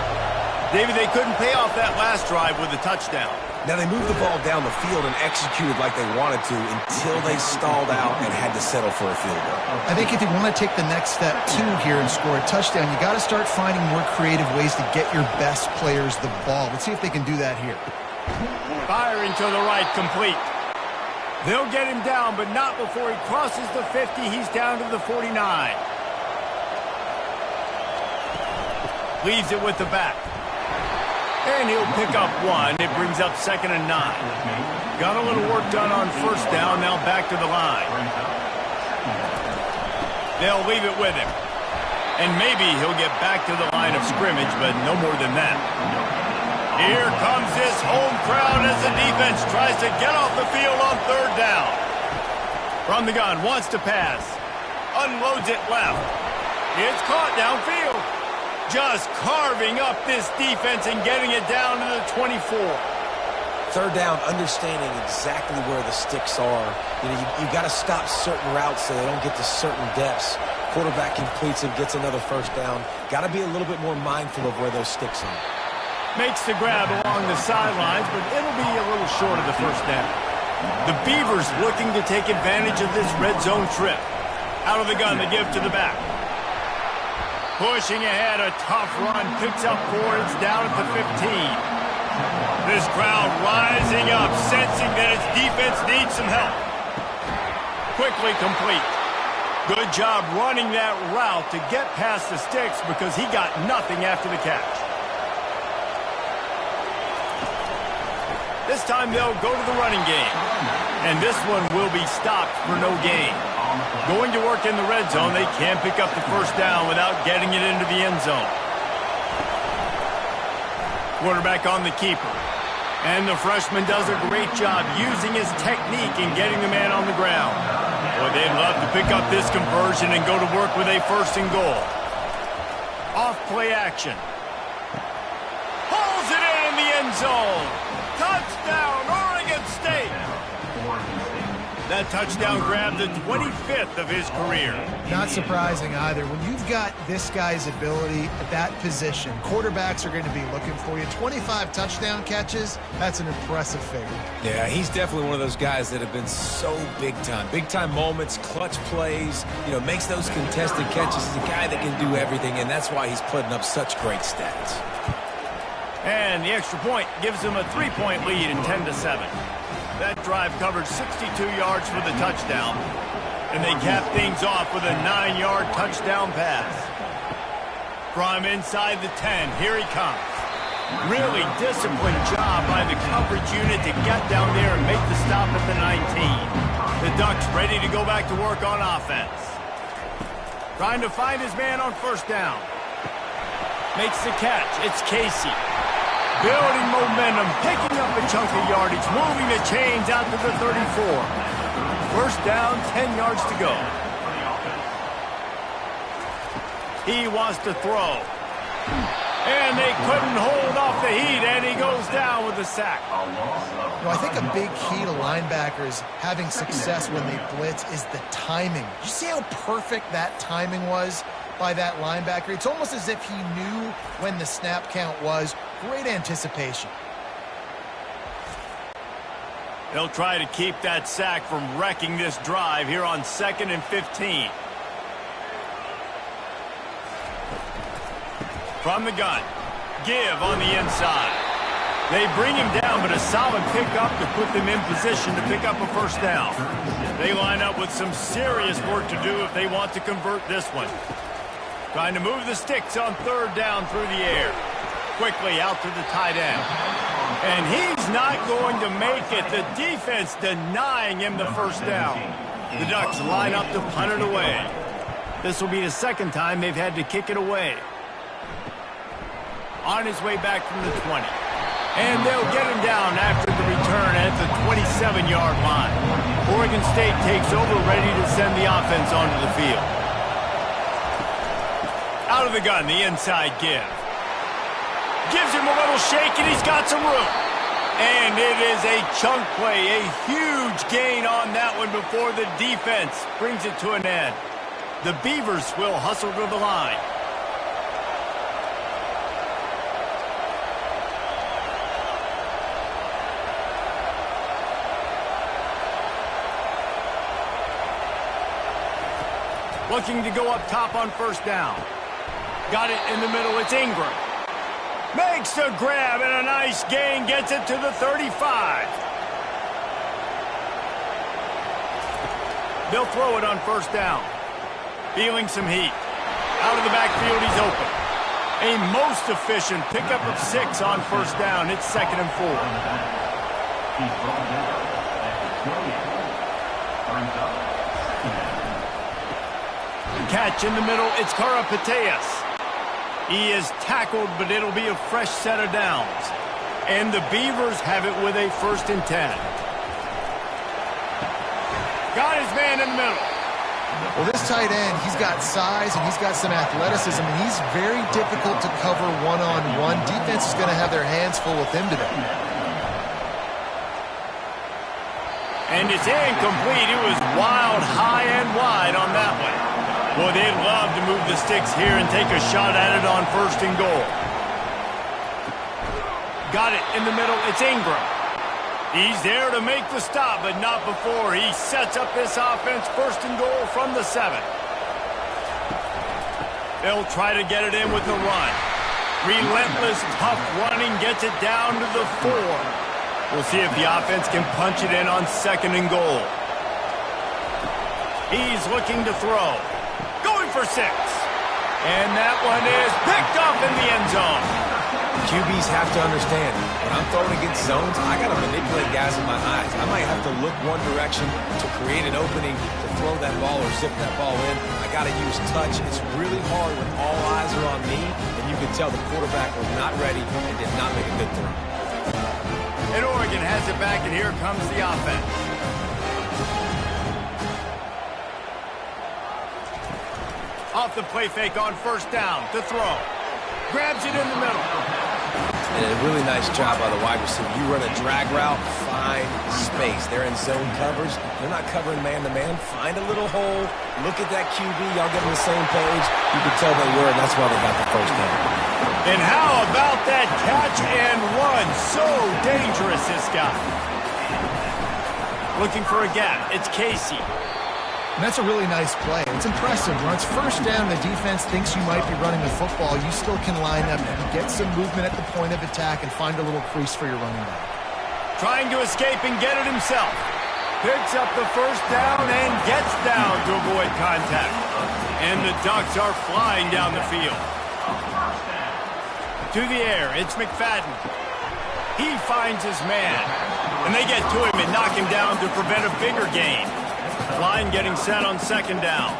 David, they couldn't pay off that last drive with a touchdown. Now, they moved the ball down the field and executed like they wanted to until they stalled out and had to settle for a field goal. I think if you want to take the next step, too, here and score a touchdown, you got to start finding more creative ways to get your best players the ball. Let's see if they can do that here. Firing to the right, complete. They'll get him down, but not before he crosses the 50. He's down to the 49. Leaves it with the back. And he'll pick up one. It brings up 2nd and 9. Got a little work done on first down. Now back to the line. They'll leave it with him. And maybe he'll get back to the line of scrimmage, but no more than that. Here comes this home crowd as the defense tries to get off the field on 3rd down. From the gun, wants to pass. Unloads it left. It's caught downfield. Just carving up this defense and getting it down to the 24. 3rd down, understanding exactly where the sticks are. You got to stop certain routes so they don't get to certain depths. Quarterback completes it, gets another 1st down. Got to be a little bit more mindful of where those sticks are. Makes the grab along the sidelines, but it'll be a little short of the 1st down. The Beavers looking to take advantage of this red zone trip. Out of the gun, they give to the back. Pushing ahead, a tough run, picks up 4, it's down at the 15. This crowd rising up, sensing that its defense needs some help. Quickly complete. Good job running that route to get past the sticks because he got nothing after the catch. This time they'll go to the running game. And this one will be stopped for no gain. Going to work in the red zone, they can't pick up the 1st down without getting it into the end zone. Quarterback on the keeper. And the freshman does a great job using his technique and getting the man on the ground. Boy, they'd love to pick up this conversion and go to work with a 1st and goal. Off play action. Pulls it in the end zone. Touchdown, Oregon State. That touchdown grabbed the 25th of his career. Not surprising either. When you've got this guy's ability at that position, quarterbacks are going to be looking for you. 25 touchdown catches, that's an impressive figure. Yeah, he's definitely one of those guys that have been so big time. Big time moments, clutch plays, makes those contested catches. He's a guy that can do everything, and that's why he's putting up such great stats. And the extra point gives him a 3-point lead in 10-7. That drive covered 62 yards for the touchdown. And they cap things off with a 9-yard touchdown pass. From inside the 10, here he comes. Really disciplined job by the coverage unit to get down there and make the stop at the 19. The Ducks ready to go back to work on offense. Trying to find his man on 1st down. Makes the catch. It's Casey. Building momentum, picking up a chunk of yardage, moving the chains out to the 34. 1st down, 10 yards to go. He wants to throw. And they couldn't hold off the heat, and he goes down with a sack. I think a big key to linebackers having success when they blitz is the timing. Did you see how perfect that timing was by that linebacker? It's almost as if he knew when the snap count was. Great anticipation. They'll try to keep that sack from wrecking this drive here on 2nd and 15. From the gun. Give on the inside. They bring him down, but a solid pickup to put them in position to pick up a 1st down. They line up with some serious work to do if they want to convert this one. Trying to move the sticks on 3rd down through the air. Quickly out to the tight end. And he's not going to make it. The defense denying him the 1st down. The Ducks line up to punt it away. This will be the 2nd time they've had to kick it away. On his way back from the 20. And they'll get him down after the return at the 27-yard line. Oregon State takes over, ready to send the offense onto the field. Out of the gun, the inside give. Gives him a little shake, and he's got some room. And it is a chunk play, a huge gain on that one before the defense brings it to an end. The Beavers will hustle to the line. Looking to go up top on 1st down. Got it in the middle, it's Ingram. Makes the grab, and a nice gain, gets it to the 35. They'll throw it on first down. Feeling some heat. Out of the backfield, he's open. A most efficient pickup of 6 on first down. It's 2nd and 4. Catch in the middle. It's Karapateas. He is tackled, but it'll be a fresh set of downs. And the Beavers have it with a 1st and 10. Got his man in the middle. Well, this tight end, he's got size and he's got some athleticism, and he's very difficult to cover one-on-one. Defense is going to have their hands full with him today. And it's incomplete. It was wild, high and wide on that one. Boy, they'd love to move the sticks here and take a shot at it on 1st and goal. Got it in the middle. It's Ingram. He's there to make the stop, but not before. He sets up this offense 1st and goal from the 7. They'll try to get it in with the run. Relentless, tough running gets it down to the 4. We'll see if the offense can punch it in on 2nd and goal. He's looking to throw. Going for 6. And that one is picked off in the end zone. QBs have to understand, when I'm throwing against zones, I got to manipulate guys in my eyes. I might have to look one direction to create an opening to throw that ball or zip that ball in. I got to use touch. It's really hard when all eyes are on me, and you can tell the quarterback was not ready and did not make a good throw. And Oregon has it back, and here comes the offense. Off the play fake on first down to throw. Grabs it in the middle. And a really nice job by the wide receiver. You run a drag route, find space. They're in zone coverage. They're not covering man-to-man. Find a little hole. Look at that QB. Y'all get on the same page. You can tell they were, and that's why they got the first down. And how about that catch and run? So dangerous, this guy. Looking for a gap. It's Casey. And that's a really nice play. It's impressive. When it's first down, the defense thinks you might be running the football. You still can line up and get some movement at the point of attack and find a little crease for your running back. Trying to escape and get it himself. Picks up the first down and gets down to avoid contact. And the Ducks are flying down the field. To the air, it's McFadden. He finds his man. And they get to him and knock him down to prevent a bigger gain. Line getting set on 2nd down.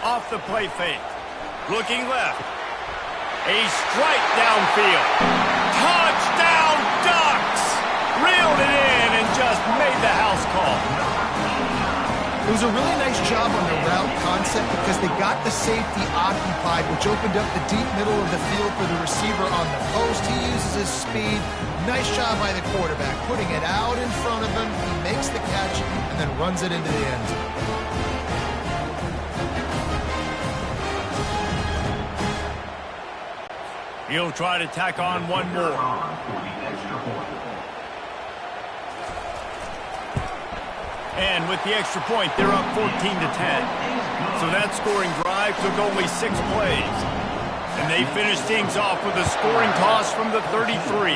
Off the play fake. Looking left. A strike downfield. Touchdown Ducks! Reeled it in and just made the house call. It was a really nice job on the route concept because they got the safety occupied, which opened up the deep middle of the field for the receiver on the post. He uses his speed. Nice job by the quarterback, putting it out in front of him. He makes the catch and then runs it into the end zone. He'll try to tack on one more. And with the extra point, they're up 14-10. So that scoring drive took only 6 plays. And they finished things off with a scoring toss from the 33.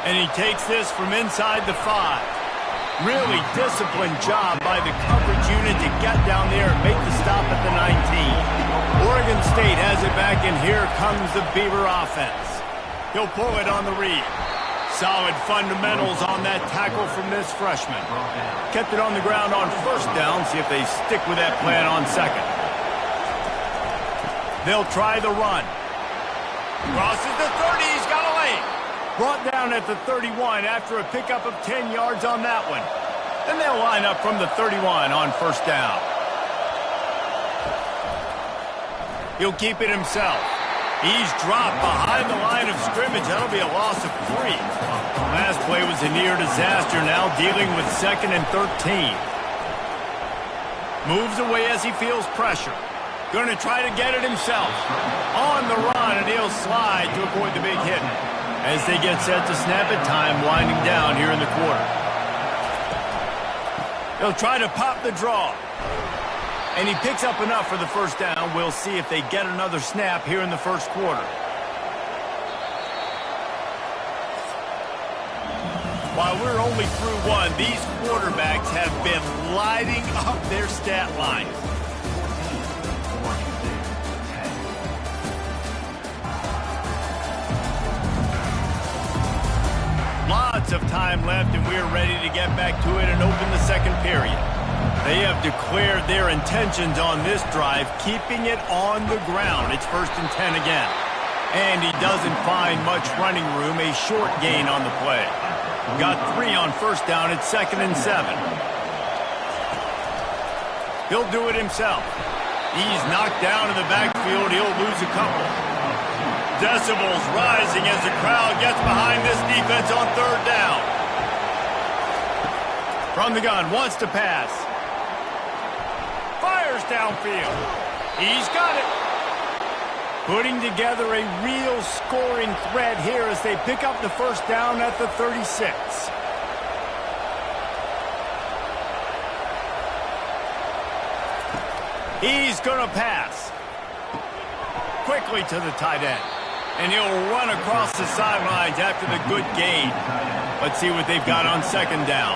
And he takes this from inside the 5. Really disciplined job by the coverage unit to get down there and make the stop at the 19. Oregon State has it back, and here comes the Beaver offense. He'll pull it on the read. Solid fundamentals on that tackle from this freshman. Kept it on the ground on first down. See if they stick with that plan on 2nd. They'll try the run. Crosses the 30. He's got a lane. Brought down at the 31 after a pickup of 10 yards on that one. Then they'll line up from the 31 on first down. He'll keep it himself. He's dropped behind the line of scrimmage. That'll be a loss of 3. Last play was a near disaster, now dealing with 2nd and 13. Moves away as he feels pressure. Going to try to get it himself. On the run, and he'll slide to avoid the big hit. As they get set to snap it, time winding down here in the quarter. They'll try to pop the draw. And he picks up enough for the first down. We'll see if they get another snap here in the first quarter. While while we're only through one, these quarterbacks have been lighting up their stat line. Lots of time left, and we're ready to get back to it and open the second period. They have declared their intentions on this drive, keeping it on the ground. It's 1st and 10 again. And he doesn't find much running room, a short gain on the play. Got 3 on 1st down, it's 2nd and 7. He'll do it himself. He's knocked down in the backfield, he'll lose a couple. Decibels rising as the crowd gets behind this defense on 3rd down. From the gun, wants to pass. Fires downfield. He's got it. Putting together a real scoring threat here as they pick up the 1st down at the 36. He's going to pass. Quickly to the tight end. And he'll run across the sidelines after the good gain. Let's see what they've got on 2nd down.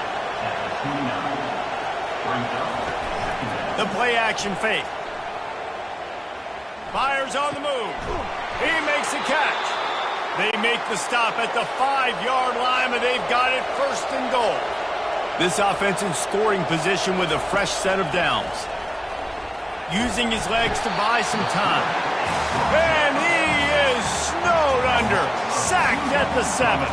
The play action fake. Fires on the move. He makes the catch. They make the stop at the 5-yard line, and they've got it 1st and goal. This offense in scoring position with a fresh set of downs. Using his legs to buy some time. And he is snowed under. Sacked at the 7.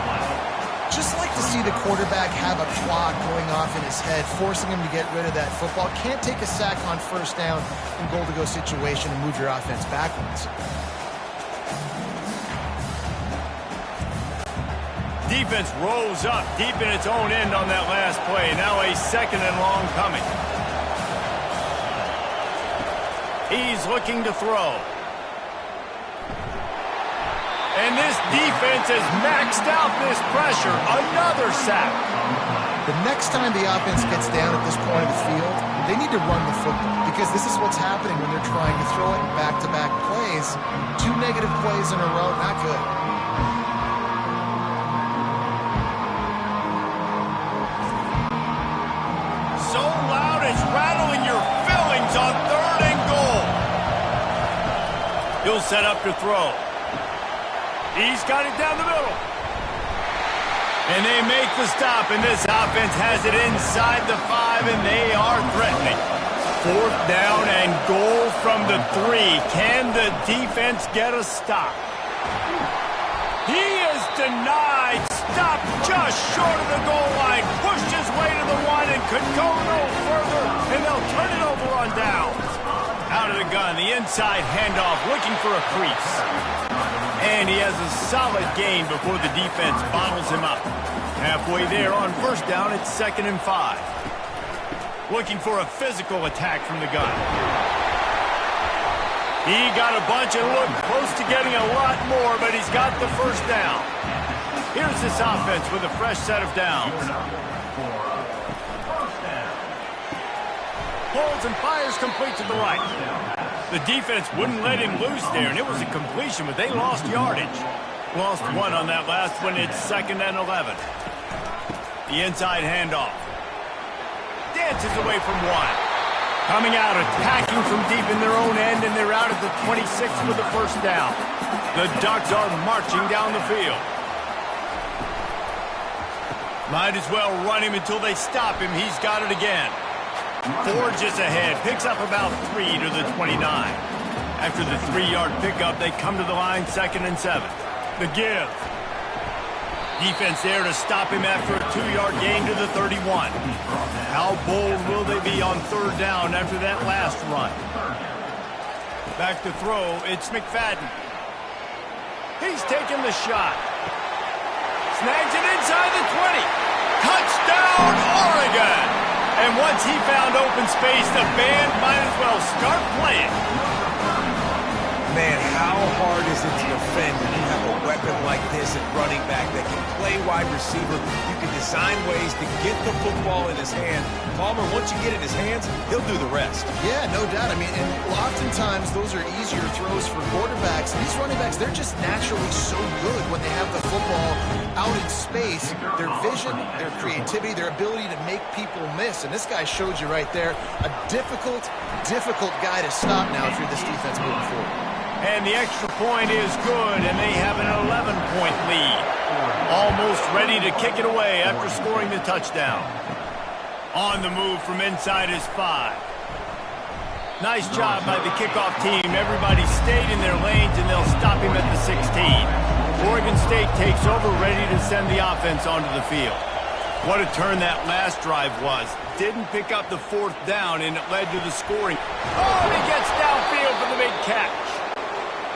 Just like to see the quarterback have a clock going off in his head, forcing him to get rid of that football. Can't take a sack on 1st down in goal-to-go situation and move your offense backwards. Defense rolls up deep in its own end on that last play. Now a 2nd and long coming. He's looking to throw. And this defense has maxed out this pressure. Another sack. The next time the offense gets down at this point of the field, they need to run the football, because this is what's happening when they're trying to throw it in back-to-back plays. 2 negative plays in a row, not good. So loud it's rattling your fillings on 3rd and goal. He'll set up to throw. He's got it down the middle. And they make the stop, and this offense has it inside the 5, and they are threatening. 4th down and goal from the 3. Can the defense get a stop? He is denied. Stop just short of the goal line. Pushed his way to the 1 and could go no further, and they'll turn it over on downs. Out of the gun, the inside handoff, looking for a crease. And he has a solid gain before the defense bottles him up. Halfway there on 1st down, it's 2nd and 5. Looking for a physical attack from the gun. He got a bunch and looked close to getting a lot more, but he's got the 1st down. Here's this offense with a fresh set of downs. Pulls and fires complete to the right. The defense wouldn't let him loose there, and it was a completion, but they lost yardage. Lost 1 on that last one. It's 2nd and 11. The inside handoff. Dances away from 1. Coming out, attacking from deep in their own end, and they're out at the 26 with the 1st down. The Ducks are marching down the field. Might as well run him until they stop him. He's got it again. Forges ahead, picks up about 3 to the 29. After the 3-yard pickup, they come to the line, 2nd and 7. The give. Defense there to stop him after a 2-yard gain to the 31. How bold will they be on 3rd down after that last run? Back to throw, it's McFadden. He's taking the shot. Snags it inside the 20. Touchdown, Oregon! And once he found open space, the band might as well start playing. Man, how hard is it to defend when you have a weapon like this at running back that can play wide receiver? You can design ways to get the football in his hand. Palmer, once you get it in his hands, he'll do the rest. Yeah, no doubt. I mean, and oftentimes those are easier throws for quarterbacks. These running backs, they're just naturally so good when they have the football out in space. Their vision, their creativity, their ability to make people miss. And this guy showed you right there, a difficult guy to stop now if you're this defense moving forward. And the extra point is good, and they have an 11-point lead. Almost ready to kick it away after scoring the touchdown. On the move from inside his 5. Nice job by the kickoff team. Everybody stayed in their lanes, and they'll stop him at the 16. Oregon State takes over, ready to send the offense onto the field. What a turn that last drive was. Didn't pick up the 4th down, and it led to the scoring. Oh, and he gets downfield for the big catch.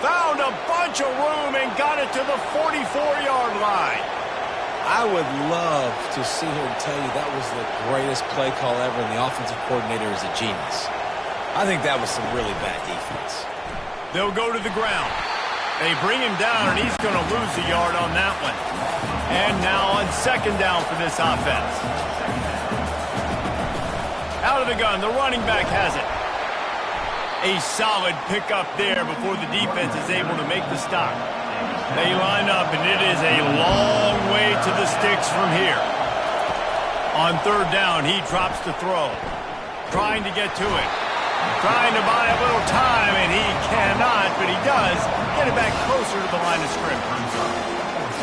Found a bunch of room and got it to the 44-yard line. I would love to see him tell you that was the greatest play call ever, and the offensive coordinator is a genius. I think that was some really bad defense. They'll go to the ground. They bring him down, and he's going to lose a yard on that one. And now on 2nd down for this offense. Out of the gun, the running back has it. A solid pickup there before the defense is able to make the stop. They line up, and it is a long way to the sticks from here. On 3rd down, he drops to throw. Trying to get to it. Trying to buy a little time, and he cannot, but he does get it back closer to the line of scrimmage.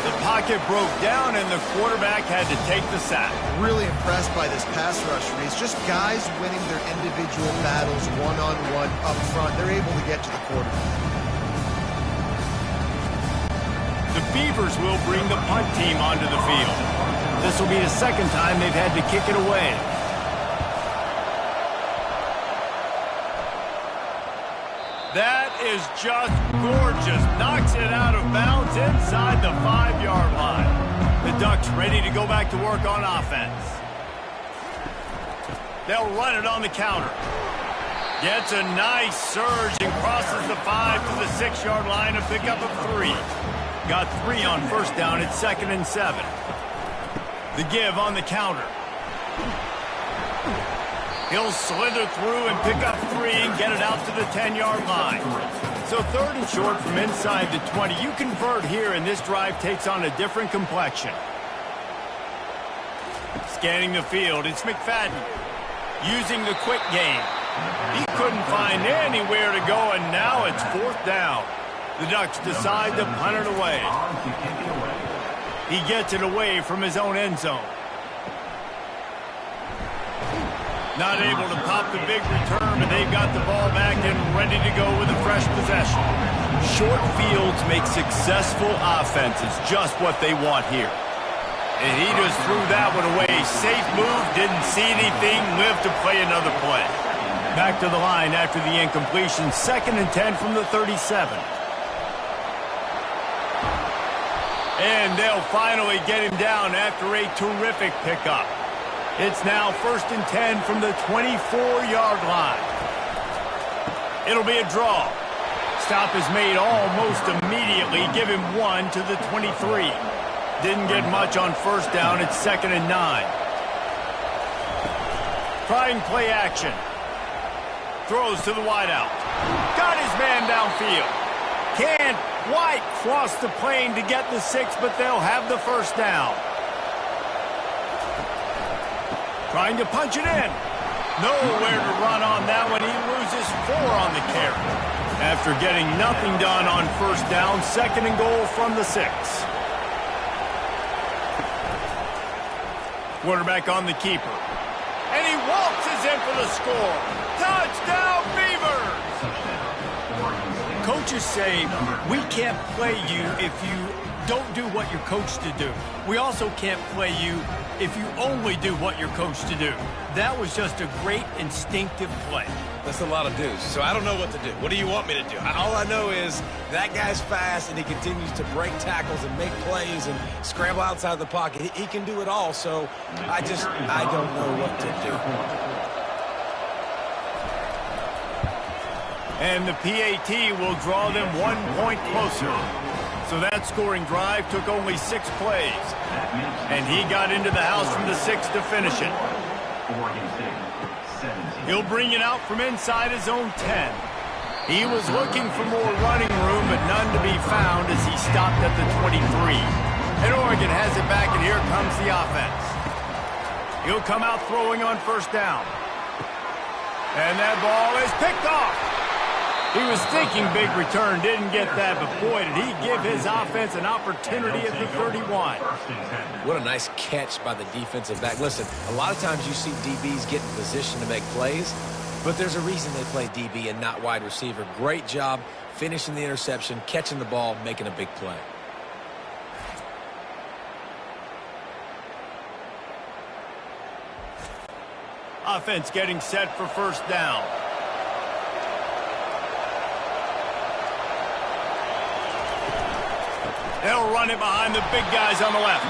The pocket broke down, and the quarterback had to take the sack. Really impressed by this pass rush, Reese. Just guys winning their individual battles one-on-one up front. They're able to get to the quarterback. The Beavers will bring the punt team onto the field. This will be the 2nd time they've had to kick it away. That is just gorgeous. Knocks it out of bounds inside the 5-yard line. The Ducks ready to go back to work on offense. They'll run it on the counter. Gets a nice surge and crosses the 5 to the 6-yard line, a pickup of 3. Got 3 on 1st down. It's 2nd and 7. The give on the counter. He'll slither through and pick up 3 and get it out to the 10-yard line. So 3rd and short from inside the 20. You convert here, and this drive takes on a different complexion. Scanning the field, it's McFadden using the quick game. He couldn't find anywhere to go, and now it's 4th down. The Ducks decide to punt it away. He gets it away from his own end zone. Not able to pop the big return, but they've got the ball back and ready to go with a fresh possession. Short fields make successful offenses just what they want here. And he just threw that one away. Safe move, didn't see anything, lived to play another play. Back to the line after the incompletion. 2nd and 10 from the 37. And they'll finally get him down after a terrific pickup. It's now 1st and 10 from the 24-yard line. It'll be a draw. Stop is made almost immediately. Give him 1 to the 23. Didn't get much on 1st down. It's 2nd and 9. Trying play action. Throws to the wideout. Got his man downfield. Can't quite cross the plane to get the 6, but they'll have the 1st down. Trying to punch it in. Nowhere to run on that one. He loses 4 on the carry. After getting nothing done on 1st down, 2nd and goal from the 6. Quarterback on the keeper. And he waltzes in for the score. Touchdown, Beavers! Coaches say, we can't play you if you don't do what you're coached to do. We also can't play you if you only do what you're coached to do. That was just a great instinctive play. That's a lot of do's, so I don't know what to do. What do you want me to do? All I know is that guy's fast, and he continues to break tackles and make plays and scramble outside the pocket. He can do it all, so I don't know what to do. And the PAT will draw them 1 point closer. So that scoring drive took only 6 plays. And he got into the house from the 6 to finish it. He'll bring it out from inside his own 10. He was looking for more running room, but none to be found as he stopped at the 23. And Oregon has it back, and here comes the offense. He'll come out throwing on first down. And that ball is picked off. He was thinking big return, didn't get that, but boy, did he give his offense an opportunity at the 31. What a nice catch by the defensive back. Listen, a lot of times you see DBs get in position to make plays, but there's a reason they play DB and not wide receiver. Great job finishing the interception, catching the ball, making a big play. Offense getting set for first down. They'll run it behind the big guys on the left.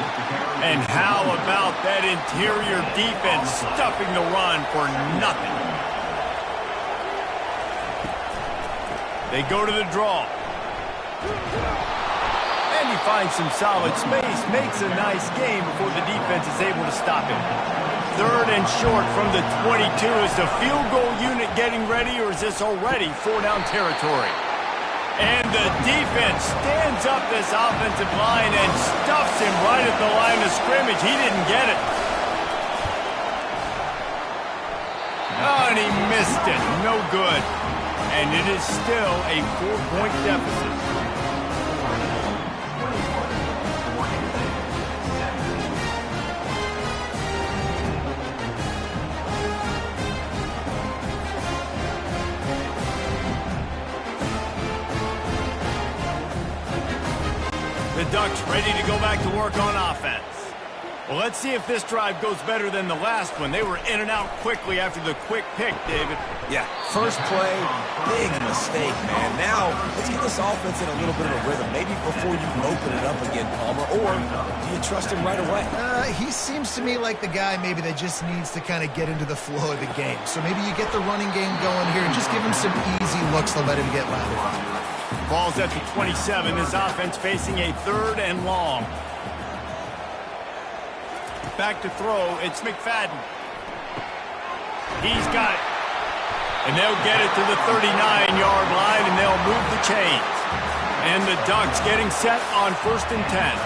And how about that interior defense stuffing the run for nothing? They go to the draw. And he finds some solid space, makes a nice game before the defense is able to stop him. 3rd and short from the 22. Is the field goal unit getting ready, or is this already 4-down territory? And the defense stands up this offensive line and stuffs him right at the line of scrimmage. He didn't get it. Oh, and he missed it. No good. And it is still a 4-point deficit. The Ducks ready to go back to work on offense. Well, let's see if this drive goes better than the last one. They were in and out quickly after the quick pick, David. Yeah, first play, big mistake, man. Now, let's get this offense in a little bit of a rhythm. Maybe before you open it up again, Palmer, or do you trust him right away? He seems to me like the guy maybe that just needs to kind of get into the flow of the game. So maybe you get the running game going here and just give him some easy looks to let him get lateral. Ball's at the 27. His offense facing a 3rd and long. Back to throw. It's McFadden. He's got it. And they'll get it to the 39-yard line, and they'll move the chains. And the Ducks getting set on 1st and 10.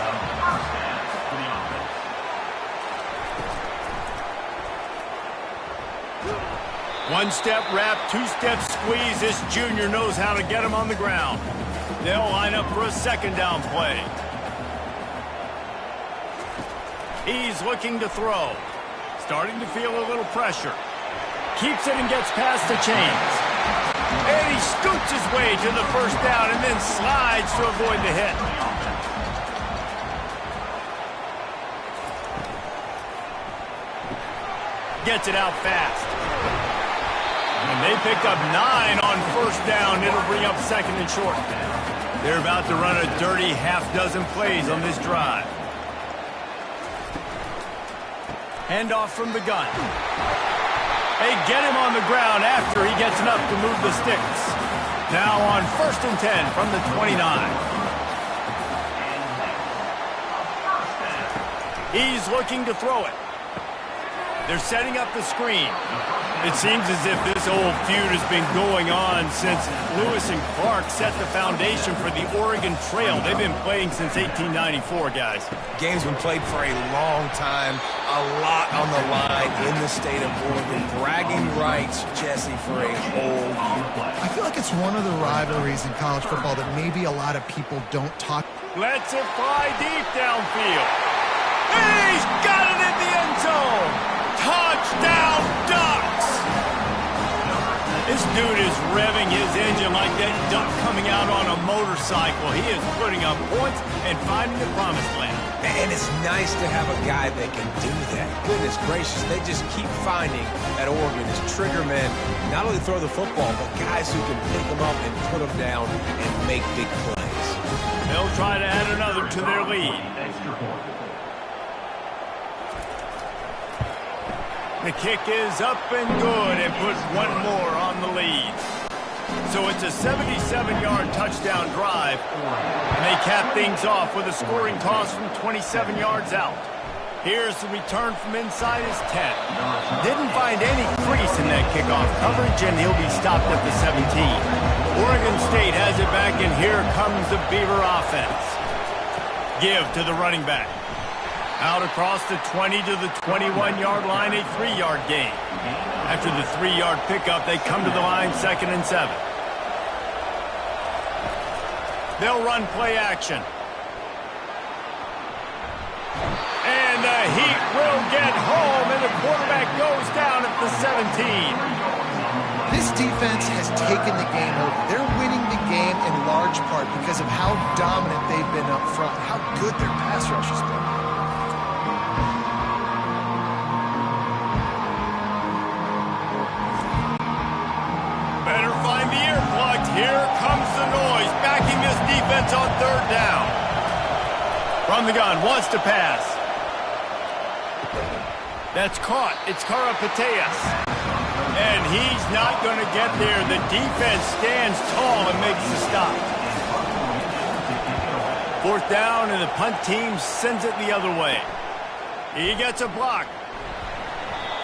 One-step wrap, 2-step squeeze. This junior knows how to get him on the ground. They'll line up for a 2nd down play. He's looking to throw. Starting to feel a little pressure. Keeps it and gets past the chains. And he scoots his way to the 1st down and then slides to avoid the hit. Gets it out fast. And they picked up 9 on 1st down. It'll bring up 2nd and short. They're about to run a dirty half-dozen plays on this drive. Handoff from the gun. They get him on the ground after he gets enough to move the sticks. Now on 1st and 10 from the 29. He's looking to throw it. They're setting up the screen. It seems as if this old feud has been going on since Lewis and Clark set the foundation for the Oregon Trail. They've been playing since 1894, guys. Game's been played for a long time, a lot on the line in the state of Oregon. Bragging rights, Jesse, for a whole year. I feel like it's one of the rivalries in college football that maybe a lot of people don't talk. Lets it fly deep downfield. He's got it in the end zone. Touchdown, Ducks! This dude is revving his engine like that duck coming out on a motorcycle. He is putting up points and finding the promised land. And it's nice to have a guy that can do that. Goodness gracious, they just keep finding at Oregon is trigger men, not only throw the football, but guys who can pick them up and put them down and make big plays. They'll try to add another to their lead. The kick is up and good and puts one more on the lead. So it's a 77-yard touchdown drive. And they cap things off with a scoring toss from 27 yards out. Here's the return from inside his 10. Didn't find any crease in that kickoff coverage, and he'll be stopped at the 17. Oregon State has it back, and here comes the Beaver offense. Give to the running back. Out across the 20 to the 21-yard line, a 3-yard gain. After the 3-yard pickup, they come to the line 2nd and 7. They'll run play action. And the Heat will get home, and the quarterback goes down at the 17. This defense has taken the game over. They're winning the game in large part because of how dominant they've been up front, how good their pass rush has been. Better find the earplugs. Here comes the noise, backing this defense on 3rd down. From the gun, wants to pass. That's caught. It's Karapateas. And he's not going to get there. The defense stands tall and makes the stop. 4th down, and the punt team sends it the other way. He gets a block.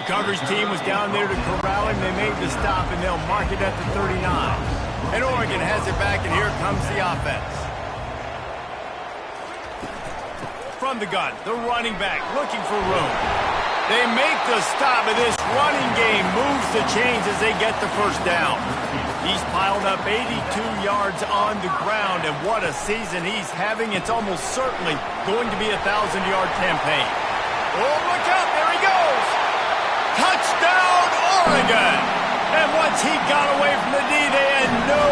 The coverage team was down there to corral him. They made the stop, and they'll mark it at the 39. And Oregon has it back, and here comes the offense. From the gun, the running back looking for room. They make the stop, and this running game moves the chains as they get the 1st down. He's piled up 82 yards on the ground, and what a season he's having. It's almost certainly going to be a 1,000-yard campaign. Oh, look out, there he goes! Touchdown, Oregon! And once he got away from the D, they had no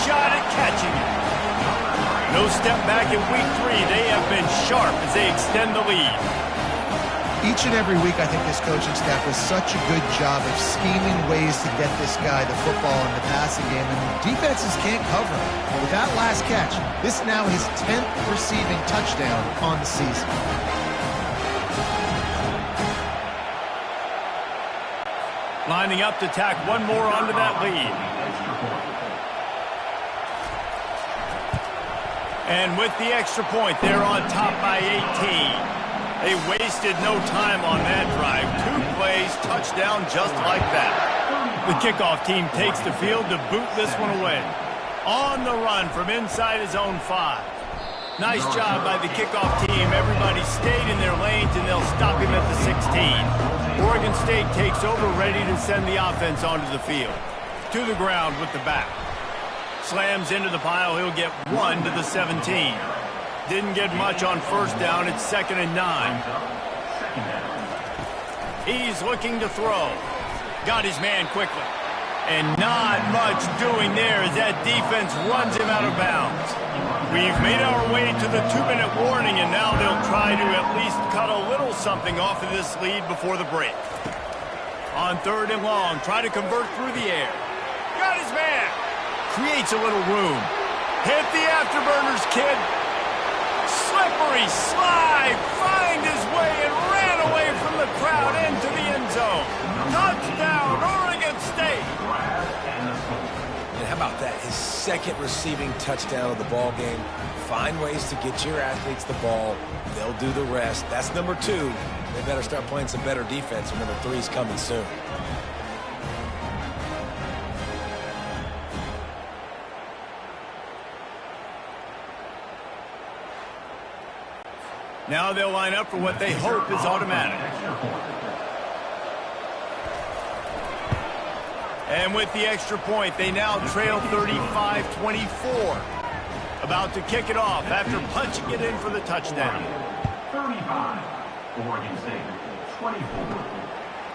shot at catching it. No step back in week 3. They have been sharp as they extend the lead. Each and every week, I think this coaching staff does such a good job of scheming ways to get this guy the football in the passing game, and defenses can't cover him. With that last catch, this is now his 10th receiving touchdown on the season. Lining up to tack one more onto that lead. And with the extra point, they're on top by 18. They wasted no time on that drive. 2 plays, touchdown just like that. The kickoff team takes the field to boot this one away. On the run from inside his own 5. Nice job by the kickoff team. Everybody stayed in their lanes, and they'll stop him at the 16. Oregon State takes over, ready to send the offense onto the field. To the ground with the back. Slams into the pile. He'll get 1 to the 17. Didn't get much on 1st down. It's 2nd and 9. He's looking to throw. Got his man quickly. And not much doing there as that defense runs him out of bounds. We've made our way to the 2-minute warning, and now they'll try to at least cut a little something off of this lead before the break. On 3rd and long, try to convert through the air. Got his man. Creates a little room. Hit the afterburners, kid. Slippery slide, find his way and ran away from the crowd into the end zone. Touchdown, Oregon State. And how about that? His 2nd receiving touchdown of the ball game. Find ways to get your athletes the ball. They'll do the rest. That's number 2. They better start playing some better defense, and number 3 is coming soon. Now they'll line up for what they hope is automatic. And with the extra point, they now trail 35-24. About to kick it off after punching it in for the touchdown. 35, Oregon State, 24.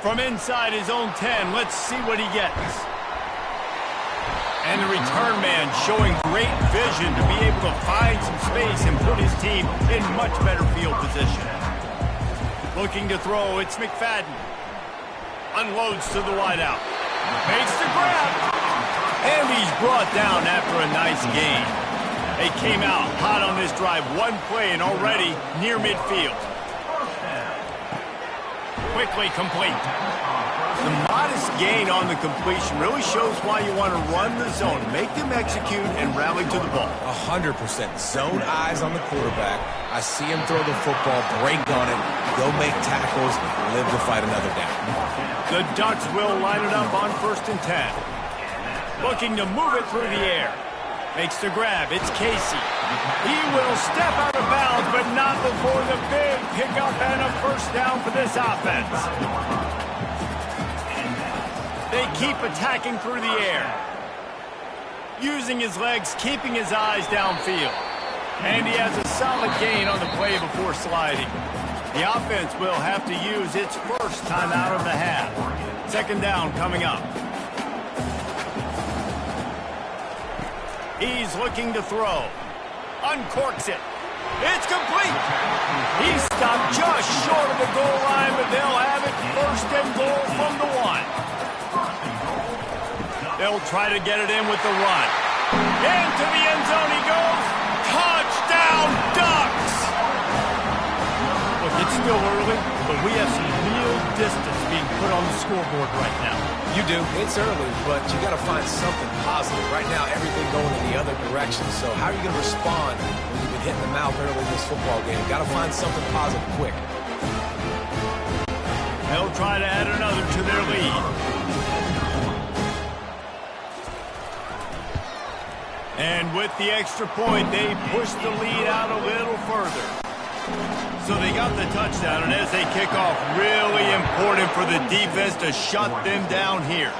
From inside his own 10, let's see what he gets. And the return man showing great vision to be able to find some space and put his team in much better field position. Looking to throw, it's McFadden. Unloads to the wideout. Makes the grab. And he's brought down after a nice gain. They came out hot on this drive. 1 play and already near midfield. Quickly complete. The modest gain on the completion really shows why you want to run the zone, make them execute, and rally to the ball. 100%. Zone eyes on the quarterback. I see him throw the football, break on it, go make tackles, live to fight another down. The Ducks will line it up on 1st and 10. Looking to move it through the air. Makes the grab. It's Casey. He will step out of bounds, but not before the big pickup and a 1st down for this offense. They keep attacking through the air. Using his legs, keeping his eyes downfield. And he has a solid gain on the play before sliding. The offense will have to use its 1st timeout of the half. 2nd down coming up. He's looking to throw. Uncorks it. It's complete. He stopped just short of the goal line, but they'll have it 1st and goal from the 1. They'll try to get it in with the run. Into the end zone he goes. Touchdown, Ducks! Look, it's still early, but we have some real distance being put on the scoreboard right now. You do. It's early, but you got to find something positive. Right now, everything going in the other direction. So how are you going to respond when you've been hitting the mouth early in this football game? Got to find something positive quick. They'll try to add another to their lead. And with the extra point, they push the lead out a little further. So they got the touchdown, and as they kick off, really important for the defense to shut them down here.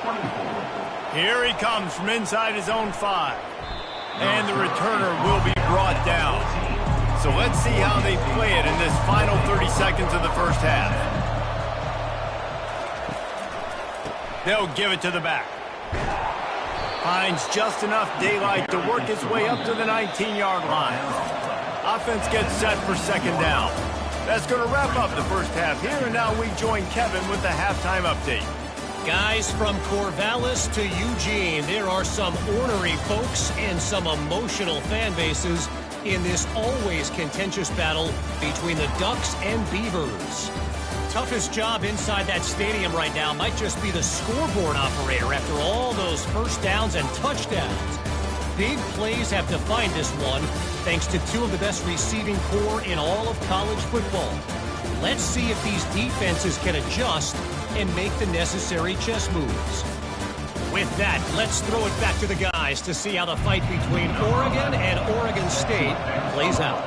Here he comes from inside his own 5. And the returner will be brought down. So let's see how they play it in this final 30 seconds of the 1st half. They'll give it to the back. Finds just enough daylight to work his way up to the 19-yard line. Offense gets set for 2nd down. That's going to wrap up the 1st half here, and now we join Kevin with the halftime update. Guys, from Corvallis to Eugene, there are some ornery folks and some emotional fan bases in this always contentious battle between the Ducks and Beavers. Toughest job inside that stadium right now might just be the scoreboard operator after all those 1st downs and touchdowns. Big plays have defined this one, thanks to 2 of the best receiving corps in all of college football. Let's see if these defenses can adjust and make the necessary chess moves. With that, let's throw it back to the guys to see how the fight between Oregon and Oregon State plays out.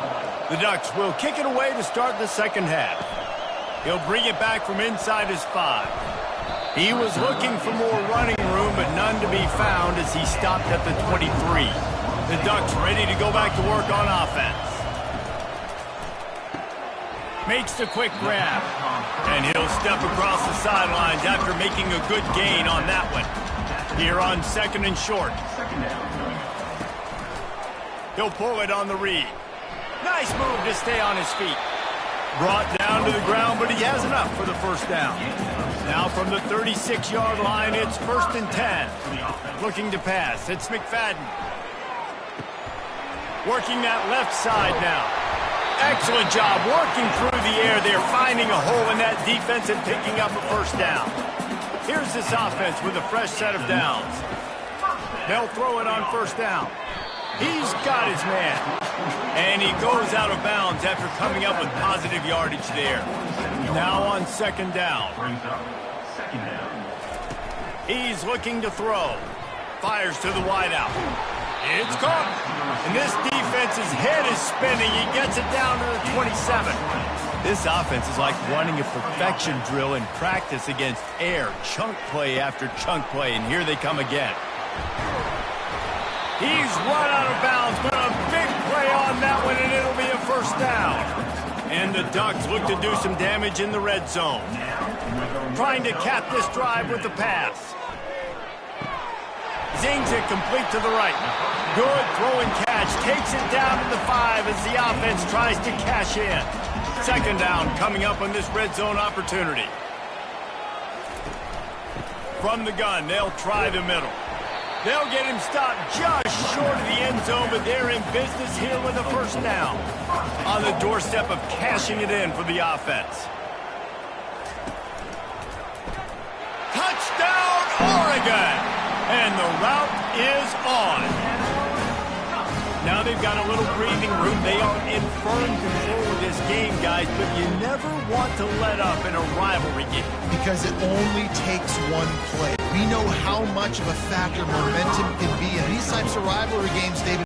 The Ducks will kick it away to start the 2nd half. He'll bring it back from inside his 5. He was looking for more running room, but none to be found as he stopped at the 23. The Ducks ready to go back to work on offense. Makes the quick grab. And he'll step across the sidelines after making a good gain on that one. Here on 2nd and short. He'll pull it on the read. Nice move to stay on his feet. Brought down to the ground, but he has enough for the 1st down. Now from the 36-yard line, it's 1st and 10. Looking to pass, it's McFadden. Working that left side now. Excellent job working through the air. They're finding a hole in that defense and picking up a 1st down. Here's this offense with a fresh set of downs. They'll throw it on 1st down. He's got his man. And he goes out of bounds after coming up with positive yardage there. Now on 2nd down. He's looking to throw. Fires to the wideout. It's caught. And this defense's head is spinning. He gets it down to the 27. This offense is like running a perfection drill in practice against air. Chunk play after chunk play. And here they come again. He's run out of bounds, but a big play on that one, and it'll be a 1st down. And the Ducks look to do some damage in the red zone. Trying to cap this drive with the pass. Zings it complete to the right. Good throw and catch. Takes it down to the 5 as the offense tries to cash in. 2nd down coming up on this red zone opportunity. From the gun, they'll try the middle. They'll get him stopped just short of the end zone, but they're in business here with a 1st down. On the doorstep of cashing it in for the offense. the route is on. Now they've got a little breathing room. They are in firm control of this game, guys, but you never want to let up in a rivalry game. Because it only takes one play. We know how much of a factor momentum can be in these types of rivalry games, David.